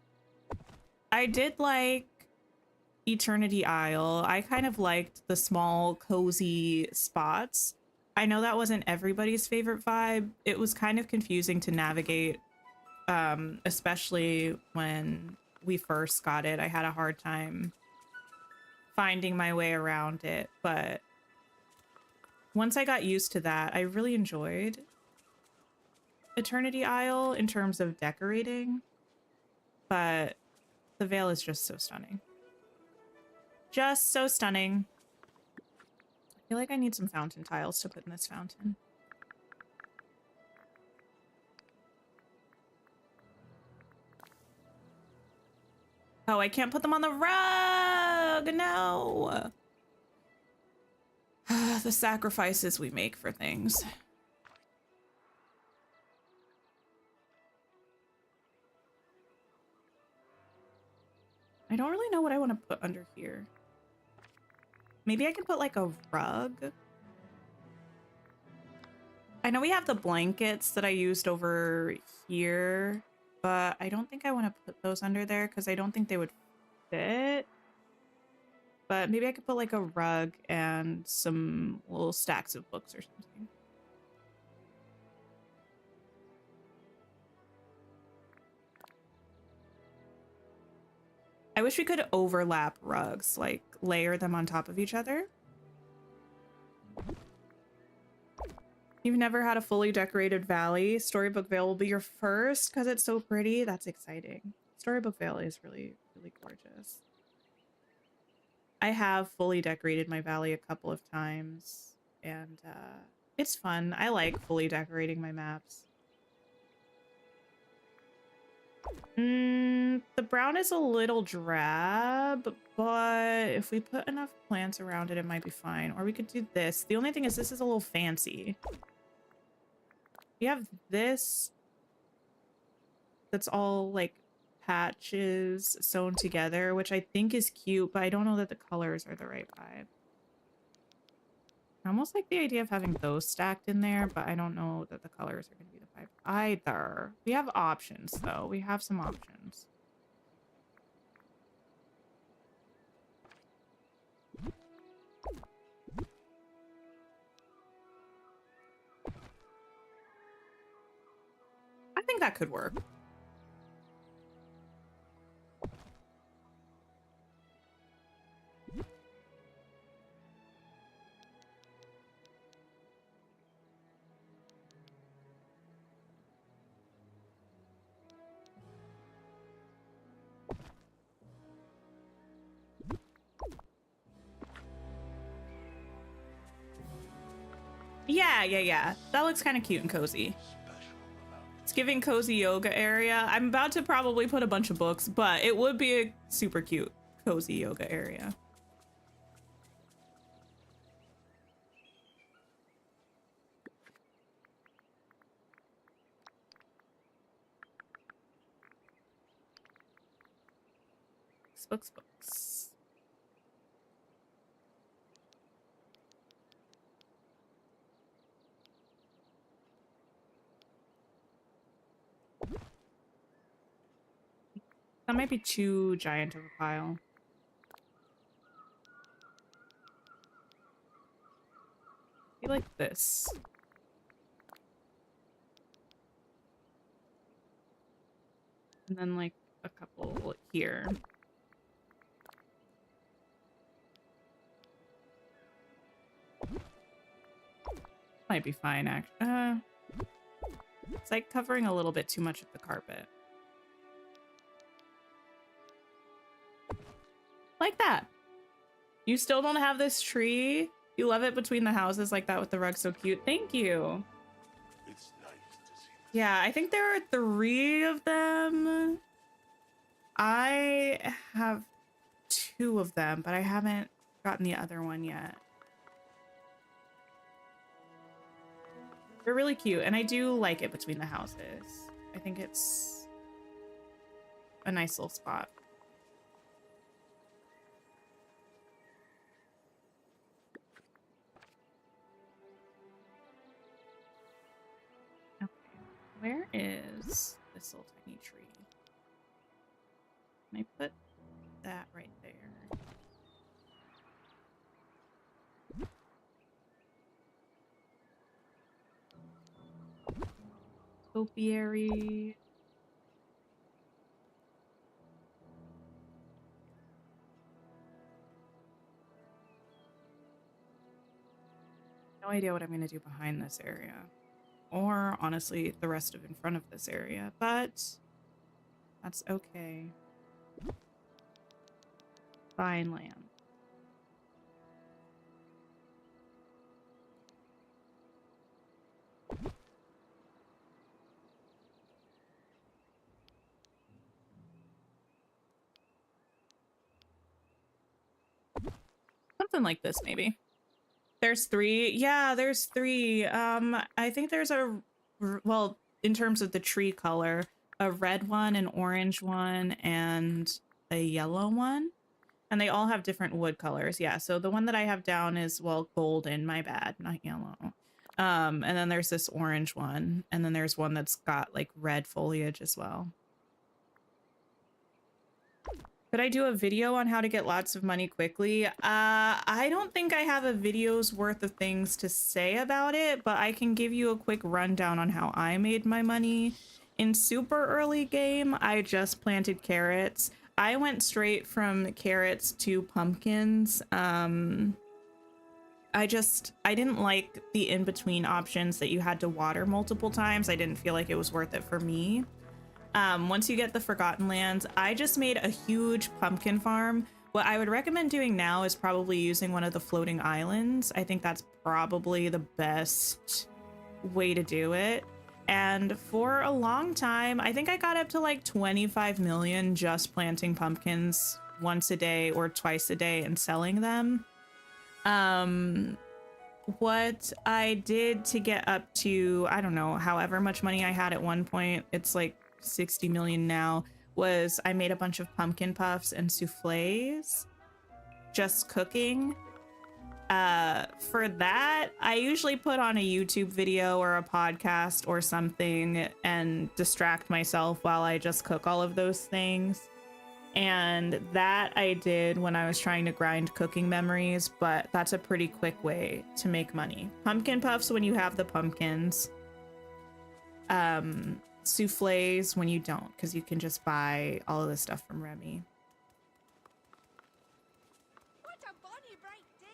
I did like Eternity Isle. I kind of liked the small, cozy spots. I know that wasn't everybody's favorite vibe. It was kind of confusing to navigate, especially when we first got it. I had a hard time finding my way around it, but once I got used to that, I really enjoyed Eternity Isle in terms of decorating, but the Vale is just so stunning. Just so stunning. I feel like I need some fountain tiles to put in this fountain. Oh, I can't put them on the rug! No! The sacrifices we make for things. I don't really know what I want to put under here. Maybe I can put like a rug. I know we have the blankets that I used over here, but I don't think I want to put those under there because I don't think they would fit. But maybe I could put like a rug and some little stacks of books or something. I wish we could overlap rugs, like layer them on top of each other. You've never had a fully decorated valley. Storybook Vale will be your first because it's so pretty. That's exciting. Storybook Valley is really, really gorgeous. I have fully decorated my valley a couple of times, and it's fun. I like fully decorating my maps. The brown is a little drab, but if we put enough plants around it, it might be fine. Or we could do this. The only thing is this is a little fancy. We have this that's all like patches sewn together, which I think is cute, but I don't know that the colors are the right vibe. I almost like the idea of having those stacked in there, but I don't know that the colors are going to be the vibe either. We have options, though. We have some options. I think that could work. Yeah. That looks kind of cute and cozy. It's giving cozy yoga area. I'm about to probably put a bunch of books, but it would be a super cute cozy yoga area. Books. That might be too giant of a pile. I like this. And then like a couple here. Might be fine, actually. It's like covering a little bit too much of the carpet. Like that. You still don't have this tree? You love it between the houses like that with the rug. So cute. Thank you. It's nice to see. Yeah, I think there are 3 of them. I have 2 of them, but I haven't gotten the other one yet. They're really cute, and I do like it between the houses. I think it's a nice little spot. Okay, where is this little tiny tree? Can I put that right there? topiary. No idea what I'm going to do behind this area. Or, honestly, the rest of in front of this area. But that's okay. Fine land. Something like this, maybe. There's 3. Yeah, there's 3. I think there's a, well, in terms of the tree color, a red one, an orange one, and a yellow one. And they all have different wood colors. Yeah, so the one that I have down is, well, golden, my bad, not yellow. And then there's this orange one, and then there's one that's got like red foliage as well. Could I do a video on how to get lots of money quickly? I don't think I have a video's worth of things to say about it, but I can give you a quick rundown on how I made my money. In super early game, I just planted carrots. I went straight from carrots to pumpkins. I didn't like the in-between options that you had to water multiple times. I didn't feel like it was worth it for me. Once you get the Forgotten Lands, I just made a huge pumpkin farm. What I would recommend doing now is probably using one of the floating islands. I think that's probably the best way to do it. And for a long time, I think I got up to like 25 million just planting pumpkins once a day or twice a day and selling them. What I did to get up to, I don't know, however much money I had at one point, it's like 60 million now, was I made a bunch of pumpkin puffs and souffles just cooking. For that, I usually put on a YouTube video or a podcast or something and distract myself while I just cook all of those things. And that I did when I was trying to grind cooking memories, but that's a pretty quick way to make money. Pumpkin puffs when you have the pumpkins. Souffles when you don't, because you can just buy all of this stuff from Remy. What a bonny bright day!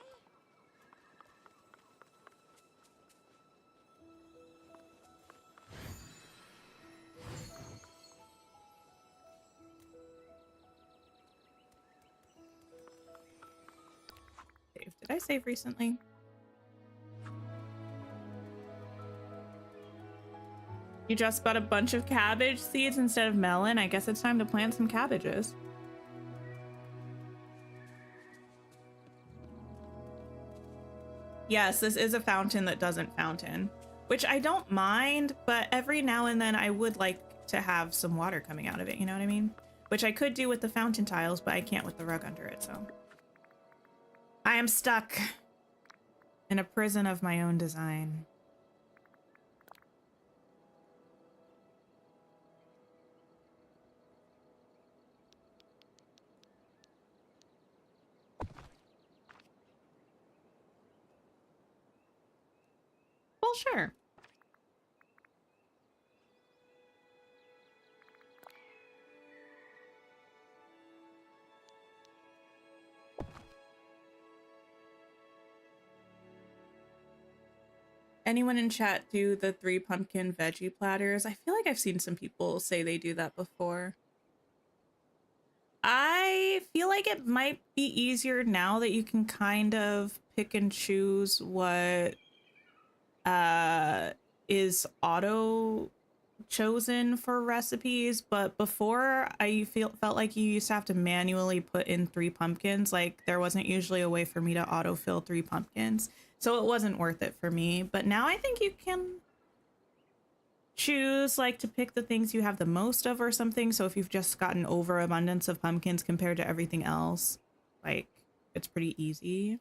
Did I save recently? You just bought a bunch of cabbage seeds instead of melon. I guess it's time to plant some cabbages. Yes, this is a fountain that doesn't fountain, which I don't mind, but every now and then I would like to have some water coming out of it, you know what I mean? Which I could do with the fountain tiles, but I can't with the rug under it, so. I am stuck in a prison of my own design. Well, sure. Anyone in chat do the 3 pumpkin veggie platters? I feel like I've seen some people say they do that before. I feel like it might be easier now that you can kind of pick and choose what is auto chosen for recipes, but before I felt like you used to have to manually put in 3 pumpkins. Like there wasn't usually a way for me to autofill 3 pumpkins, so it wasn't worth it for me. But now I think you can choose like to pick the things you have the most of or something. So if you've just got an overabundance of pumpkins compared to everything else, like it's pretty easy.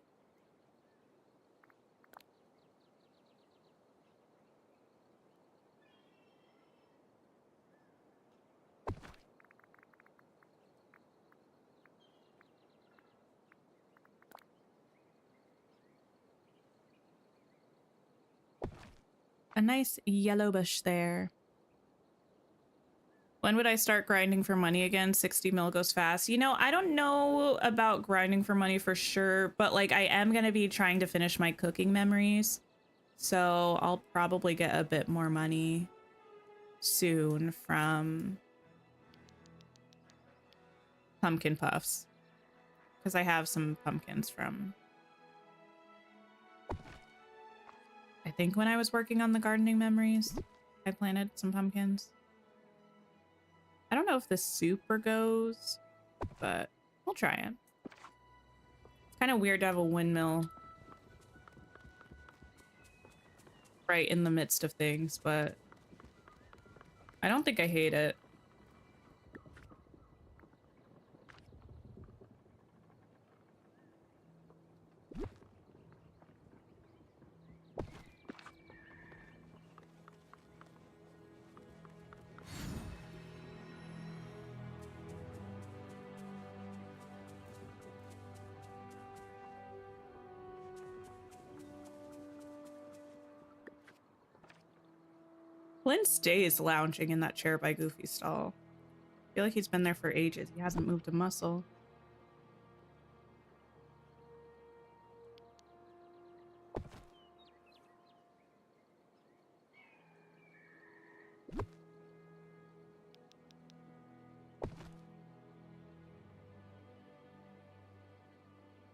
A nice yellow bush there. When would I start grinding for money again? 60 mil goes fast. You know, I don't know about grinding for money for sure, but like I am going to be trying to finish my cooking memories. So I'll probably get a bit more money soon from pumpkin puffs. Because I have some pumpkins from, I think when I was working on the gardening memories, I planted some pumpkins. I don't know if this super goes, but we'll try it. It's kind of weird to have a windmill right in the midst of things, but I don't think I hate it. Flynn stays lounging in that chair by Goofy's stall. I feel like he's been there for ages. He hasn't moved a muscle.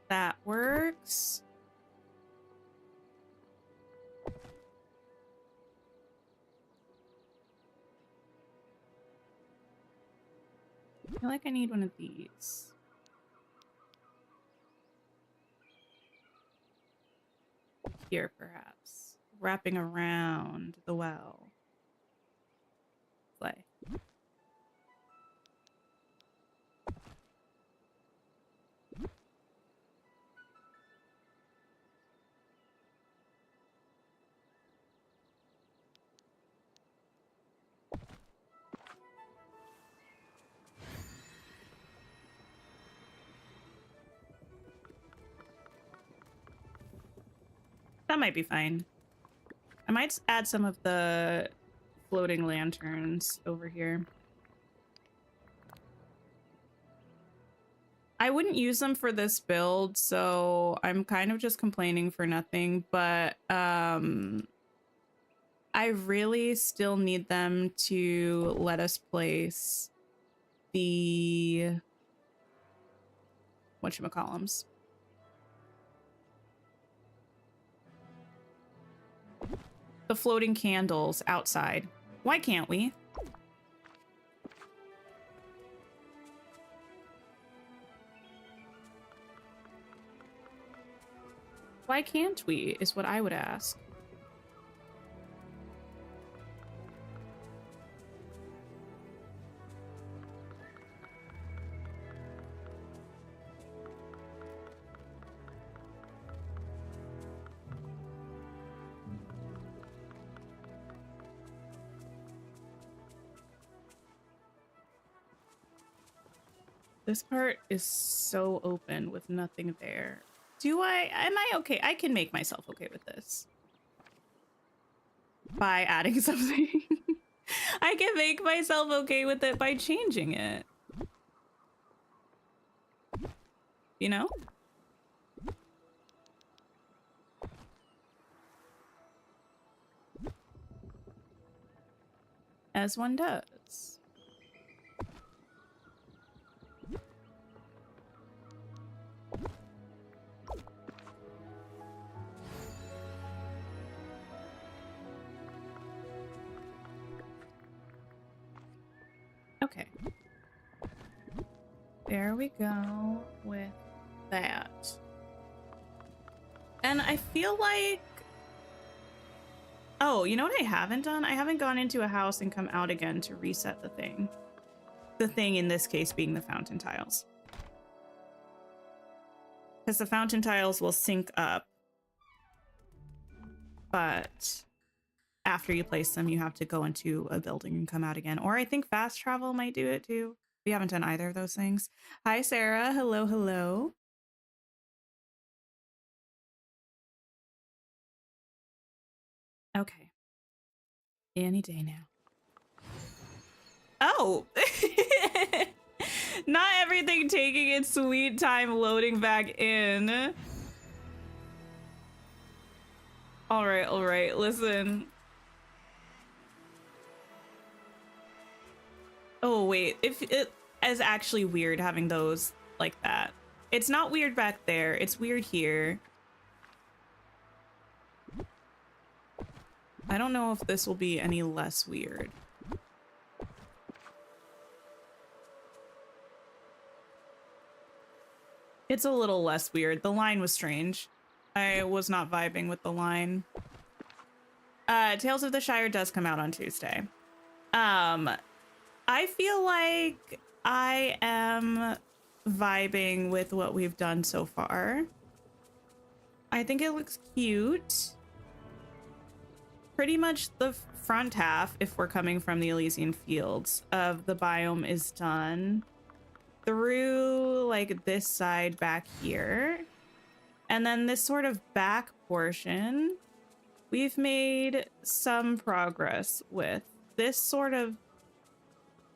That works. I feel like I need one of these. Here, perhaps. Wrapping around the well. Play. That might be fine. I might add some of the floating lanterns over here. I wouldn't use them for this build, so I'm kind of just complaining for nothing, but I really still need them to let us place the whatchamacallums. The floating candles outside. Why can't we? Why can't we, is what I would ask. This part is so open with nothing there. Am I okay? I can make myself okay with this. By adding something. I can make myself okay with it by changing it. You know? As one does. Okay. There we go with that. And I feel like... Oh, you know what I haven't done? I haven't gone into a house and come out again to reset the thing. The thing in this case being the fountain tiles. Because the fountain tiles will sync up. But after you place them, you have to go into a building and come out again. Or I think fast travel might do it too. We haven't done either of those things. Hi, Sarah. Hello, hello. Okay. Any day now. Oh. Not everything taking its sweet time loading back in. All right, listen. Oh, wait, if it is actually weird having those like that. It's not weird back there, it's weird here. I don't know if this will be any less weird. It's a little less weird. The line was strange. I was not vibing with the line. Tales of the Shire does come out on Tuesday. I feel like I am vibing with what we've done so far. I think it looks cute. Pretty much the front half, if we're coming from the Elysian Fields, of the biome is done. Through like this side back here. And then this sort of back portion, we've made some progress with. This sort of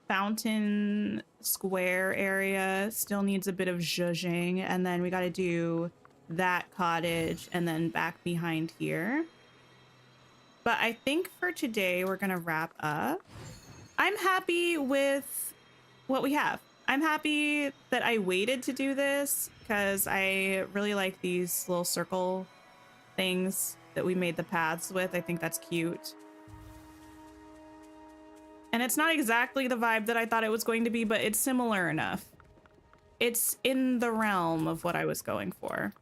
fountain square area still needs a bit of zhuzhing, and then we got to do that cottage and then back behind here. But I think for today we're gonna wrap up. I'm happy with what we have. I'm happy that I waited to do this because I really like these little circle things that we made the paths with. I think that's cute. And it's not exactly the vibe that I thought it was going to be, but it's similar enough. It's in the realm of what I was going for.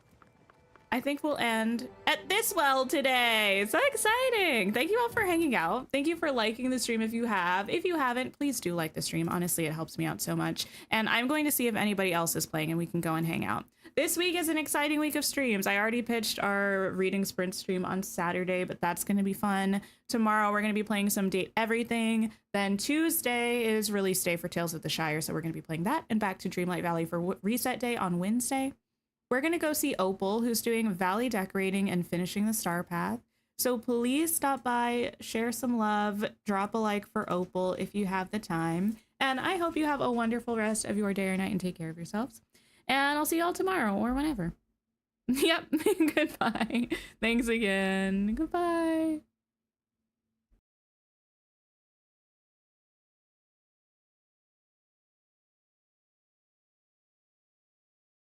I think we'll end at this well today. So exciting. Thank you all for hanging out. Thank you for liking the stream if you have. If you haven't, please do like the stream. Honestly, it helps me out so much. And I'm going to see if anybody else is playing and we can go and hang out. This week is an exciting week of streams. I already pitched our reading sprint stream on Saturday, but that's going to be fun. Tomorrow, we're going to be playing some Date Everything. Then Tuesday is release day for Tales of the Shire. So we're going to be playing that and back to Dreamlight Valley for reset day on Wednesday. We're going to go see Opal, who's doing Valley decorating and finishing the Star Path. So please stop by, share some love, drop a like for Opal if you have the time. And I hope you have a wonderful rest of your day or night and take care of yourselves. And I'll see y'all tomorrow or whenever. Yep. Goodbye. Thanks again. Goodbye.